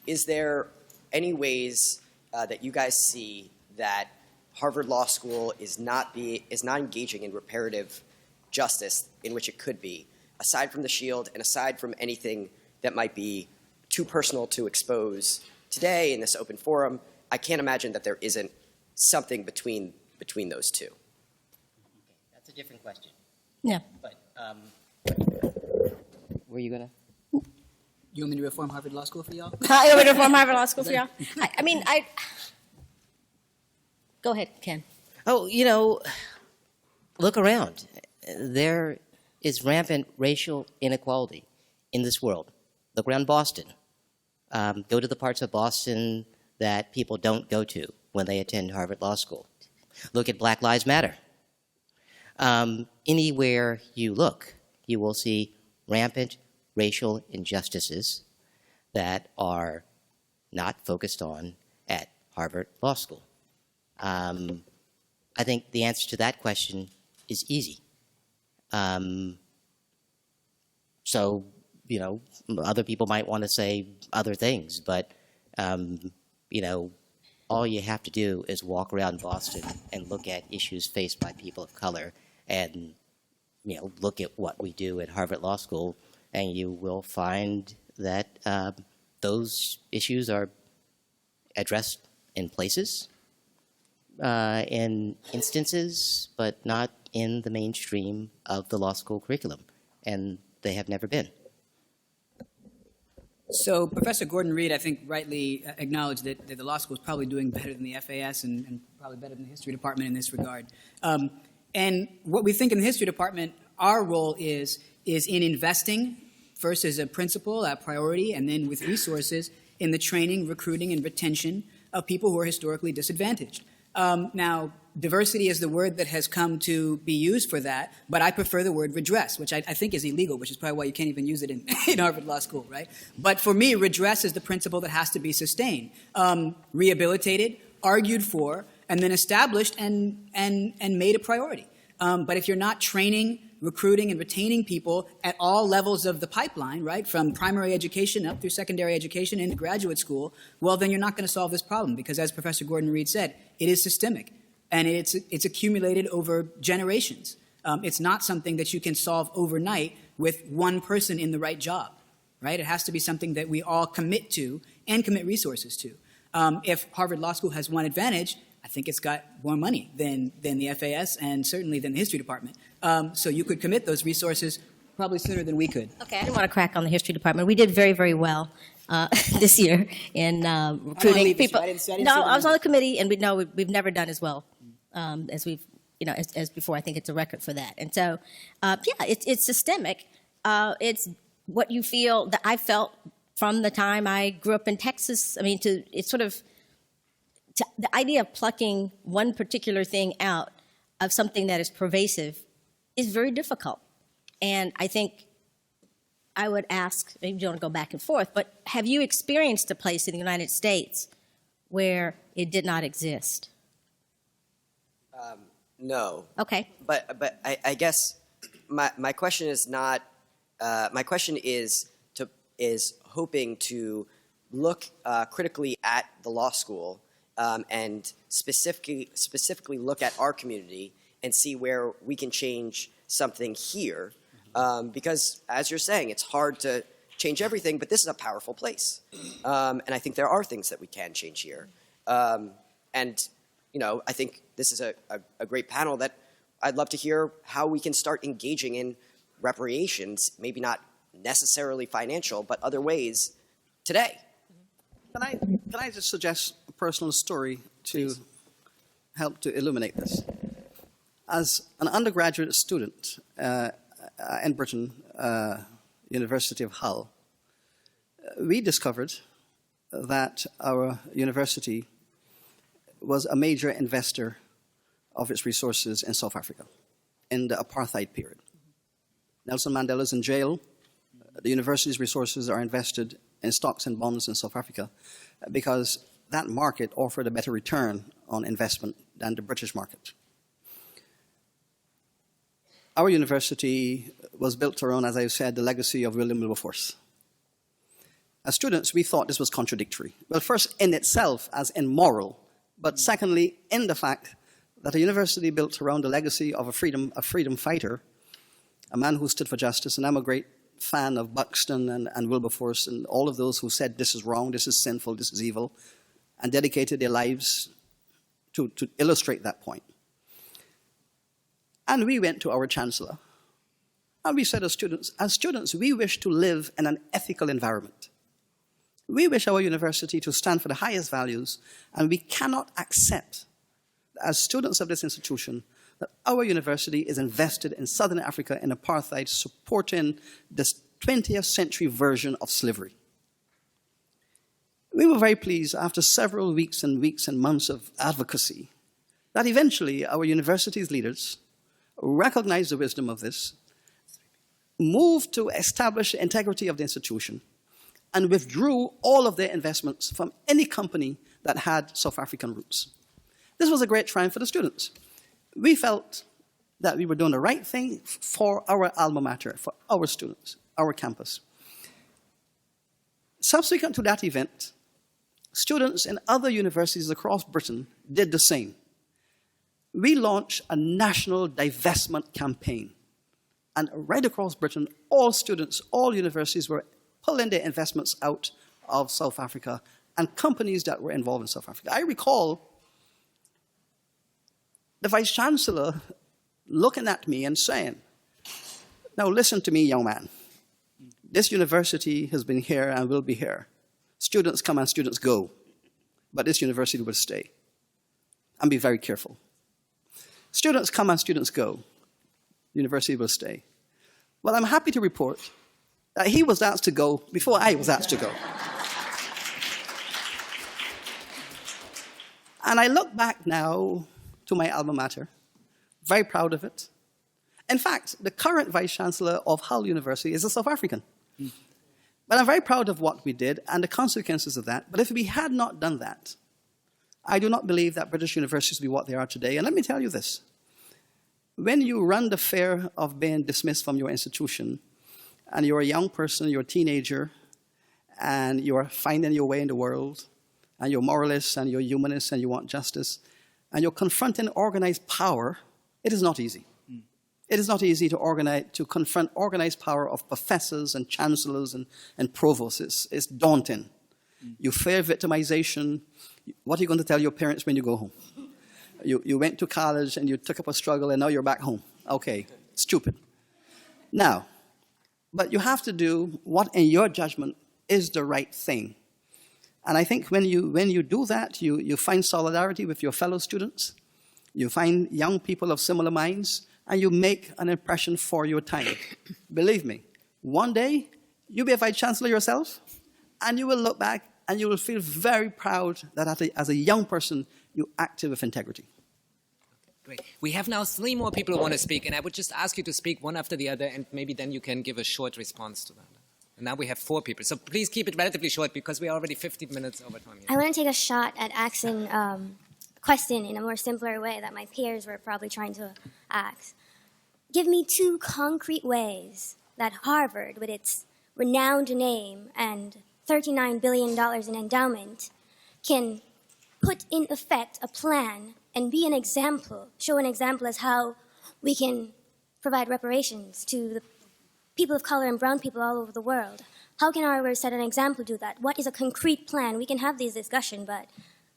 Is there any ways that you guys see that Harvard Law School is not engaging in reparative justice in which it could be, aside from the shield and aside from anything that might be too personal to expose today in this open forum? I can't imagine that there isn't something between those two. That's a different question. Yeah. But were you gonna? You want me to reform Harvard Law School for y'all? You want me to reform Harvard Law School for y'all? Go ahead, Ken. Oh, look around. There is rampant racial inequality in this world. Look around Boston. Go to the parts of Boston that people don't go to when they attend Harvard Law School. Look at Black Lives Matter. Anywhere you look, you will see rampant racial injustices that are not focused on at Harvard Law School. I think the answer to that question is easy. So, other people might want to say other things, but, all you have to do is walk around Boston and look at issues faced by people of color and, look at what we do at Harvard Law School, and you will find that those issues are addressed in places, in instances, but not in the mainstream of the law school curriculum, and they have never been. So Professor Gordon Reed, I think, rightly acknowledged that the law school is probably doing better than the FAS and probably better than the history department in this regard. And what we think in the history department, our role is in investing, first as a principle, a priority, and then with resources in the training, recruiting, and retention of people who are historically disadvantaged. Now, Diversity is the word that has come to be used for that, but I prefer the word redress, which I think is illegal, which is probably why you can't even use it in Harvard Law School, right? But for me, redress is the principle that has to be sustained, rehabilitated, argued for, and then established and made a priority. But if you're not training, recruiting, and retaining people at all levels of the pipeline, right, from primary education up through secondary education into graduate school, well, then you're not going to solve this problem because, as Professor Gordon Reed said, it is systemic, and it's accumulated over generations. It's not something that you can solve overnight with one person in the right job, right? It has to be something that we all commit to and commit resources to. If Harvard Law School has one advantage, I think it's got more money than the FAS and certainly than the history department. So you could commit those resources probably sooner than we could. Okay, I didn't want to crack on the history department. We did very, very well this year in recruiting people. I was on the committee, and we've never done as well as we've, as before. I think it's a record for that. And so, it's systemic. It's what you feel that I felt from the time I grew up in Texas. I mean, the idea of plucking one particular thing out of something that is pervasive is very difficult. And I think I would ask, maybe you don't want to go back and forth, but have you experienced a place in the United States where it did not exist? No. Okay. But I guess my question is not, my question is hoping to look critically at the law school and specifically look at our community and see where we can change something here. Because, as you're saying, it's hard to change everything, but this is a powerful place. And I think there are things that we can change here. And, I think this is a great panel that I'd love to hear how we can start engaging in reparations, maybe not necessarily financial, but other ways today. Can I just suggest a personal story to help to illuminate this? As an undergraduate student in Britain, University of Hull, we discovered that our university was a major investor of its resources in South Africa in the apartheid period. Nelson Mandela's in jail. The university's resources are invested in stocks and bonds in South Africa because that market offered a better return on investment than the British market. Our university was built around, as I said, the legacy of William Wilberforce. As students, we thought this was contradictory. Well, first, in itself, as immoral, but secondly, in the fact that a university built around the legacy of a freedom fighter, a man who stood for justice, and I'm a great fan of Buxton and Wilberforce and all of those who said this is wrong, this is sinful, this is evil, and dedicated their lives to illustrate that point. And we went to our chancellor, and we said as students, we wish to live in an ethical environment. We wish our university to stand for the highest values, and we cannot accept, as students of this institution, that our university is invested in Southern Africa in apartheid, supporting this 20th century version of slavery. We were very pleased after several weeks and months of advocacy that eventually our university's leaders recognized the wisdom of this, moved to establish the integrity of the institution, and withdrew all of their investments from any company that had South African roots. This was a great triumph for the students. We felt that we were doing the right thing for our alma mater, for our students, our campus. Subsequent to that event, students in other universities across Britain did the same. We launched a national divestment campaign. And right across Britain, all students, all universities were pulling their investments out of South Africa and companies that were involved in South Africa. I recall the Vice Chancellor looking at me and saying, now listen to me, young man. This university has been here and will be here. Students come and students go, but this university will stay. And be very careful. Students come and students go. University will stay. Well, I'm happy to report that he was asked to go before I was asked to go. And I look back now to my alma mater, very proud of it. In fact, the current Vice-Chancellor of Hull University is a South African. But I'm very proud of what we did and the consequences of that. But if we had not done that, I do not believe that British universities would be what they are today. And let me tell you this. When you run the fear of being dismissed from your institution, and you're a young person, you're a teenager, and you're finding your way in the world, and you're moralist, and you're humanist, and you want justice, and you're confronting organized power, it is not easy. It is not easy to confront organized power of professors and chancellors and provosts. It's daunting. You fear victimization. What are you going to tell your parents when you go home? You went to college and you took up a struggle and now you're back home. Okay, stupid. Now, but you have to do what in your judgment is the right thing. And I think when you do that, you find solidarity with your fellow students. You find young people of similar minds. And you make an impression for your time. Believe me, one day, you'll be a Vice-Chancellor yourself, and you will look back and you will feel very proud that as a young person, you acted with integrity. Great. We have now 3 more people who want to speak, and I would just ask you to speak one after the other, and maybe then you can give a short response to that. And now we have 4 people, so please keep it relatively short because we are already 15 minutes over time. I want to take a shot at asking question in a more simpler way that my peers were probably trying to ask. Give me 2 concrete ways that Harvard, with its renowned name and $39 billion in endowment, can put in effect a plan and be an example, show an example as how we can provide reparations to the people of color and brown people all over the world. How can Harvard set an example to do that? What is a concrete plan? We can have these discussions, but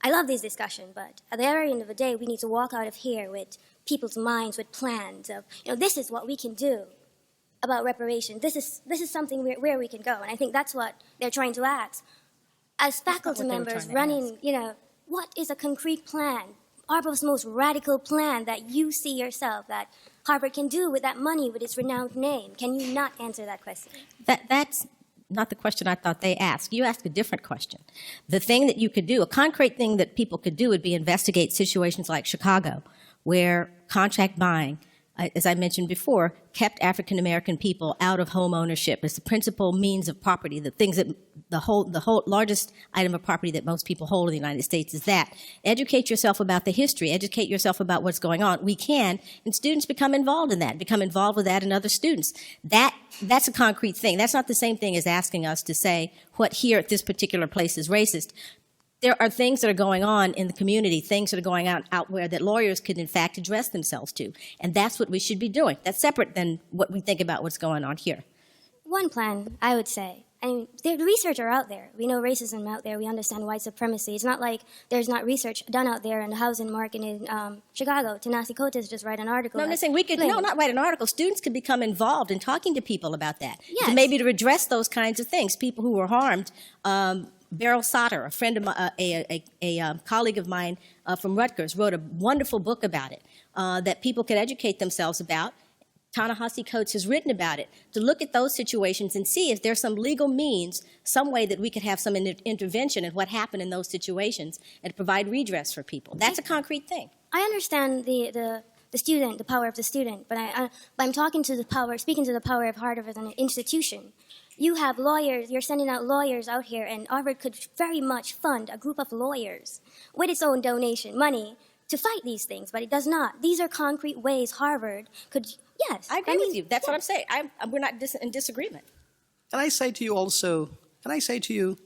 I love these discussions, but at the very end of the day, we need to walk out of here with people's minds, with plans of, this is what we can do about reparation. This is something where we can go. And I think that's what they're trying to ask. As faculty members running, what is a concrete plan, Harvard's most radical plan that you see yourself that Harvard can do with that money, with its renowned name? Can you not answer that question? That's not the question I thought they asked. You asked a different question. The thing that you could do, a concrete thing that people could do would be investigate situations like Chicago, where contract buying, as I mentioned before, kept African American people out of home ownership as the principal means of property. The things that the whole largest item of property that most people hold in the United States is that. Educate yourself about the history. Educate yourself about what's going on. We can, and students become involved in that. Become involved with that and other students. That's a concrete thing. That's not the same thing as asking us to say what here at this particular place is racist. There are things that are going on in the community, things that are going on out where that lawyers could, in fact, address themselves to. And that's what we should be doing. That's separate than what we think about what's going on here. One plan, I would say. I mean, the research are out there. We know racism out there. We understand white supremacy. It's not like there's not research done out there in the housing market in Chicago. Tanasi Coates just write an article. No, I'm saying not write an article. Students could become involved in talking to people about that. Yes. Maybe to address those kinds of things. People who were harmed. Beryl Soter, a friend of a colleague of mine from Rutgers, wrote a wonderful book about it that people could educate themselves about. Ta-Nehisi Coates has written about it, to look at those situations and see if there's some legal means, some way that we could have some intervention in what happened in those situations and provide redress for people. That's a concrete thing. I understand the student, the power of the student, but I'm speaking to the power of Harvard as an institution. You have lawyers, you're sending out lawyers out here, and Harvard could very much fund a group of lawyers with its own donation money to fight these things, but it does not. These are concrete ways Harvard could, yes. I agree with you. That's what I'm saying. We're not in disagreement. Can I say to you,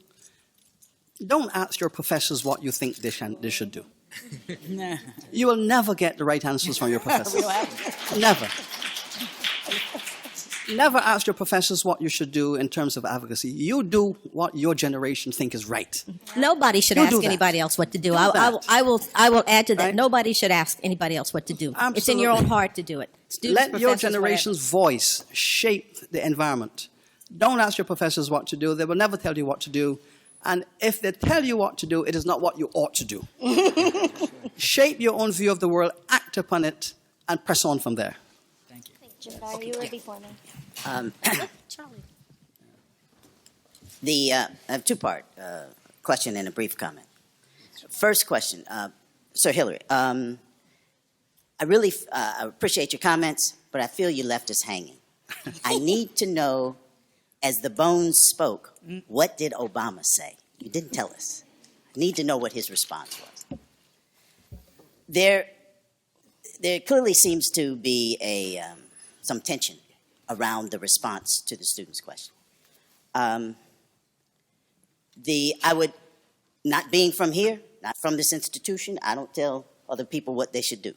don't ask your professors what you think they should do. You will never get the right answers from your professors. Never. Never ask your professors what you should do in terms of advocacy. You do what your generation think is right. Nobody should ask anybody else what to do. I will add to that. Right? Nobody should ask anybody else what to do. Absolutely. It's in your own heart to do it. Students, let your generation's voice shape the environment. Don't ask your professors what to do. They will never tell you what to do. And if they tell you what to do, it is not what you ought to do. Shape your own view of the world, act upon it, and press on from there. Jafar, you were before me. Charlie. I have two-part question and a brief comment. First question, Sir Hillary, I really appreciate your comments, but I feel you left us hanging. I need to know, as the bones spoke, what did Obama say? You didn't tell us. I need to know what his response was. There clearly seems to be some tension around the response to the student's question. I would, not being from here, not from this institution, I don't tell other people what they should do.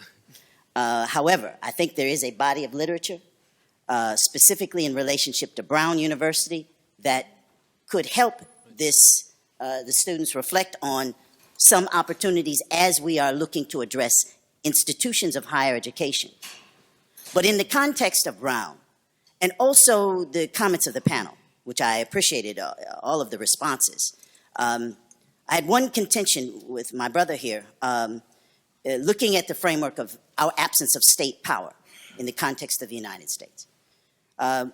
However, I think there is a body of literature, specifically in relationship to Brown University, that could help the students reflect on some opportunities as we are looking to address institutions of higher education. But in the context of Brown, and also the comments of the panel, which I appreciated all of the responses, I had one contention with my brother here, looking at the framework of our absence of state power in the context of the United States,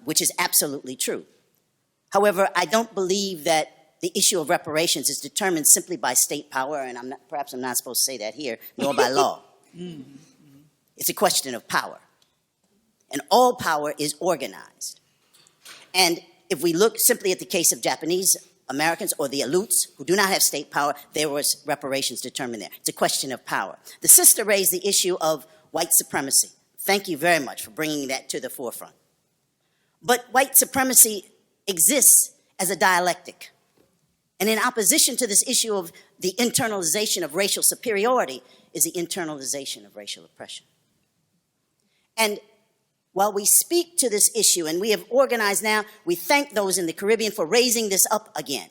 which is absolutely true. However, I don't believe that the issue of reparations is determined simply by state power, and perhaps I'm not supposed to say that here, nor by law. It's a question of power. And all power is organized. And if we look simply at the case of Japanese Americans or the Aleuts who do not have state power, there was reparations determined there. It's a question of power. The sister raised the issue of white supremacy. Thank you very much for bringing that to the forefront. But white supremacy exists as a dialectic. And in opposition to this issue of the internalization of racial superiority is the internalization of racial oppression. And while we speak to this issue, and we have organized now, we thank those in the Caribbean for raising this up again,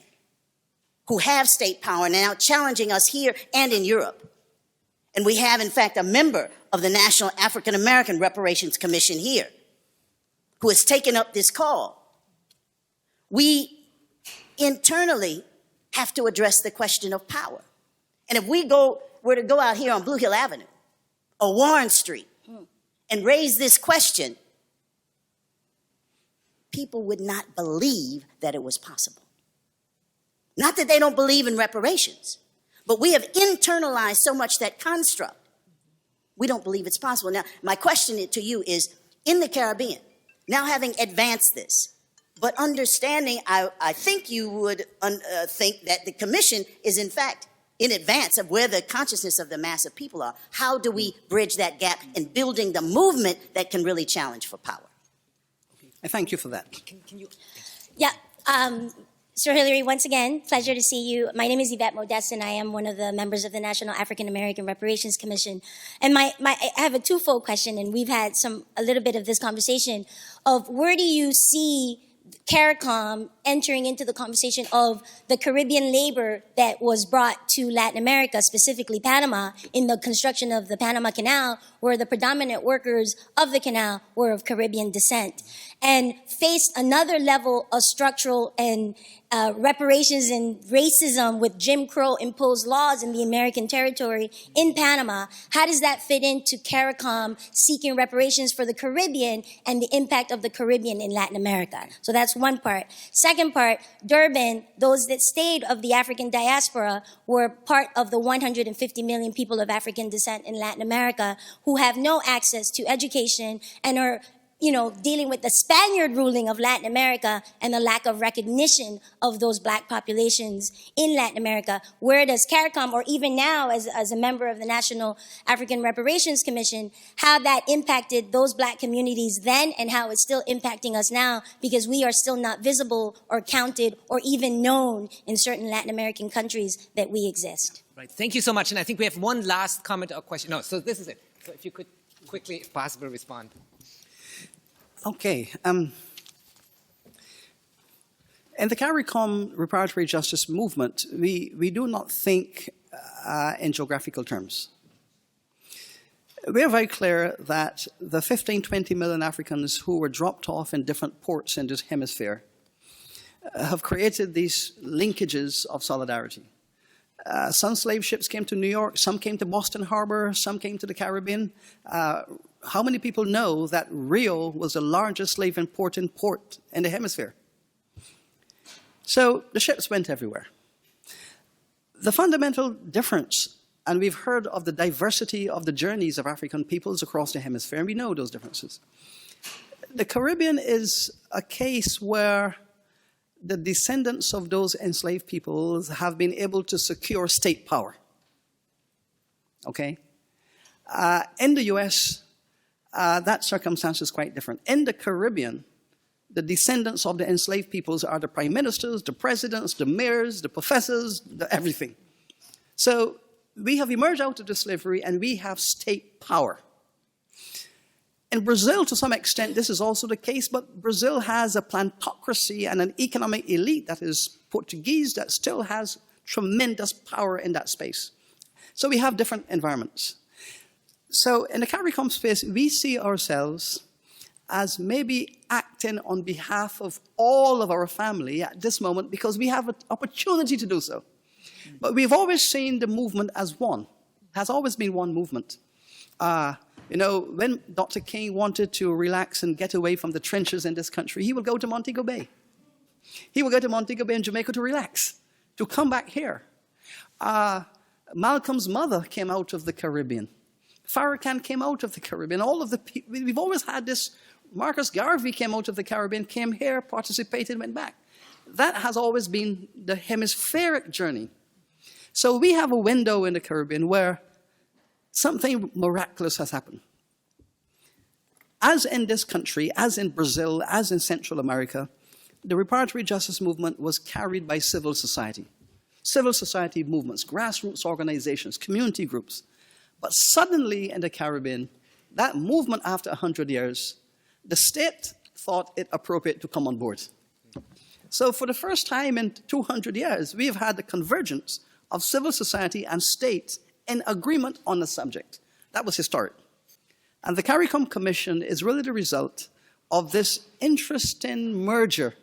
who have state power now challenging us here and in Europe. And we have, in fact, a member of the National African American Reparations Commission here who has taken up this call. We internally have to address the question of power. And if we were to go out here on Blue Hill Avenue or Warren Street and raise this question, people would not believe that it was possible. Not that they don't believe in reparations, but we have internalized so much that construct, we don't believe it's possible. Now, my question to you is, in the Caribbean, now having advanced this, but understanding, I think you would think that the commission is in fact in advance of where the consciousness of the mass of people are. How do we bridge that gap in building the movement that can really challenge for power? I thank you for that. Can you? Yeah. Sir Hillary, once again, pleasure to see you. My name is Yvette Modeste, and I am one of the members of the National African American Reparations Commission. And I have a twofold question, and we've had a little bit of this conversation of where do you see CARICOM entering into the conversation of the Caribbean labor that was brought to Latin America, specifically Panama, in the construction of the Panama Canal, where the predominant workers of the canal were of Caribbean descent, and faced another level of structural and reparations and racism with Jim Crow imposed laws in the American territory in Panama. How does that fit into CARICOM seeking reparations for the Caribbean and the impact of the Caribbean in Latin America? So that's one part. Second part, Durban, those that stayed of the African diaspora were part of the 150 million people of African descent in Latin America who have no access to education and are dealing with the Spaniard ruling of Latin America and the lack of recognition of those black populations in Latin America. Where does CARICOM, or even now as a member of the National African Reparations Commission, how that impacted those black communities then and how it's still impacting us now, because we are still not visible or counted or even known in certain Latin American countries that we exist. Right, thank you so much. And I think we have one last comment or question. No, so this is it. So if you could quickly, if possible, respond. Okay. In the CARICOM reparatory justice movement, we do not think in geographical terms. We are very clear that the 15, 20 million Africans who were dropped off in different ports in this hemisphere have created these linkages of solidarity. Some slave ships came to New York, some came to Boston Harbor, some came to the Caribbean. How many people know that Rio was the largest slave importing port in the hemisphere? So the ships went everywhere. The fundamental difference And we've heard of the diversity of the journeys of African peoples across the hemisphere, and we know those differences. The Caribbean is a case where the descendants of those enslaved peoples have been able to secure state power. Okay? In the US, that circumstance is quite different. In the Caribbean, the descendants of the enslaved peoples are the prime ministers, the presidents, the mayors, the professors, everything. So we have emerged out of the slavery and we have state power. In Brazil, to some extent, this is also the case, but Brazil has a plantocracy and an economic elite that is Portuguese that still has tremendous power in that space. So we have different environments. So in the CARICOM space, we see ourselves as maybe acting on behalf of all of our family at this moment because we have an opportunity to do so. But we've always seen the movement as one. It has always been one movement. You know, when Dr. King wanted to relax and get away from the trenches in this country, he would go to Montego Bay. He would go to Montego Bay in Jamaica to relax, to come back here. Malcolm's mother came out of the Caribbean. Farrakhan came out of the Caribbean. All of the people, we've always had this. Marcus Garvey came out of the Caribbean, came here, participated, went back. That has always been the hemispheric journey. So we have a window in the Caribbean where something miraculous has happened. As in this country, as in Brazil, as in Central America, the reparatory justice movement was carried by civil society movements, grassroots organizations, community groups. But suddenly in the Caribbean, that movement after 100 years, the state thought it appropriate to come on board. So for the first time in 200 years, we've had the convergence of civil society and state in agreement on the subject. That was historic. And the CARICOM Commission is really the result of this interesting merger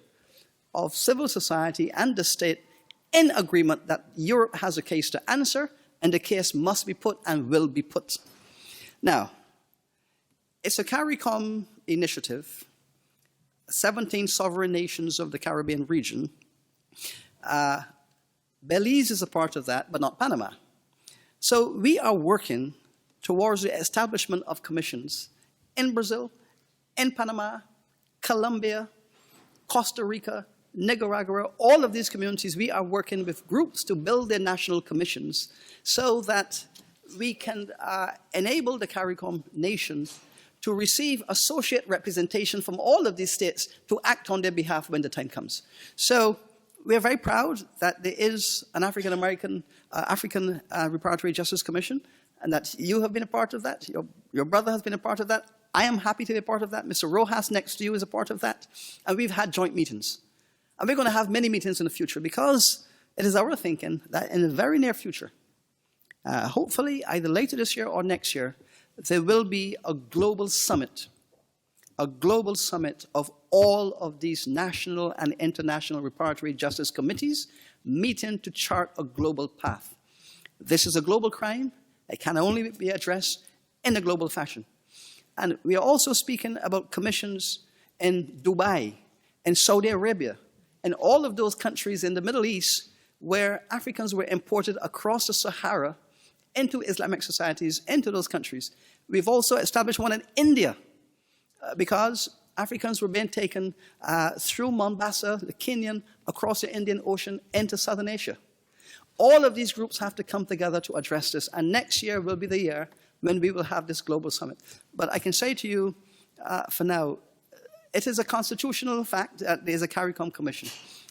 of civil society and the state in agreement that Europe has a case to answer, and the case must be put and will be put. Now, it's a CARICOM initiative, 17 sovereign nations of the Caribbean region. Belize is a part of that, but not Panama. So we are working towards the establishment of commissions in Brazil, in Panama, Colombia, Costa Rica, Nicaragua, all of these communities. We are working with groups to build their national commissions so that we can enable the CARICOM nations to receive associate representation from all of these states to act on their behalf when the time comes. So we are very proud that there is an African Reparatory Justice Commission, and that you have been a part of that. Your brother has been a part of that. I am happy to be a part of that. Mr. Rojas next to you is a part of that. And we've had joint meetings. And we're going to have many meetings in the future because it is our thinking that in the very near future, hopefully either later this year or next year, there will be a global summit of all of these national and international reparatory justice committees meeting to chart a global path. This is a global crime. It can only be addressed in a global fashion. And we are also speaking about commissions in Dubai, in Saudi Arabia, and all of those countries in the Middle East where Africans were imported across the Sahara into Islamic societies, into those countries. We've also established one in India because Africans were being taken through Mombasa, the Kenyan, across the Indian Ocean into Southern Asia. All of these groups have to come together to address this, and next year will be the year when we will have this global summit. But I can say to you, for now, it is a constitutional fact that there is a CARICOM Commission.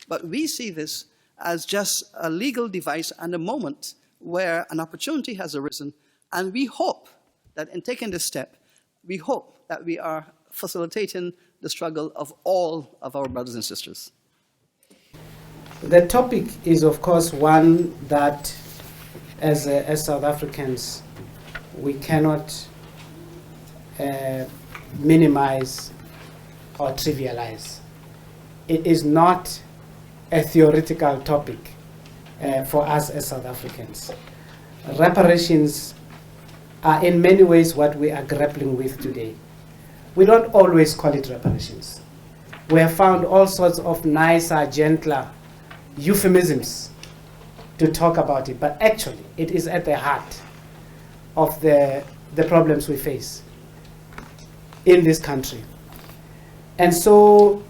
But we see this as just a legal device and a moment where an opportunity has arisen, and we hope that in taking this step, we hope that we are facilitating the struggle of all of our brothers and sisters. The topic is, of course, one that, as South Africans, we cannot minimize or trivialize. It is not a theoretical topic for us as South Africans. Reparations are in many ways what we are grappling with today. We don't always call it reparations. We have found all sorts of nicer, gentler euphemisms to talk about it, but actually it is at the heart of the problems we face in this country. And so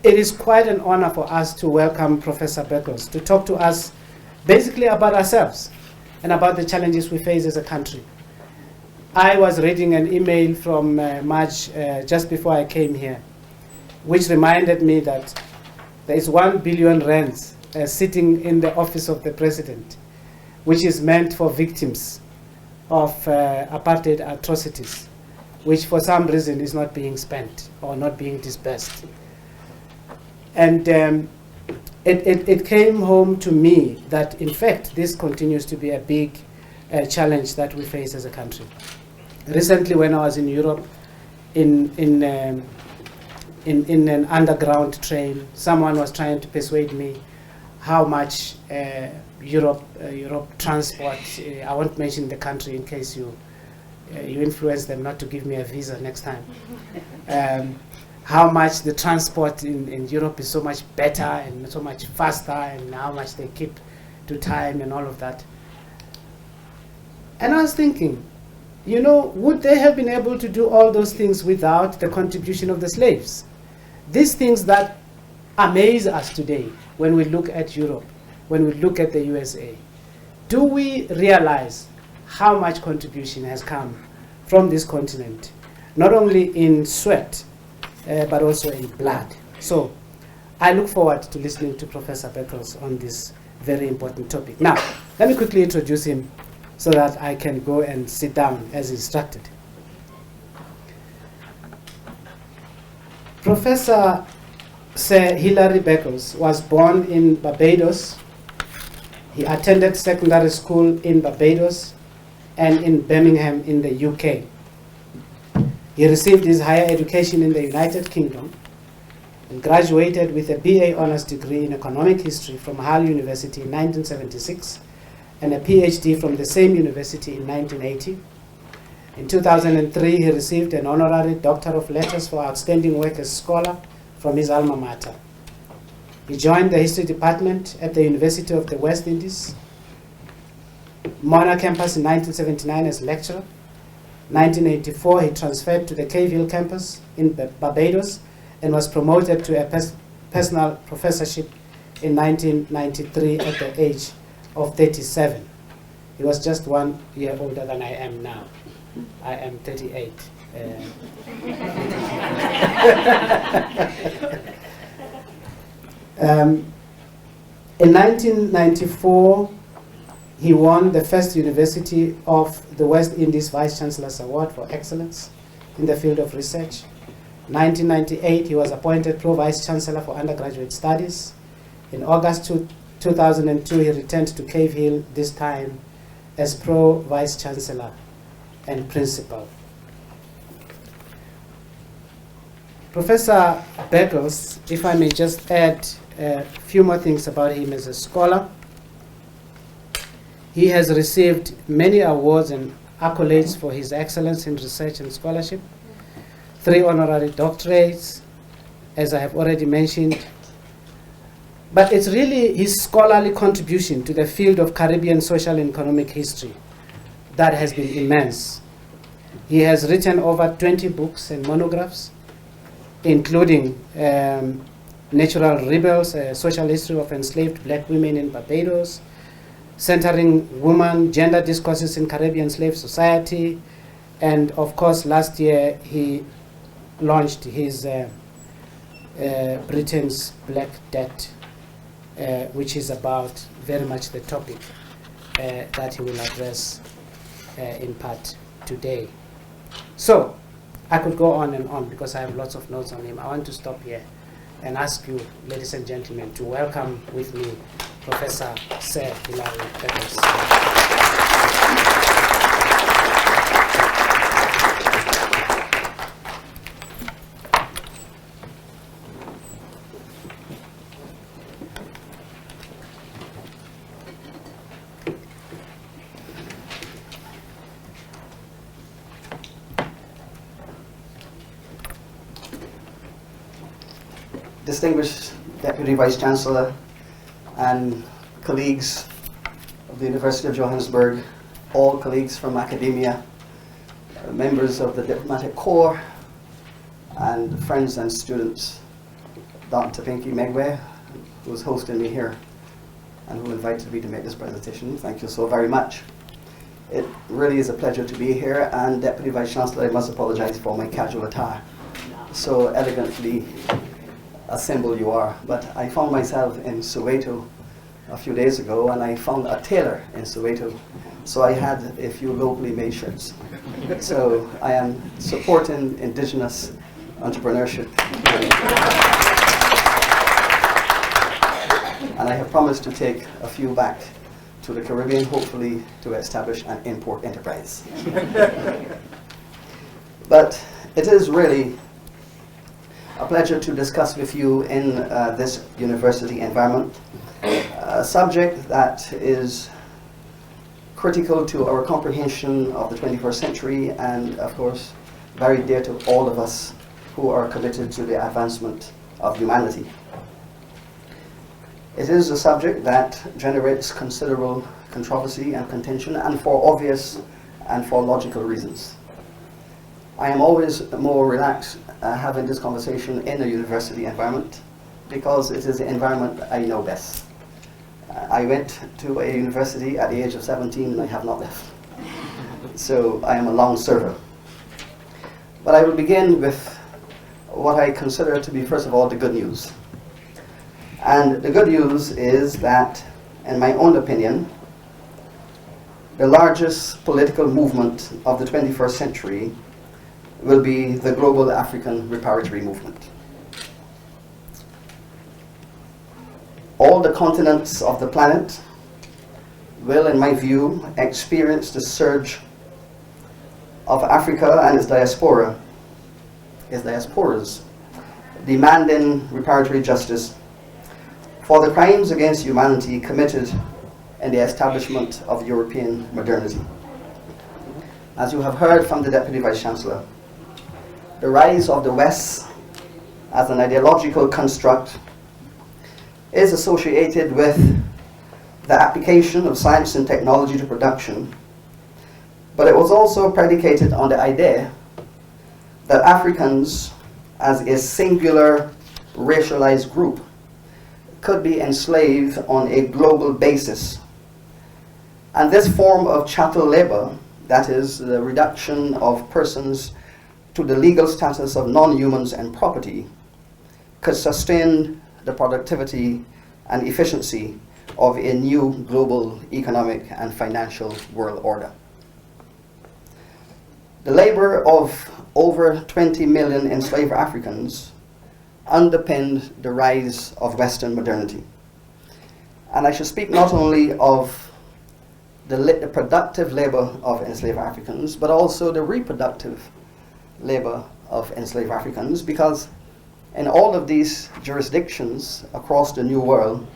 it is quite an honor for us to welcome Professor Beckles to talk to us basically about ourselves and about the challenges we face as a country. I was reading an email from March just before I came here, which reminded me that there is 1 billion rands sitting in the office of the president, which is meant for victims of apartheid atrocities, which for some reason is not being spent or not being disbursed. And it came home to me that, in fact, this continues to be a big challenge that we face as a country. Recently, when I was in Europe, in an underground train, someone was trying to persuade me how much Europe transport. I won't mention the country in case you influence them not to give me a visa next time. How much the transport in Europe is so much better and so much faster, and how much they keep to time and all of that. And I was thinking, you know, would they have been able to do all those things without the contribution of the slaves? These things that amaze us today when we look at Europe, when we look at the USA, do we realize how much contribution has come from this continent, not only in sweat, but also in blood? So I look forward to listening to Professor Beckles on this very important topic. Now, let me quickly introduce him so that I can go and sit down as instructed. Professor Sir Hilary Beckles was born in Barbados. He attended secondary school in Barbados and in Birmingham in the UK. He received his higher education in the United Kingdom and graduated with a BA Honours degree in Economic History from Hull University in 1976 and a PhD from the same university in 1980. In 2003, he received an honorary Doctor of Letters for outstanding work as scholar from his alma mater. He joined the History Department at the University of the West Indies, Mona campus in 1979 as lecturer. 1984, he transferred to the Cave Hill campus in Barbados and was promoted to a personal professorship in 1993 at the age of 37. He was just 1 year older than I am now. I am 38. In 1994, he won the first University of the West Indies Vice Chancellor's Award for Excellence in the field of research. 1998, he was appointed Pro Vice Chancellor for Undergraduate Studies. In August 2002, he returned to Cave Hill, this time as Pro Vice Chancellor and Principal. Professor Beckles, if I may just add a few more things about him as a scholar. He has received many awards and accolades for his excellence in research and scholarship, 3 honorary doctorates, as I have already mentioned. But it's really his scholarly contribution to the field of Caribbean social and economic history that has been immense. He has written over 20 books and monographs, including Natural Rebels, a social history of enslaved black women in Barbados, centering women, gender discourses in Caribbean slave society, and of course last year he launched his Britain's Black Debt, which is about very much the topic that he will address in part today. So I could go on and on because I have lots of notes on him. I want to stop here and ask you, ladies and gentlemen, to welcome with me Professor Sir Hilary Beckles. Distinguished Deputy Vice Chancellor and colleagues of the University of Johannesburg, all colleagues from academia, members of the diplomatic corps, and friends and students, Dr. Pinky Megwe, who is hosting me here and who invited me to make this presentation. Thank you so very much. It really is a pleasure to be here, and Deputy Vice Chancellor, I must apologize for my casual attire. So elegantly assembled you are, but I found myself in Soweto a few days ago, and I found a tailor in Soweto, so I had a few locally made shirts. So I am supporting indigenous entrepreneurship. And I have promised to take a few back to the Caribbean, hopefully to establish an import enterprise. But it is really a pleasure to discuss with you in this university environment a subject that is critical to our comprehension of the 21st century and, of course, very dear to all of us who are committed to the advancement of humanity. It is a subject that generates considerable controversy and contention, and for obvious and for logical reasons. I am always more relaxed having this conversation in a university environment because it is the environment I know best. I went to a university at the age of 17 and I have not left. So I am a long server. But I will begin with what I consider to be, first of all, the good news. And the good news is that, in my own opinion, the largest political movement of the 21st century will be the global African reparatory movement. All the continents of the planet will, in my view, experience the surge of Africa and its diasporas demanding reparatory justice for the crimes against humanity committed in the establishment of European modernity. As you have heard from the Deputy Vice Chancellor, the rise of the West as an ideological construct is associated with the application of science and technology to production, but it was also predicated on the idea that Africans, as a singular racialized group, could be enslaved on a global basis. And this form of chattel labor, that is, the reduction of persons to the legal status of non-humans and property, could sustain the productivity and efficiency of a new global economic and financial world order. The labor of over 20 million enslaved Africans underpinned the rise of Western modernity. And I should speak not only of the productive labor of enslaved Africans, but also the reproductive labor of enslaved Africans, because in all of these jurisdictions across the New World,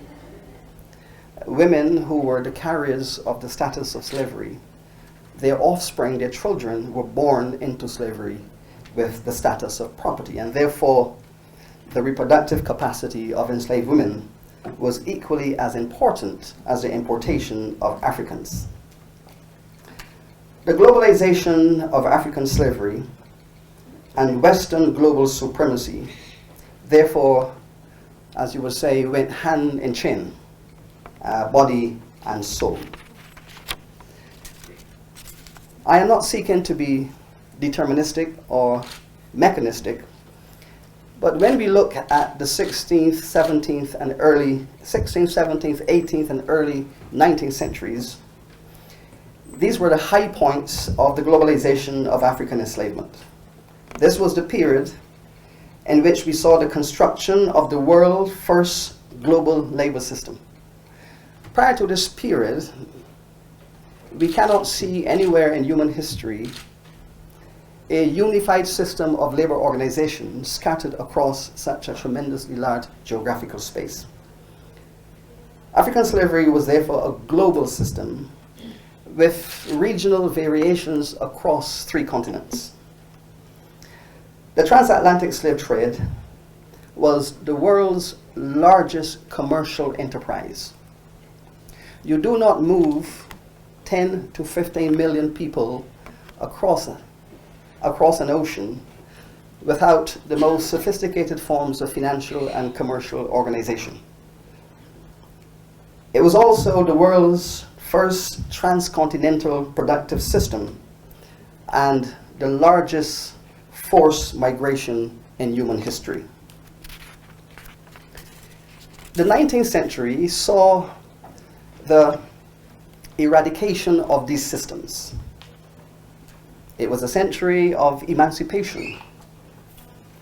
women who were the carriers of the status of slavery, their offspring, their children, were born into slavery with the status of property, and therefore the reproductive capacity of enslaved women was equally as important as the importation of Africans. The globalization of African slavery and Western global supremacy, therefore, as you would say, went hand in chin, body and soul. I am not seeking to be deterministic or mechanistic, but when we look at the 16th, 17th, and early 16th, 17th, 18th, and early 19th centuries, these were the high points of the globalization of African enslavement. This was the period in which we saw the construction of the world's first global labor system. Prior to this period, we cannot see anywhere in human history a unified system of labor organization scattered across such a tremendously large geographical space. African slavery was therefore a global system with regional variations across 3 continents. The transatlantic slave trade was the world's largest commercial enterprise. You do not move 10 to 15 million people across an ocean without the most sophisticated forms of financial and commercial organization. It was also the world's first transcontinental productive system and the largest forced migration in human history. The 19th century saw the eradication of these systems. It was a century of emancipation.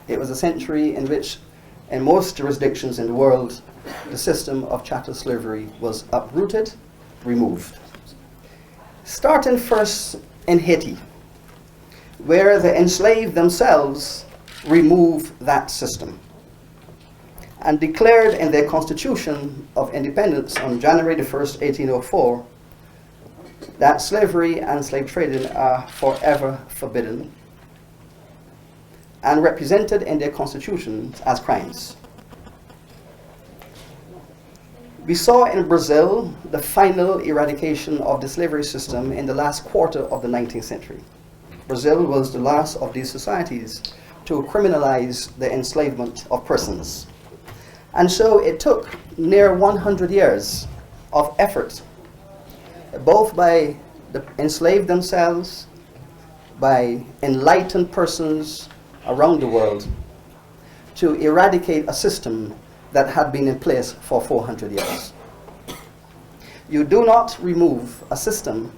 It was a century in which, in most jurisdictions in the world, the system of chattel slavery was uprooted, removed. Starting first in Haiti, where the enslaved themselves removed that system and declared in their Constitution of Independence on January the 1st, 1804, that slavery and slave trading are forever forbidden and represented in their constitutions as crimes. We saw in Brazil the final eradication of the slavery system in the last quarter of the 19th century. Brazil was the last of these societies to criminalize the enslavement of persons. And so it took near 100 years of effort, both by the enslaved themselves, by enlightened persons around the world, to eradicate a system that had been in place for 400 years. You do not remove a system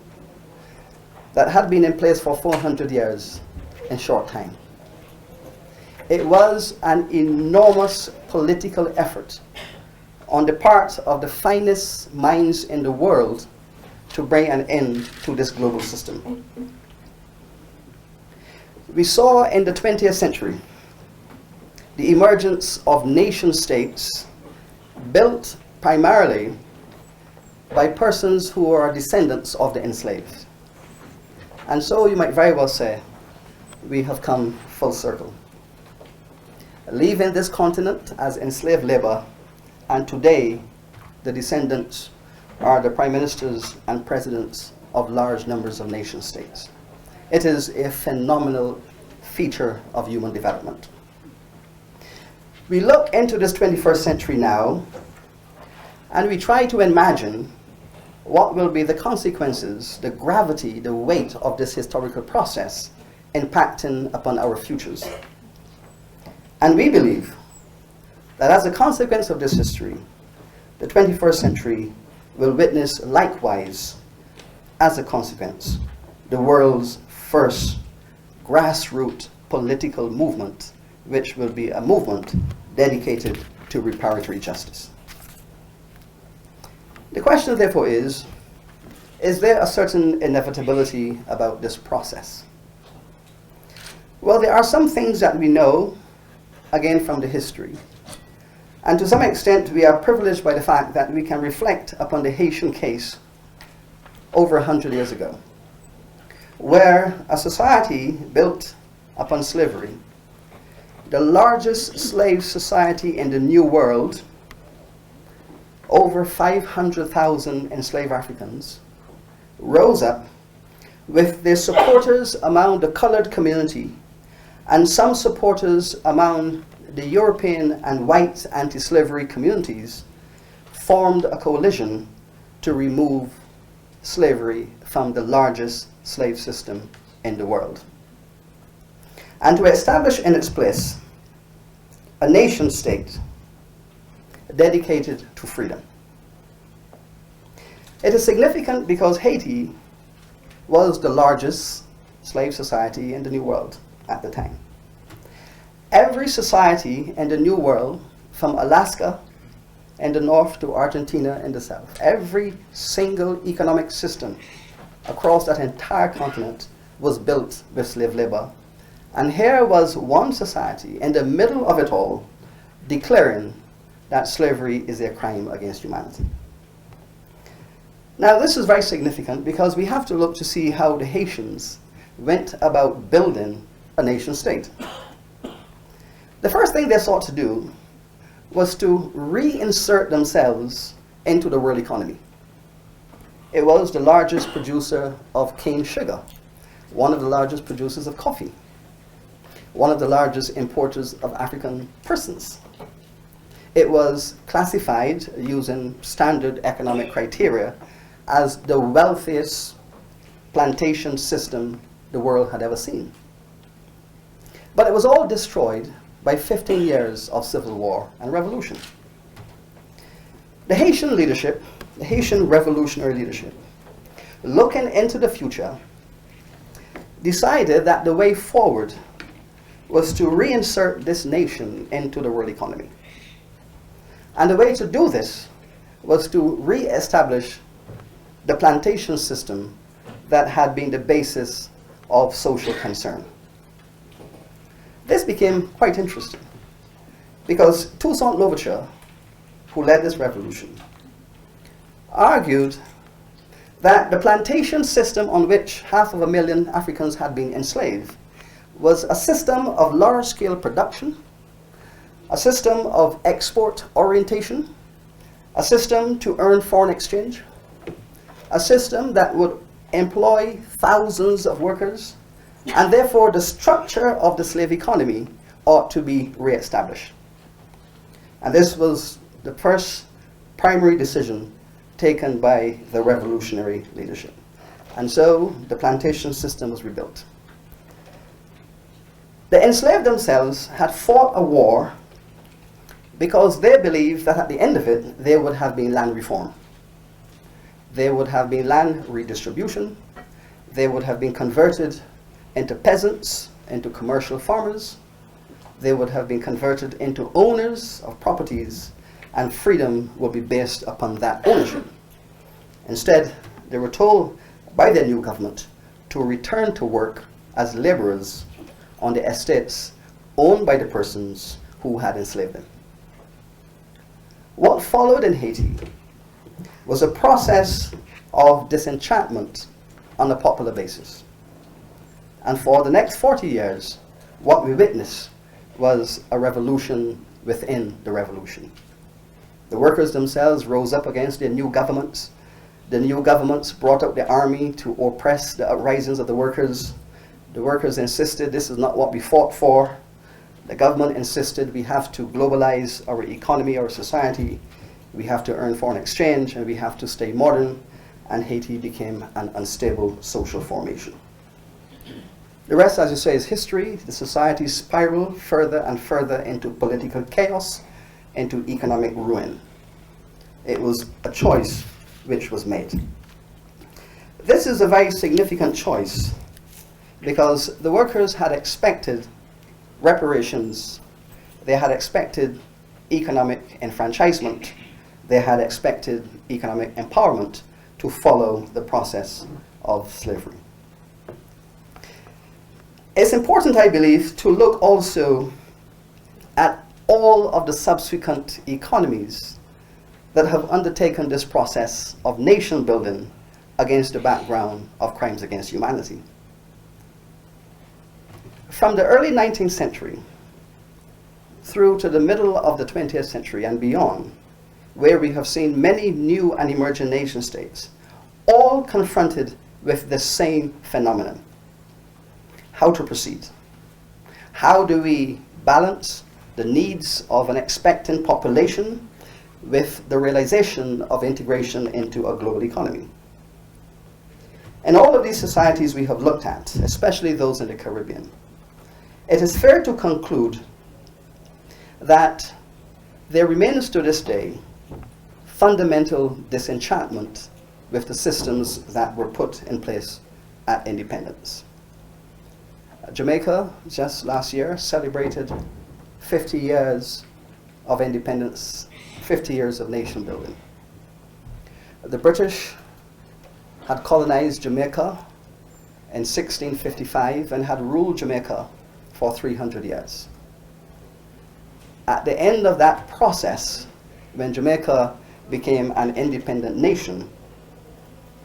that had been in place for 400 years in short time. It was an enormous political effort on the part of the finest minds in the world to bring an end to this global system. We saw in the 20th century the emergence of nation states built primarily by persons who are descendants of the enslaved. And so you might very well say we have come full circle, leaving this continent as enslaved labor, and today the descendants are the prime ministers and presidents of large numbers of nation states. It is a phenomenal feature of human development. We look into this 21st century now, and we try to imagine what will be the consequences, the gravity, the weight of this historical process impacting upon our futures. And we believe that as a consequence of this history, the 21st century will witness likewise, as a consequence, the world's first grassroots political movement, which will be a movement dedicated to reparatory justice. The question, therefore, is there a certain inevitability about this process? Well, there are some things that we know, again, from the history. And to some extent, we are privileged by the fact that we can reflect upon the Haitian case over 100 years ago, where a society built upon slavery, the largest slave society in the New World, over 500,000 enslaved Africans, rose up with their supporters among the colored community and some supporters among the European and white anti-slavery communities, formed a coalition to remove slavery from the largest slave system in the world, and to establish in its place a nation state dedicated to freedom. It is significant because Haiti was the largest slave society in the New World at the time. Every society in the New World, from Alaska in the north to Argentina in the south, every single economic system across that entire continent was built with slave labor. And here was one society in the middle of it all declaring that slavery is a crime against humanity. Now, this is very significant because we have to look to see how the Haitians went about building a nation state. The first thing they sought to do was to reinsert themselves into the world economy. It was the largest producer of cane sugar, one of the largest producers of coffee, one of the largest importers of African persons. It was classified using standard economic criteria as the wealthiest plantation system the world had ever seen. But it was all destroyed by 15 years of civil war and revolution. The Haitian leadership, the Haitian revolutionary leadership, looking into the future, decided that the way forward was to reinsert this nation into the world economy. And the way to do this was to re-establish the plantation system that had been the basis of social concern. This became quite interesting because Toussaint Louverture, who led this revolution, argued that the plantation system on which 500,000 Africans had been enslaved was a system of large-scale production, a system of export orientation, a system to earn foreign exchange, a system that would employ thousands of workers, and therefore the structure of the slave economy ought to be re-established. And this was the first primary decision taken by the revolutionary leadership. And so the plantation system was rebuilt. The enslaved themselves had fought a war because they believed that at the end of it, there would have been land reform. There would have been land redistribution. They would have been converted into peasants, into commercial farmers. They would have been converted into owners of properties, and freedom will be based upon that ownership. Instead, they were told by their new government to return to work as laborers on the estates owned by the persons who had enslaved them. What followed in Haiti was a process of disenchantment on a popular basis. And for the next 40 years, what we witnessed was a revolution within the revolution. The workers themselves rose up against their new governments. The new governments brought up the army to oppress the uprisings of the workers. The workers insisted this is not what we fought for. The government insisted we have to globalize our economy, our society. We have to earn foreign exchange, and we have to stay modern. And Haiti became an unstable social formation. The rest, as you say, is history. The society spiraled further and further into political chaos, into economic ruin. It was a choice which was made. This is a very significant choice because the workers had expected reparations, they had expected economic enfranchisement, they had expected economic empowerment to follow the process of slavery. It's important, I believe, to look also at all of the subsequent economies that have undertaken this process of nation building against the background of crimes against humanity. From the early 19th century through to the middle of the 20th century and beyond, where we have seen many new and emerging nation states, all confronted with the same phenomenon. How to proceed? How do we balance the needs of an expectant population with the realization of integration into a global economy? In all of these societies we have looked at, especially those in the Caribbean, it is fair to conclude that there remains to this day fundamental disenchantment with the systems that were put in place at independence. Jamaica, just last year, celebrated 50 years of independence, 50 years of nation building. The British had colonized Jamaica in 1655 and had ruled Jamaica for 300 years. At the end of that process, when Jamaica became an independent nation,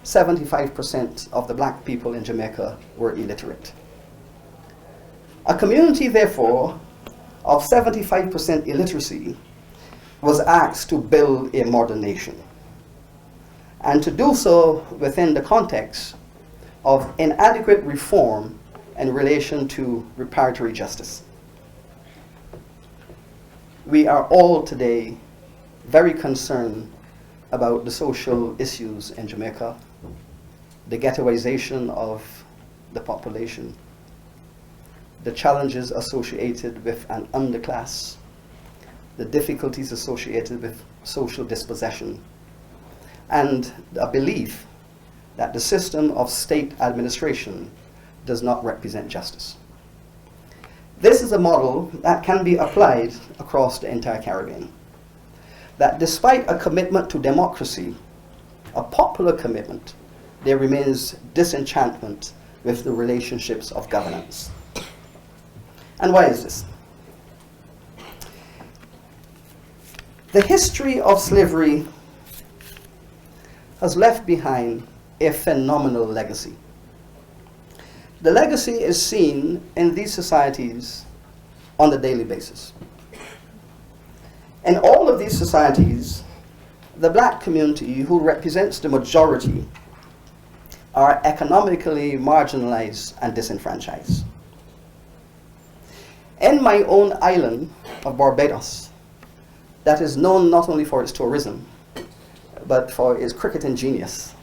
75% of the black people in Jamaica were illiterate. A community, therefore, of 75% illiteracy was asked to build a modern nation. and to do so within the context of inadequate reform in relation to reparatory justice. We are all today very concerned about the social issues in Jamaica, the ghettoization of the population, the challenges associated with an underclass, the difficulties associated with social dispossession, and a belief that the system of state administration does not represent justice. This is a model that can be applied across the entire Caribbean. That despite a commitment to democracy, a popular commitment, there remains disenchantment with the relationships of governance. And why is this? The history of slavery has left behind a phenomenal legacy. The legacy is seen in these societies on a daily basis. In all of these societies, the black community, who represents the majority, are economically marginalized and disenfranchised. In my own island of Barbados, that is known not only for its tourism, but for its cricketing genius.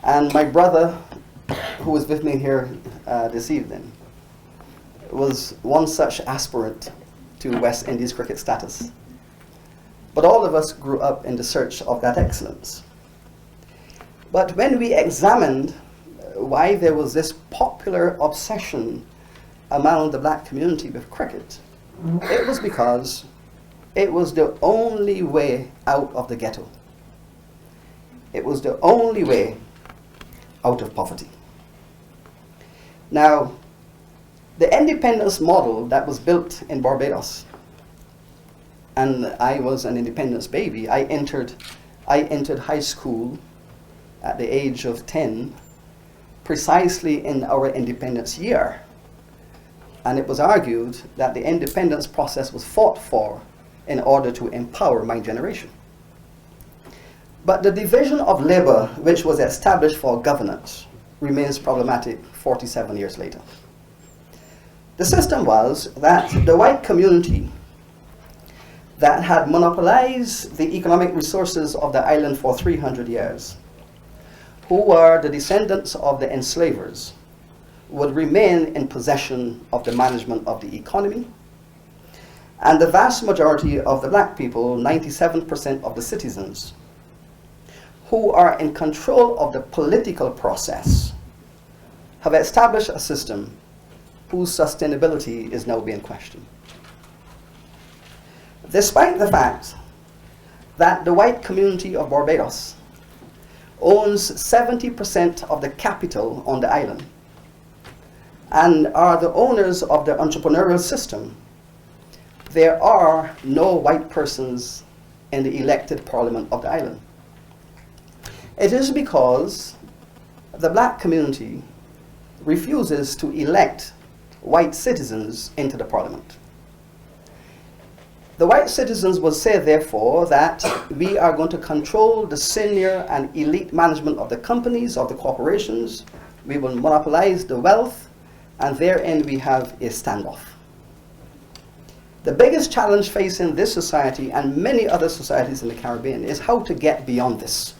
And my brother, who is with me here this evening, was one such aspirant to West Indies cricket status. But all of us grew up in the search of that excellence. But when we examined why there was this popular obsession among the black community with cricket, it was because it was the only way out of the ghetto. It was the only way out of poverty. Now, the independence model that was built in Barbados, and I was an independence baby. I entered high school at the age of 10, precisely in our independence year. And it was argued that the independence process was fought for in order to empower my generation. But the division of labor which was established for governance remains problematic 47 years later. The system was that the white community that had monopolized the economic resources of the island for 300 years, who were the descendants of the enslavers, would remain in possession of the management of the economy, and the vast majority of the black people, 97% of the citizens, who are in control of the political process, have established a system whose sustainability is now being questioned. Despite the fact that the white community of Barbados owns 70% of the capital on the island and are the owners of the entrepreneurial system, there are no white persons in the elected parliament of the island. It is because the black community refuses to elect white citizens into the parliament. The white citizens will say, therefore, that we are going to control the senior and elite management of the companies, of the corporations. We will monopolize the wealth, and therein we have a standoff. The biggest challenge facing this society and many other societies in the Caribbean is how to get beyond this,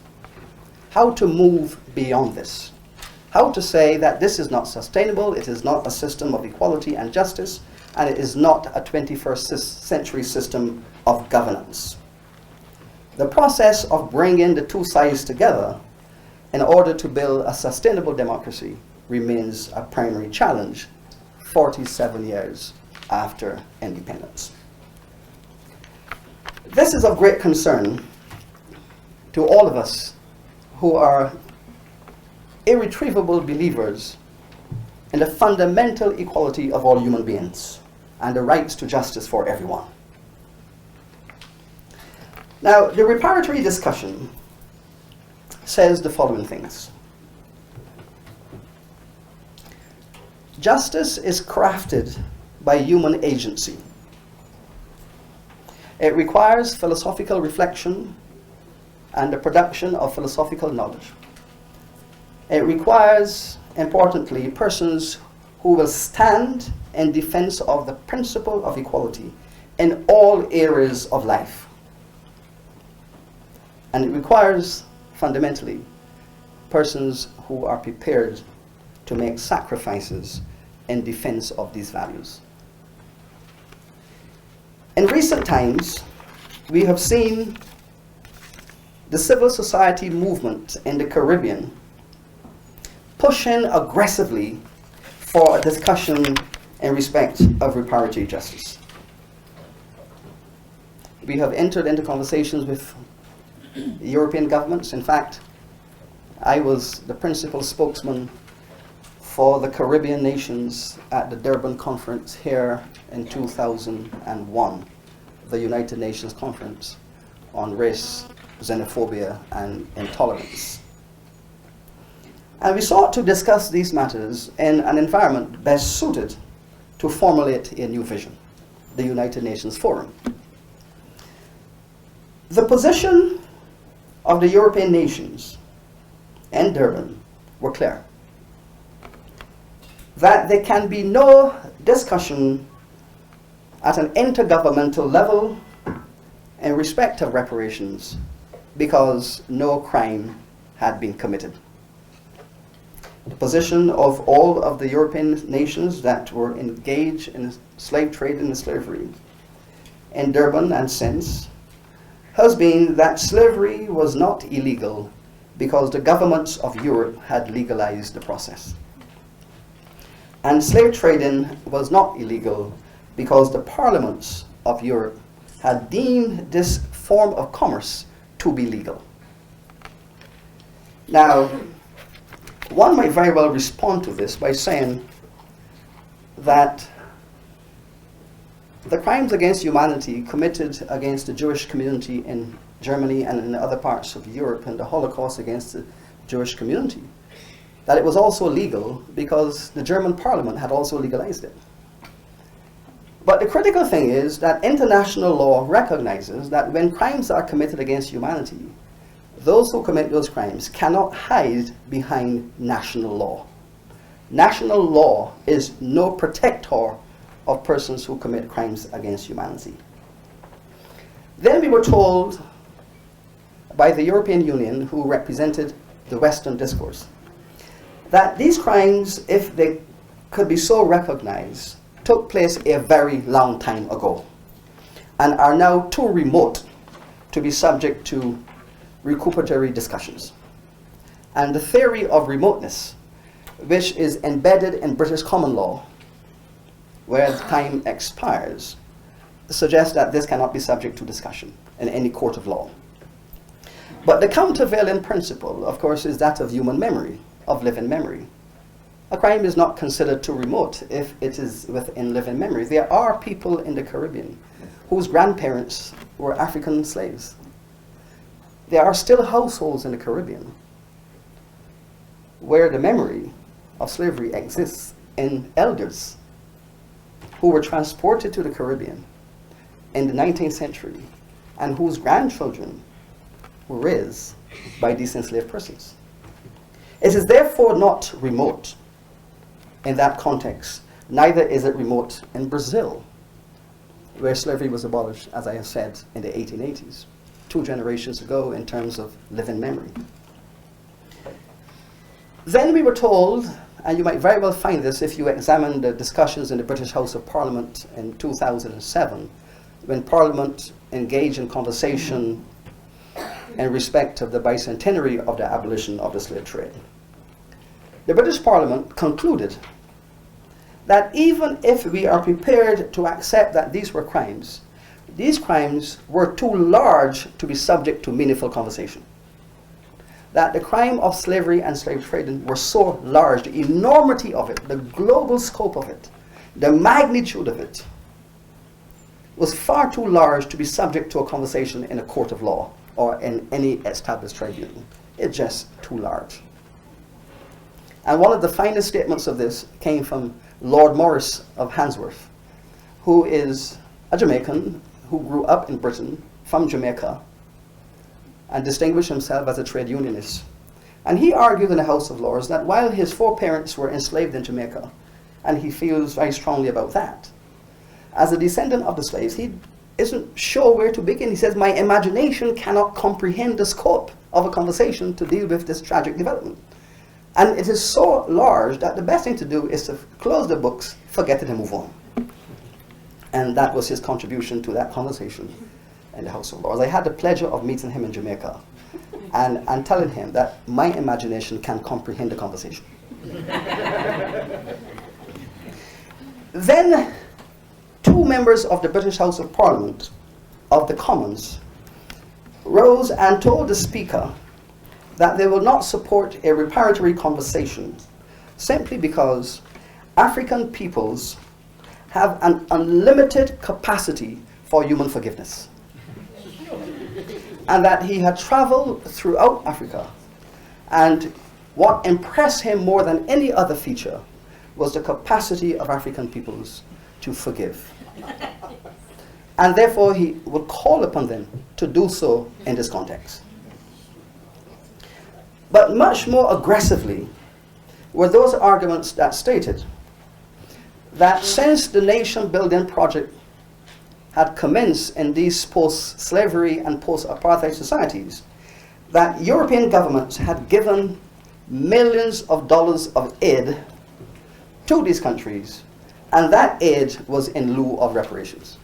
how to move beyond this, how to say that this is not sustainable, it is not a system of equality and justice, and it is not a 21st century system of governance. The process of bringing the two sides together in order to build a sustainable democracy remains a primary challenge 47 years after independence. This is of great concern to all of us who are irretrievable believers in the fundamental equality of all human beings and the rights to justice for everyone. Now, the reparatory discussion says the following things. Justice is crafted by human agency. It requires philosophical reflection, and the production of philosophical knowledge. It requires, importantly, persons who will stand in defense of the principle of equality in all areas of life. And it requires, fundamentally, persons who are prepared to make sacrifices in defense of these values. In recent times, we have seen the civil society movement in the Caribbean pushing aggressively for a discussion in respect of reparatory justice. We have entered into conversations with European governments. In fact, I was the principal spokesman for the Caribbean nations at the Durban conference here in 2001, the United Nations Conference on Race, Xenophobia, and Intolerance. And we sought to discuss these matters in an environment best suited to formulate a new vision, the United Nations Forum. The position of the European nations in Durban were clear: that there can be no discussion at an intergovernmental level in respect of reparations because no crime had been committed. The position of all of the European nations that were engaged in slave trade and slavery in Durban and since has been that slavery was not illegal because the governments of Europe had legalized the process. And slave trading was not illegal because the parliaments of Europe had deemed this form of commerce to be legal. Now, one might very well respond to this by saying that the crimes against humanity committed against the Jewish community in Germany and in other parts of Europe, and the Holocaust against the Jewish community, that it was also legal because the German parliament had also legalized it. But the critical thing is that international law recognizes that when crimes are committed against humanity, those who commit those crimes cannot hide behind national law. National law is no protector of persons who commit crimes against humanity. Then we were told by the European Union, who represented the Western discourse, that these crimes, if they could be so recognized, took place a very long time ago and are now too remote to be subject to recuperatory discussions. And the theory of remoteness, which is embedded in British common law, where time expires, suggests that this cannot be subject to discussion in any court of law. But the countervailing principle, of course, is that of human memory, of living memory. A crime is not considered too remote if it is within living memory. There are people in the Caribbean whose grandparents were African slaves. There are still households in the Caribbean where the memory of slavery exists in elders who were transported to the Caribbean in the 19th century and whose grandchildren were raised by these enslaved persons. It is therefore not remote in that context. Neither is it remote in Brazil, where slavery was abolished, as I have said, in the 1880s, 2 generations ago in terms of living memory. Then we were told, and you might very well find this if you examine the discussions in the British House of Parliament in 2007, when Parliament engaged in conversation in respect of the bicentenary of the abolition of the slave trade. The British Parliament concluded that even if we are prepared to accept that these were crimes, these crimes were too large to be subject to meaningful conversation. That the crime of slavery and slave trading were so large, the enormity of it, the global scope of it, the magnitude of it, was far too large to be subject to a conversation in a court of law or in any established tribunal. It's just too large. And one of the finest statements of this came from Lord Morris of Handsworth, who is a Jamaican who grew up in Britain, from Jamaica, and distinguished himself as a trade unionist. And he argued in the House of Lords that while his foreparents were enslaved in Jamaica, and he feels very strongly about that, as a descendant of the slaves, he isn't sure where to begin. He says, my imagination cannot comprehend the scope of a conversation to deal with this tragic development. And it is so large that the best thing to do is to close the books, forget it, and move on. And that was his contribution to that conversation in the House of Lords. I had the pleasure of meeting him in Jamaica and telling him that my imagination can comprehend the conversation. Then, two members of the British House of Parliament, of the Commons, rose and told the Speaker that they will not support a reparatory conversation simply because African peoples have an unlimited capacity for human forgiveness. And that he had traveled throughout Africa, and what impressed him more than any other feature was the capacity of African peoples to forgive. And therefore he would call upon them to do so in this context. But much more aggressively were those arguments that stated that since the nation building project had commenced in these post-slavery and post-apartheid societies, that European governments had given millions of dollars of aid to these countries, and that aid was in lieu of reparations.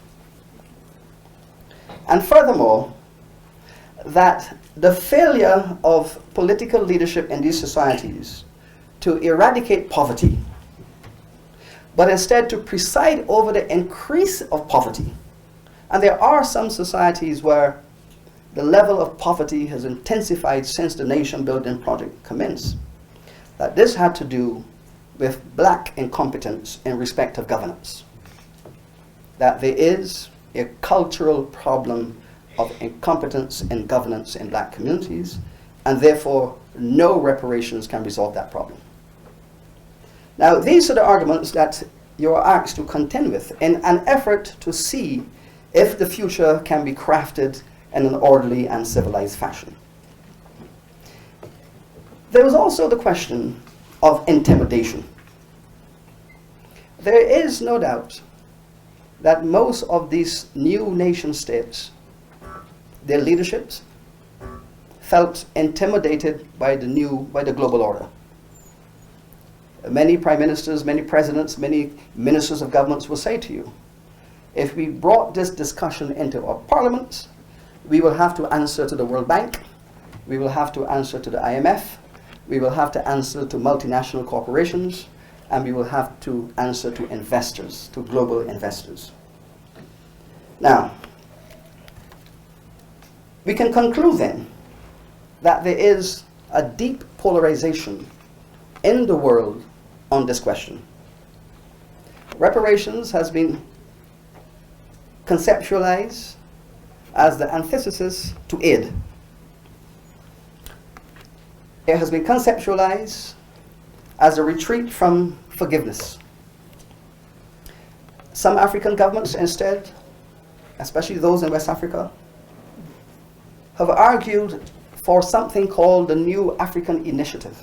And furthermore, that the failure of political leadership in these societies to eradicate poverty, but instead to preside over the increase of poverty. And there are some societies where the level of poverty has intensified since the nation building project commenced. That this had to do with black incompetence in respect of governance. That there is a cultural problem of incompetence in governance in black communities, and therefore no reparations can resolve that problem. Now, these are the arguments that you are asked to contend with in an effort to see if the future can be crafted in an orderly and civilized fashion. There was also the question of intimidation. There is no doubt that most of these new nation states, their leaderships, felt intimidated by the global order. Many prime ministers, many presidents, many ministers of governments will say to you, if we brought this discussion into our parliaments, we will have to answer to the World Bank, we will have to answer to the IMF, we will have to answer to multinational corporations, and we will have to answer to investors, to global investors. Now, we can conclude then that there is a deep polarization in the world on this question. Reparations has been conceptualized as the antithesis to aid. It has been conceptualized as a retreat from forgiveness. Some African governments instead, especially those in West Africa, have argued for something called the New African Initiative.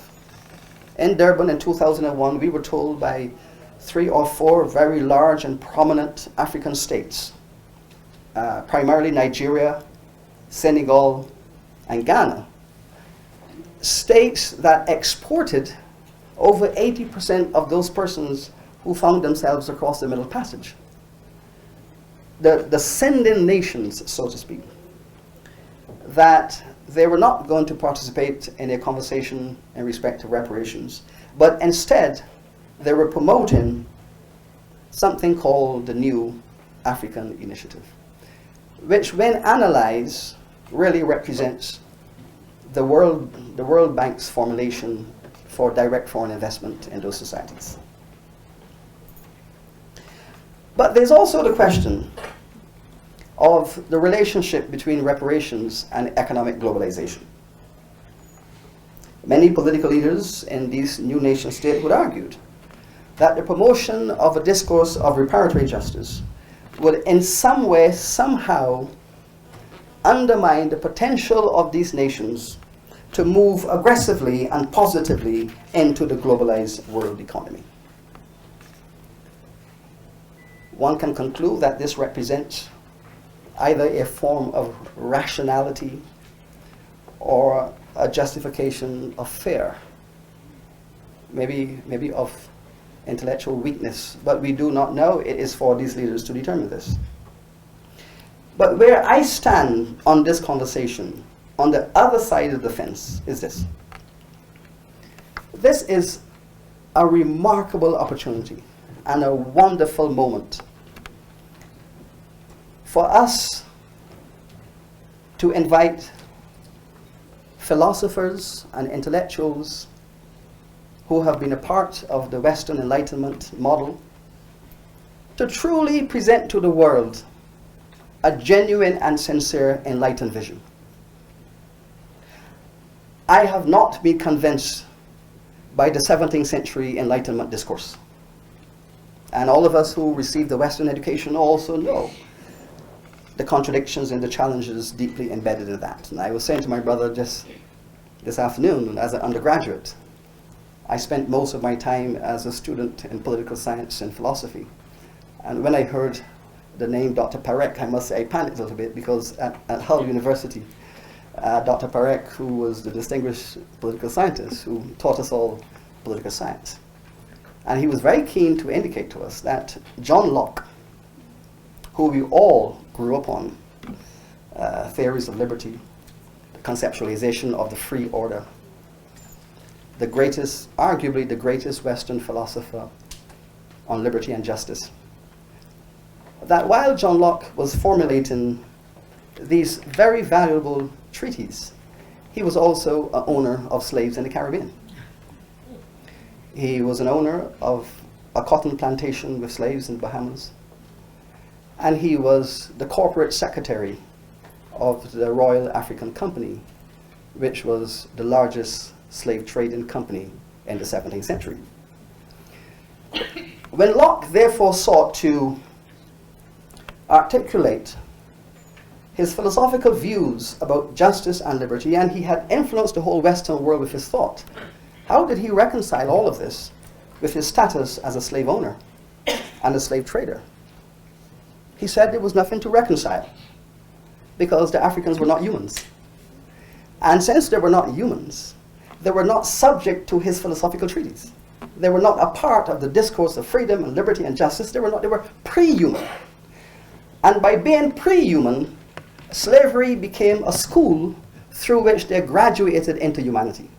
In Durban in 2001, we were told by 3 or 4 very large and prominent African states, primarily Nigeria, Senegal, and Ghana, states that exported over 80% of those persons who found themselves across the Middle Passage. The sending nations, so to speak, that they were not going to participate in a conversation in respect to reparations, but instead they were promoting something called the New African Initiative, which when analyzed really represents the World Bank's formulation for direct foreign investment in those societies. But there's also the question of the relationship between reparations and economic globalization. Many political leaders in these new nation states would argue that the promotion of a discourse of reparatory justice would in some way, somehow undermine the potential of these nations to move aggressively and positively into the globalized world economy. One can conclude that this represents either a form of rationality or a justification of fear, maybe of intellectual weakness, but we do not know. It is for these leaders to determine this. But where I stand on this conversation, on the other side of the fence, is this. This is a remarkable opportunity and a wonderful moment for us to invite philosophers and intellectuals who have been a part of the Western Enlightenment model to truly present to the world a genuine and sincere enlightened vision. I have not been convinced by the 17th century Enlightenment discourse. And all of us who received the Western education also know the contradictions and the challenges deeply embedded in that. And I was saying to my brother just this afternoon, as an undergraduate, I spent most of my time as a student in political science and philosophy. And when I heard the name Dr. Tariq, I must say I panicked a little bit, because at Hull University, Dr. Tariq, who was the distinguished political scientist who taught us all political science, and he was very keen to indicate to us that John Locke, who we all grew up on, theories of liberty, the conceptualization of the free order, the greatest, arguably the greatest Western philosopher on liberty and justice, that while John Locke was formulating these very valuable treaties, he was also an owner of slaves in the Caribbean. He was an owner of a cotton plantation with slaves in the Bahamas, and he was the corporate secretary of the Royal African Company, which was the largest slave trading company in the 17th century. When Locke therefore sought to articulate his philosophical views about justice and liberty, and he had influenced the whole Western world with his thought, how did he reconcile all of this with his status as a slave owner and a slave trader? He said there was nothing to reconcile, because the Africans were not humans. And since they were not humans, they were not subject to his philosophical treaties. They were not a part of the discourse of freedom and liberty and justice. They were pre-human. And by being pre-human, slavery became a school through which they graduated into humanity.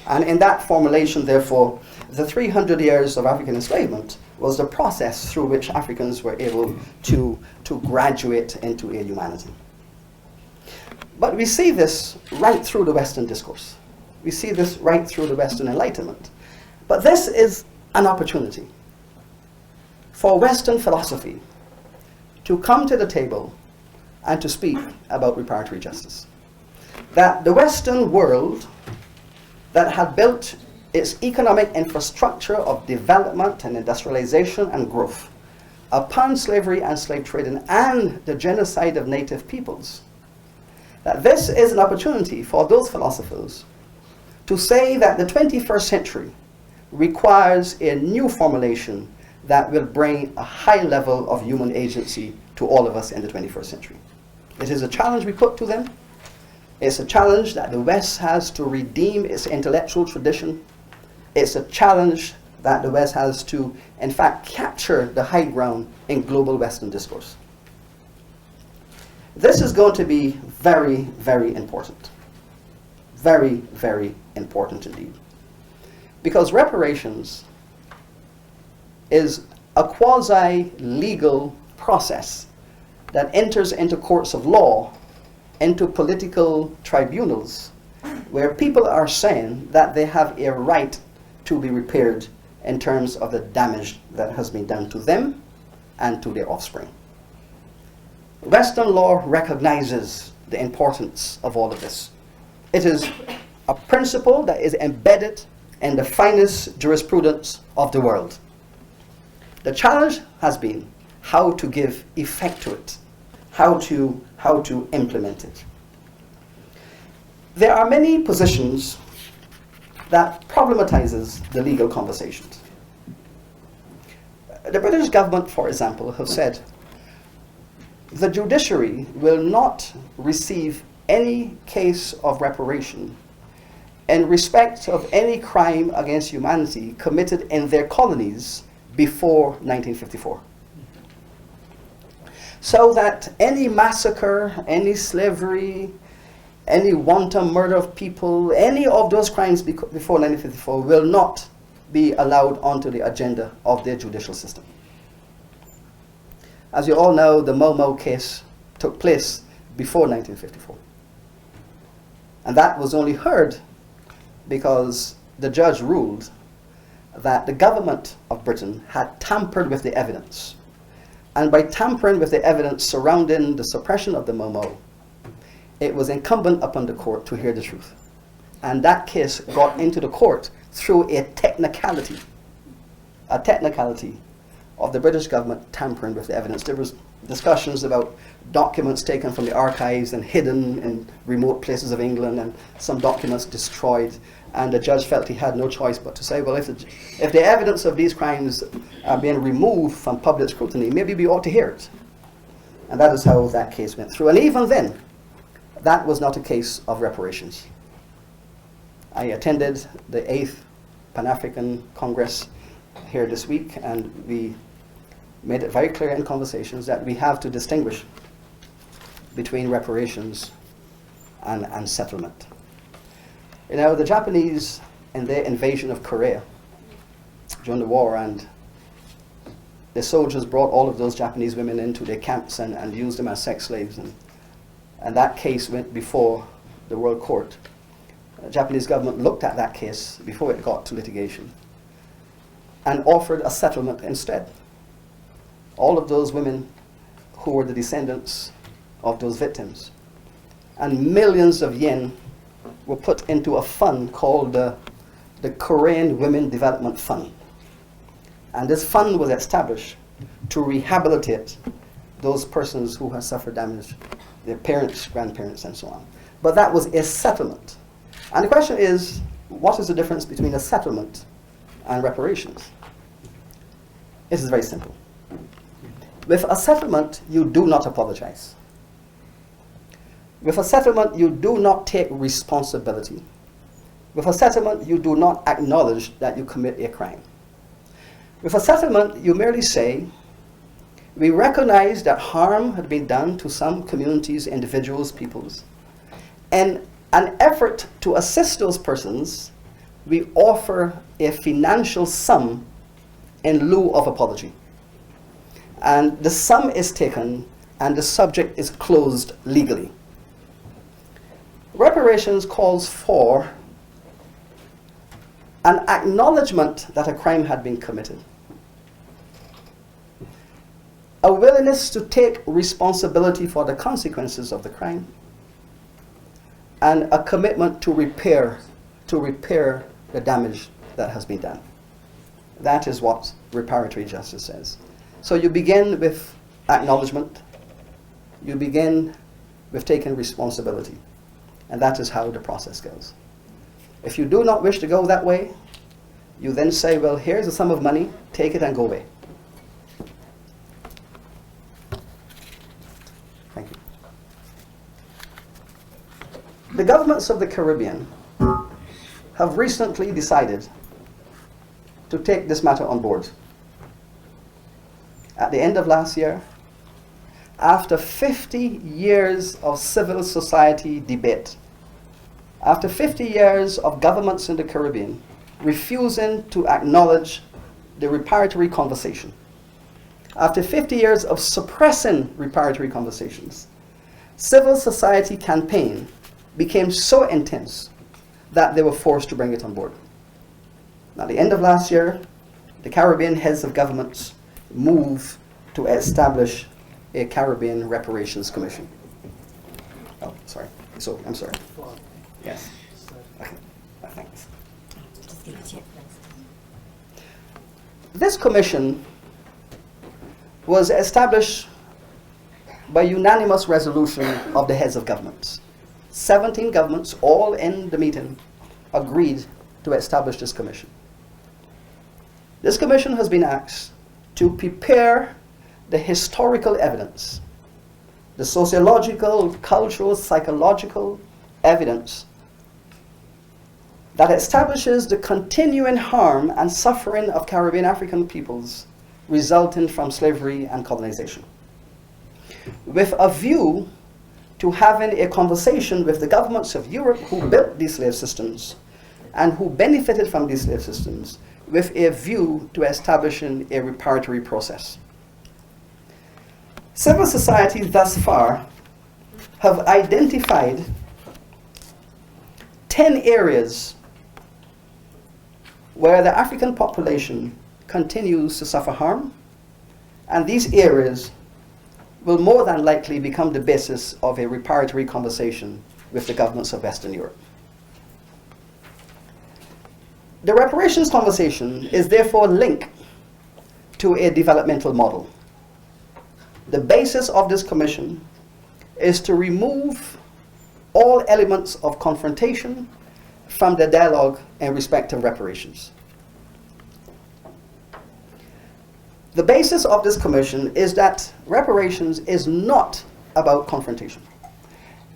And in that formulation, therefore, the 300 years of African enslavement was the process through which Africans were able to graduate into a humanity. But we see this right through the Western discourse. We see this right through the Western Enlightenment. But this is an opportunity for Western philosophy to come to the table and to speak about reparatory justice. That the Western world that had built its economic infrastructure of development and industrialization and growth upon slavery and slave trading and the genocide of native peoples, that this is an opportunity for those philosophers to say that the 21st century requires a new formulation that will bring a high level of human agency to all of us in the 21st century. It is a challenge we put to them. It's a challenge that the West has to redeem its intellectual tradition. It's a challenge that the West has to, in fact, capture the high ground in global Western discourse. This is going to be very, very important. Very, very important indeed. Because reparations is a quasi-legal process that enters into courts of law, into political tribunals, where people are saying that they have a right to be repaired in terms of the damage that has been done to them and to their offspring. Western law recognizes the importance of all of this. It is a principle that is embedded in the finest jurisprudence of the world. The challenge has been how to give effect to it, how to implement it. There are many positions that problematizes the legal conversations. The British government, for example, have said the judiciary will not receive any case of reparation in respect of any crime against humanity committed in their colonies before 1954. So that any massacre, any slavery, any wanton murder of people, any of those crimes before 1954 will not be allowed onto the agenda of their judicial system. As you all know, the Momo case took place before 1954. And that was only heard because the judge ruled that the government of Britain had tampered with the evidence. And by tampering with the evidence surrounding the suppression of the Momo, it was incumbent upon the court to hear the truth. And that case got into the court through a technicality of the British government tampering with the evidence. There was discussions about documents taken from the archives and hidden in remote places of England, and some documents destroyed. And the judge felt he had no choice but to say, well, if the evidence of these crimes are being removed from public scrutiny, maybe we ought to hear it. And that is how that case went through. And even then, that was not a case of reparations. I attended the 8th Pan-African Congress here this week, and we made it very clear in conversations that we have to distinguish between reparations and settlement. You know, the Japanese, in their invasion of Korea during the war, and the soldiers brought all of those Japanese women into their camps and used them as sex slaves, and that case went before the World Court. The Japanese government looked at that case before it got to litigation and offered a settlement instead. All of those women who were the descendants of those victims, and millions of yen were put into a fund called the Korean Women Development Fund. And this fund was established to rehabilitate those persons who had suffered damage, their parents, grandparents, and so on. But that was a settlement. And the question is, what is the difference between a settlement and reparations? It is very simple. With a settlement, you do not apologize. With a settlement, you do not take responsibility. With a settlement, you do not acknowledge that you commit a crime. With a settlement, you merely say, we recognize that harm had been done to some communities, individuals, peoples. And an effort to assist those persons, we offer a financial sum in lieu of apology. And the sum is taken and the subject is closed legally. Reparations calls for an acknowledgement that a crime had been committed, a willingness to take responsibility for the consequences of the crime, and a commitment to repair the damage that has been done. That is what reparatory justice says. So you begin with acknowledgement, you begin with taking responsibility, and that is how the process goes. If you do not wish to go that way, you then say, well, here's a sum of money, take it and go away. Thank you. The governments of the Caribbean have recently decided to take this matter on board. At the end of last year, after 50 years of civil society debate, after 50 years of governments in the Caribbean refusing to acknowledge the reparatory conversation, after 50 years of suppressing reparatory conversations, civil society campaign became so intense that they were forced to bring it on board. At the end of last year, the Caribbean heads of governments moved to establish a Caribbean Reparations Commission. Oh, sorry. So, I'm sorry. Yes. Okay. Thanks. This commission was established by unanimous resolution of the heads of governments. 17 governments, all in the meeting, agreed to establish this commission. This commission has been asked to prepare the historical evidence, the sociological, cultural, psychological evidence that establishes the continuing harm and suffering of Caribbean African peoples resulting from slavery and colonization, with a view to having a conversation with the governments of Europe who built these slave systems and who benefited from these slave systems, with a view to establishing a reparatory process. Civil society thus far have identified 10 areas where the African population continues to suffer harm, and these areas will more than likely become the basis of a reparatory conversation with the governments of Western Europe. The reparations conversation is therefore linked to a developmental model. The basis of this commission is to remove all elements of confrontation from the dialogue in respect of reparations. The basis of this commission is that reparations is not about confrontation.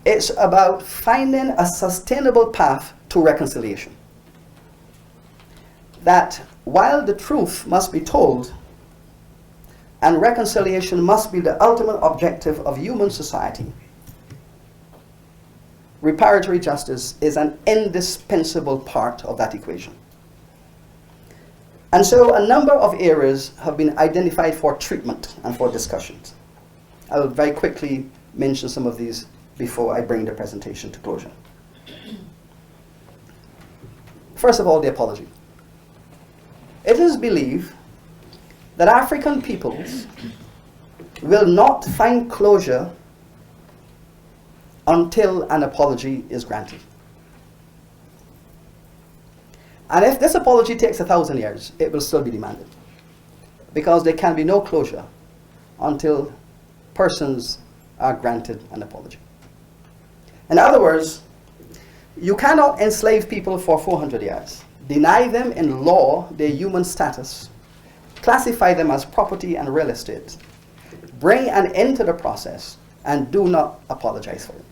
It's about finding a sustainable path to reconciliation. That while the truth must be told and reconciliation must be the ultimate objective of human society, reparatory justice is an indispensable part of that equation. And so a number of areas have been identified for treatment and for discussions. I will very quickly mention some of these before I bring the presentation to closure. First of all, the apology. It is believed that African peoples will not find closure until an apology is granted. And if this apology takes 1,000 years, it will still be demanded, because there can be no closure until persons are granted an apology. In other words, you cannot enslave people for 400 years, deny them in law their human status, classify them as property and real estate, bring an end to the process, and do not apologize for it.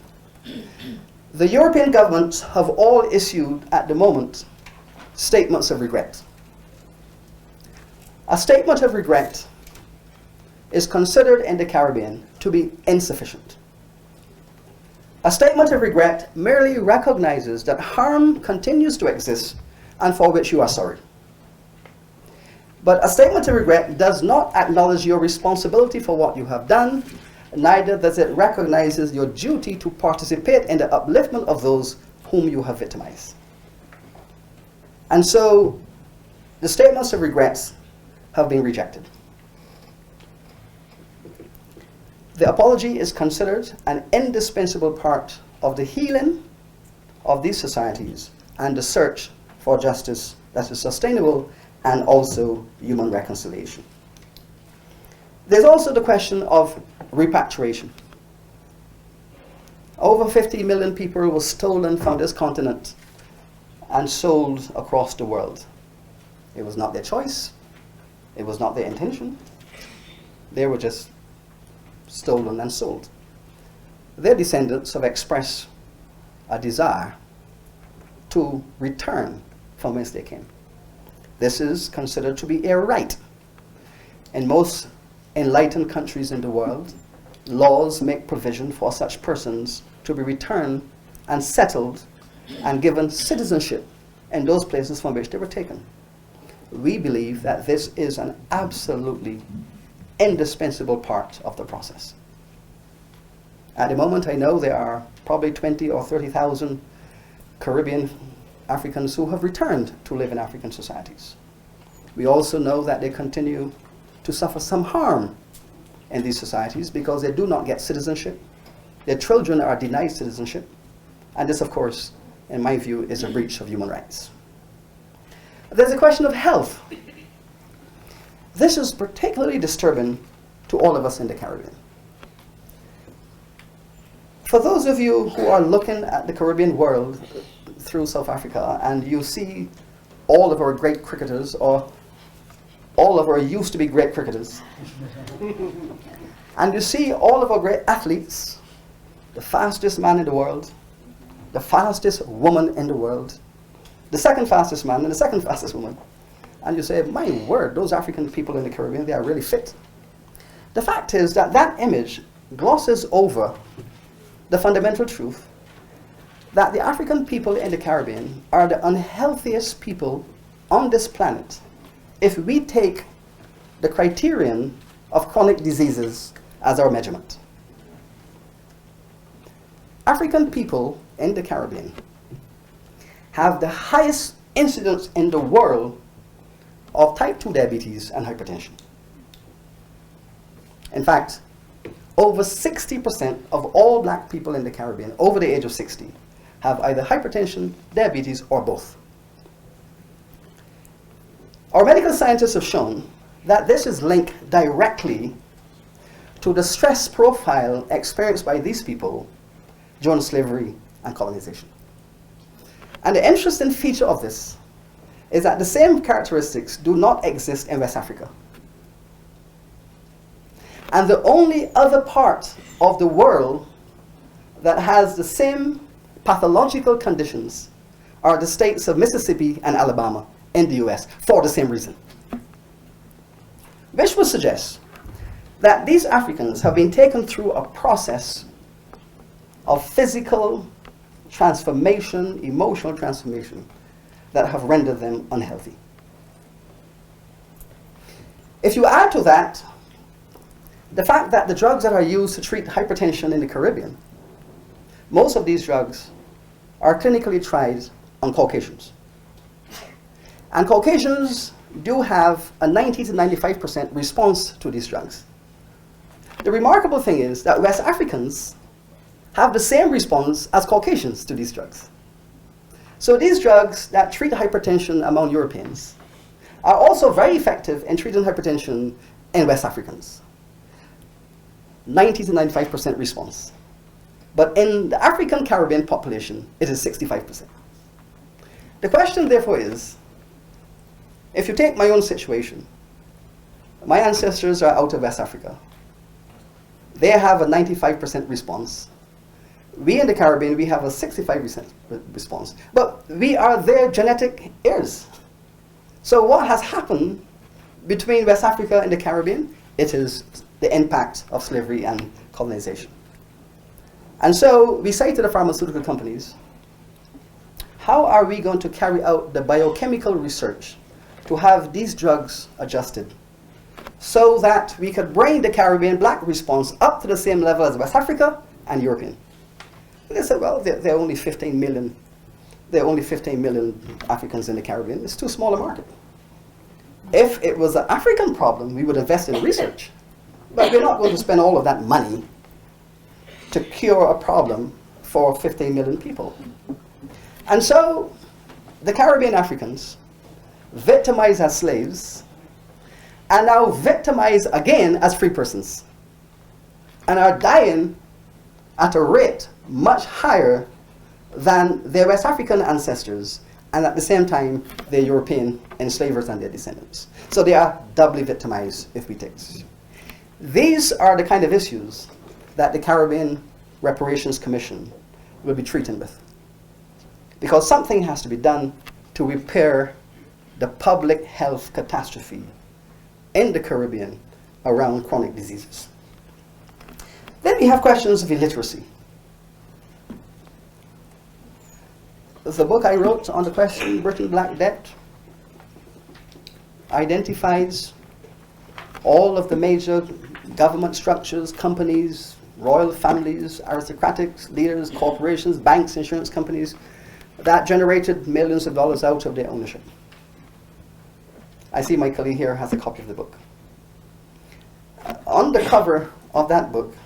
The European governments have all issued, at the moment, statements of regret. A statement of regret is considered in the Caribbean to be insufficient. A statement of regret merely recognizes that harm continues to exist and for which you are sorry. But a statement of regret does not acknowledge your responsibility for what you have done, neither does it recognize your duty to participate in the upliftment of those whom you have victimized. And so the statements of regrets have been rejected. The apology is considered an indispensable part of the healing of these societies and the search for justice that is sustainable and also human reconciliation. There's also the question of repatriation. Over 50 million people were stolen from this continent and sold across the world. It was not their choice. It was not their intention. They were just stolen and sold. Their descendants have expressed a desire to return from whence they came. This is considered to be a right. In most enlightened countries in the world, laws make provision for such persons to be returned and settled and given citizenship in those places from which they were taken. We believe that this is an absolutely indispensable part of the process. At the moment, I know there are probably 20 or 30,000 Caribbean Africans who have returned to live in African societies. We also know that they continue to suffer some harm in these societies because they do not get citizenship. Their children are denied citizenship. And this, of course, in my view, is a breach of human rights. There's a question of health. This is particularly disturbing to all of us in the Caribbean. For those of you who are looking at the Caribbean world through South Africa and you see all of our great cricketers, or all of our used to be great cricketers, and you see all of our great athletes, the fastest man in the world, the fastest woman in the world, the second fastest man and the second fastest woman, and you say, my word, those African people in the Caribbean, they are really fit. The fact is that that image glosses over the fundamental truth that the African people in the Caribbean are the unhealthiest people on this planet if we take the criterion of chronic diseases as our measurement. African people in the Caribbean have the highest incidence in the world of type 2 diabetes and hypertension. In fact, over 60% of all black people in the Caribbean over the age of 60 have either hypertension, diabetes, or both. Our medical scientists have shown that this is linked directly to the stress profile experienced by these people during slavery and colonization. And the interesting feature of this is that the same characteristics do not exist in West Africa. And the only other part of the world that has the same pathological conditions are the states of Mississippi and Alabama in the US for the same reason. Which would suggest that these Africans have been taken through a process of physical transformation, emotional transformation, that have rendered them unhealthy. If you add to that the fact that the drugs that are used to treat hypertension in the Caribbean, most of these drugs are clinically tried on Caucasians. And Caucasians do have a 90 to 95% response to these drugs. The remarkable thing is that West Africans have the same response as Caucasians to these drugs. So these drugs that treat hypertension among Europeans are also very effective in treating hypertension in West Africans. 90 to 95% response. But in the African Caribbean population, it is 65%. The question therefore is, if you take my own situation, my ancestors are out of West Africa. They have a 95% response. We in the Caribbean, we have a 65% response. But we are their genetic heirs. So what has happened between West Africa and the Caribbean? It is the impact of slavery and colonization. And so we say to the pharmaceutical companies, how are we going to carry out the biochemical research to have these drugs adjusted so that we could bring the Caribbean black response up to the same level as West Africa and European? They said, well, there are only 15 million. There are only 15 million Africans in the Caribbean. It's too small a market. If it was an African problem, we would invest in research. But we're not going to spend all of that money to cure a problem for 15 million people. And so the Caribbean Africans, victimized as slaves, are now victimized again as free persons, and are dying at a rate much higher than their West African ancestors, and at the same time, their European enslavers and their descendants. So they are doubly victimized if we take this. These are the kind of issues that the Caribbean Reparations Commission will be treating with. Because something has to be done to repair the public health catastrophe in the Caribbean around chronic diseases. Then we have questions of illiteracy. The book I wrote on the question, Britain Black Debt, identifies all of the major government structures, companies, royal families, aristocratic leaders, corporations, banks, insurance companies that generated millions of dollars out of their ownership. I see my colleague here has a copy of the book. On the cover of that book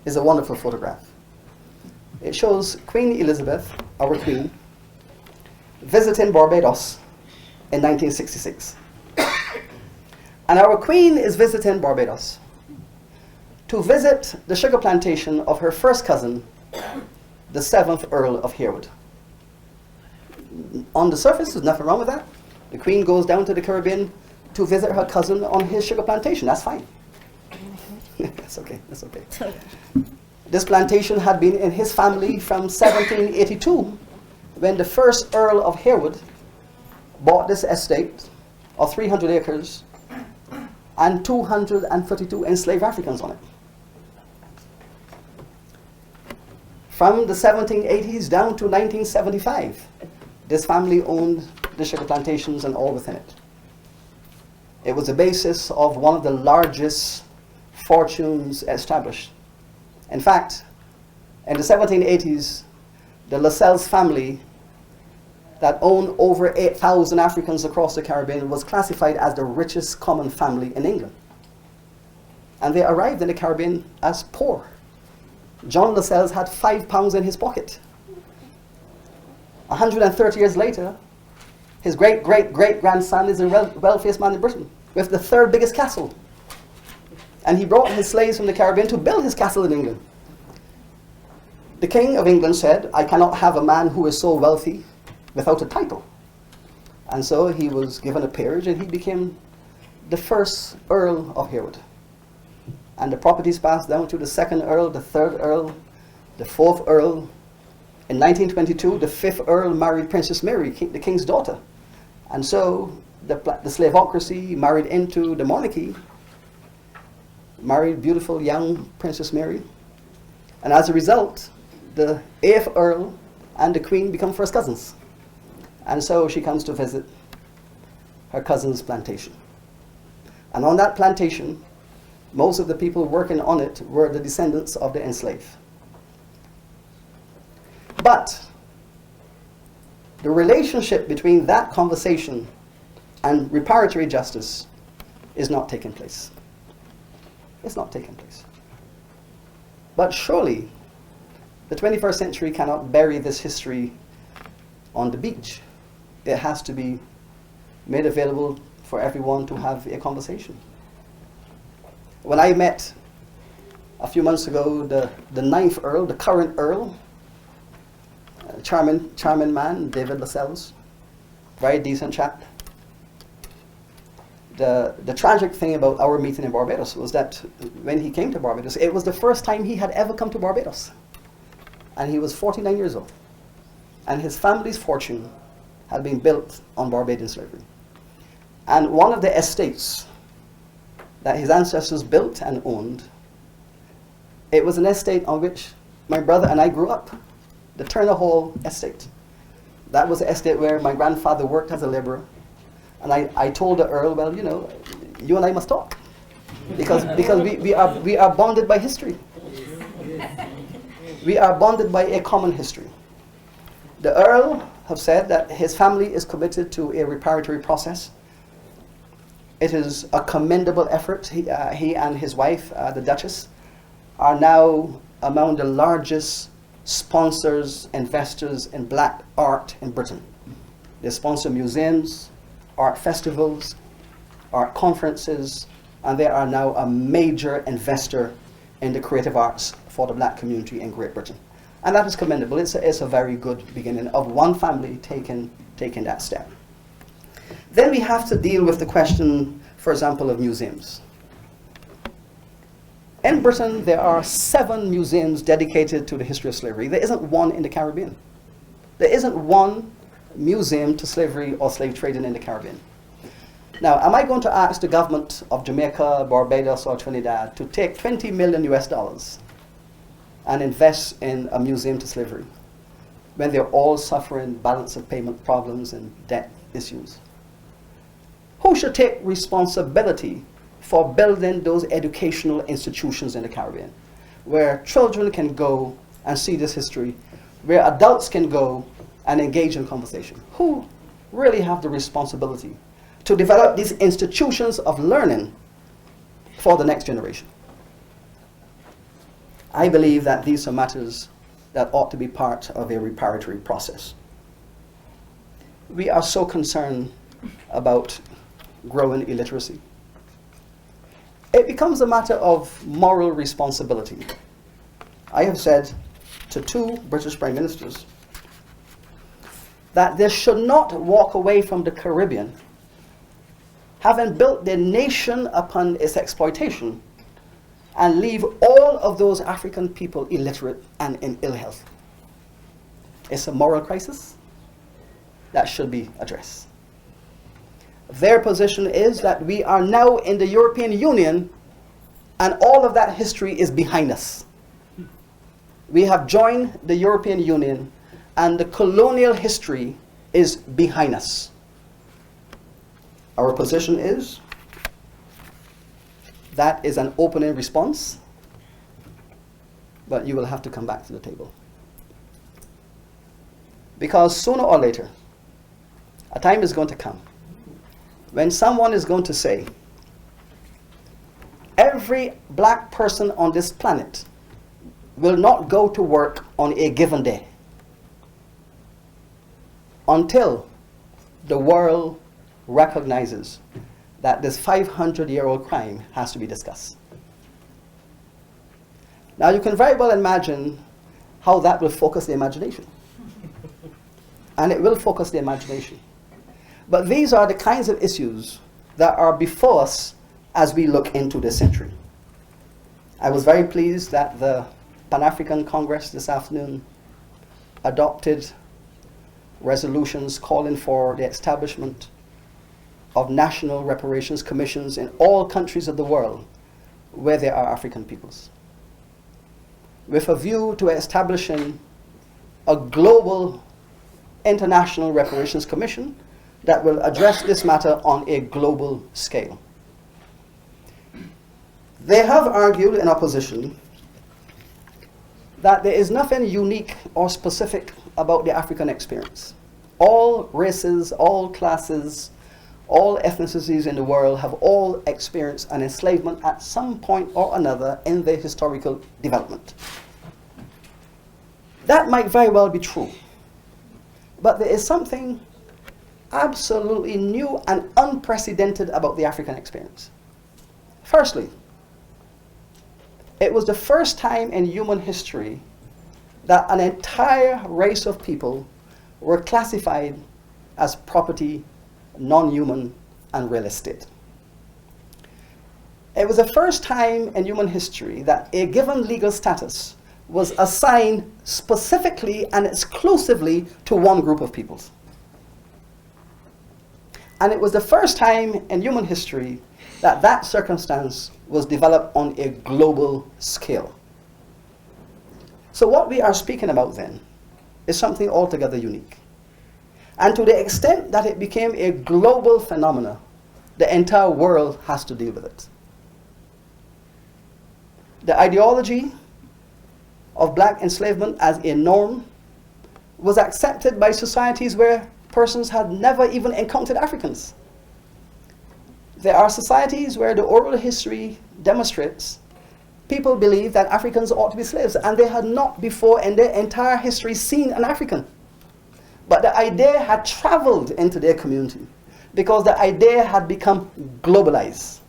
is a wonderful photograph. It shows Queen Elizabeth, our Queen, visiting Barbados in 1966. And our Queen is visiting Barbados to visit the sugar plantation of her first cousin, the 7th Earl of Harewood. On the surface, there's nothing wrong with that. The Queen goes down to the Caribbean to visit her cousin on his sugar plantation. That's fine. That's okay, that's okay. This plantation had been in his family from 1782, when the first Earl of Harewood bought this estate of 300 acres and 232 enslaved Africans on it. From the 1780s down to 1975, this family owned the sugar plantations and all within it. It was the basis of one of the largest fortunes established. In fact, in the 1780s, the Lascelles family that owned over 8,000 Africans across the Caribbean was classified as the richest common family in England. And they arrived in the Caribbean as poor. John Lascelles had £5 in his pocket. 130 years later, his great-great-great-grandson is the wealthiest man in Britain, with the 3rd biggest castle. And he brought his slaves from the Caribbean to build his castle in England. The King of England said, I cannot have a man who is so wealthy without a title. And so he was given a peerage and he became the 1st Earl of Harewood. And the properties passed down to the 2nd Earl, the 3rd Earl, the 4th Earl. In 1922, the 5th Earl married Princess Mary, the King's daughter. And so the slavocracy married into the monarchy, married beautiful young Princess Mary. And as a result, the 8th Earl and the Queen become first cousins. And so she comes to visit her cousin's plantation. And on that plantation, most of the people working on it were the descendants of the enslaved. But the relationship between that conversation and reparatory justice is not taking place. It's not taking place. But surely, the 21st century cannot bury this history on the beach. It has to be made available for everyone to have a conversation. When I met a few months ago the 9th Earl, the current Earl, charming man, David Lascelles, very decent chap. The tragic thing about our meeting in Barbados was that when he came to Barbados, it was the first time he had ever come to Barbados. And he was 49 years old. And his family's fortune had been built on Barbadian slavery. And one of the estates that his ancestors built and owned, it was an estate on which my brother and I grew up, the Turner Hall estate. That was the estate where my grandfather worked as a laborer. And I told the Earl, well, you know, you and I must talk. Because we are bonded by history. We are bonded by a common history. The Earl have said that his family is committed to a reparatory process. It is a commendable effort. He and his wife, the Duchess, are now among the largest sponsors, investors in black art in Britain. They sponsor museums, art festivals, art conferences, and they are now a major investor in the creative arts for the black community in Great Britain. And that is commendable. It's a very good beginning of one family taking that step. Then we have to deal with the question, for example, of museums. In Britain, there are 7 museums dedicated to the history of slavery. There isn't one in the Caribbean. There isn't one museum to slavery or slave trading in the Caribbean. Now, am I going to ask the government of Jamaica, Barbados, or Trinidad to take $20 million and invest in a museum to slavery when they're all suffering balance of payment problems and debt issues? Who should take responsibility for building those educational institutions in the Caribbean, where children can go and see this history, where adults can go and engage in conversation? Who really have the responsibility to develop these institutions of learning for the next generation? I believe that these are matters that ought to be part of a reparatory process. We are so concerned about growing illiteracy. it becomes a matter of moral responsibility. I have said to 2 British Prime Ministers that they should not walk away from the Caribbean having built their nation upon its exploitation and leave all of those African people illiterate and in ill health. It's a moral crisis that should be addressed. Their position is that we are now in the European Union and all of that history is behind us. We have joined the European Union and the colonial history is behind us. Our position is that is an opening response, but you will have to come back to the table. Because sooner or later, a time is going to come when someone is going to say, every black person on this planet will not go to work on a given day until the world recognizes that this 500-year-old crime has to be discussed. Now you can very well imagine how that will focus the imagination. And it will focus the imagination. But these are the kinds of issues that are before us as we look into this century. I was very pleased that the Pan-African Congress this afternoon adopted resolutions calling for the establishment of national reparations commissions in all countries of the world where there are African peoples, with a view to establishing a global international reparations commission that will address this matter on a global scale. They have argued in opposition that there is nothing unique or specific about the African experience. All races, all classes, all ethnicities in the world have all experienced an enslavement at some point or another in their historical development. That might very well be true, but there is something absolutely new and unprecedented about the African experience. Firstly, it was the first time in human history that an entire race of people were classified as property, non-human, and real estate. It was the first time in human history that a given legal status was assigned specifically and exclusively to one group of peoples. And it was the first time in human history that that circumstance was developed on a global scale. So what we are speaking about then is something altogether unique. And to the extent that it became a global phenomenon, the entire world has to deal with it. The ideology of black enslavement as a norm was accepted by societies where persons had never even encountered Africans. There are societies where the oral history demonstrates people believe that Africans ought to be slaves, and they had not before in their entire history seen an African. But the idea had traveled into their community because the idea had become globalized.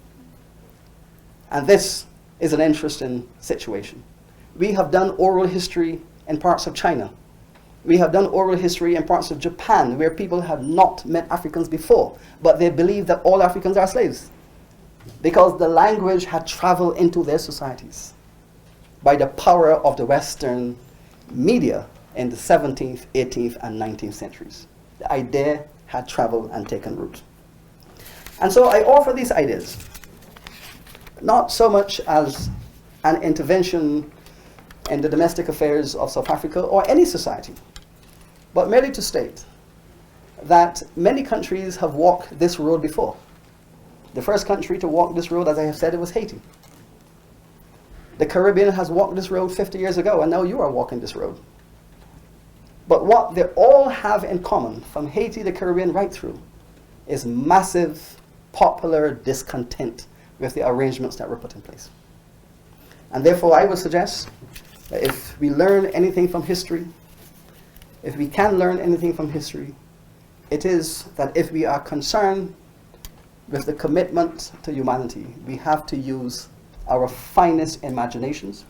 And this is an interesting situation. We have done oral history in parts of China. We have done oral history in parts of Japan where people have not met Africans before, but they believe that all Africans are slaves because the language had traveled into their societies by the power of the Western media in the 17th, 18th, and 19th centuries. The idea had traveled and taken root. And so I offer these ideas, not so much as an intervention in the domestic affairs of South Africa or any society, but merely to state that many countries have walked this road before. The first country to walk this road, as I have said, it was Haiti. The Caribbean has walked this road 50 years ago, and now you are walking this road. But what they all have in common, from Haiti, the Caribbean, right through, is massive popular discontent with the arrangements that were put in place. And therefore, I would suggest that if we learn anything from history, if we can learn anything from history, it is that if we are concerned with the commitment to humanity, we have to use our finest imaginations,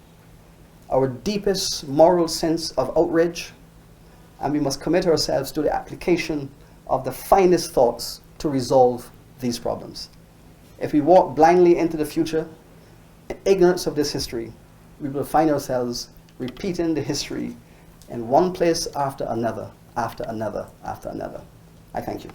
our deepest moral sense of outrage, and we must commit ourselves to the application of the finest thoughts to resolve these problems. If we walk blindly into the future, in ignorance of this history, we will find ourselves repeating the history in one place after another, after another, after another. I thank you.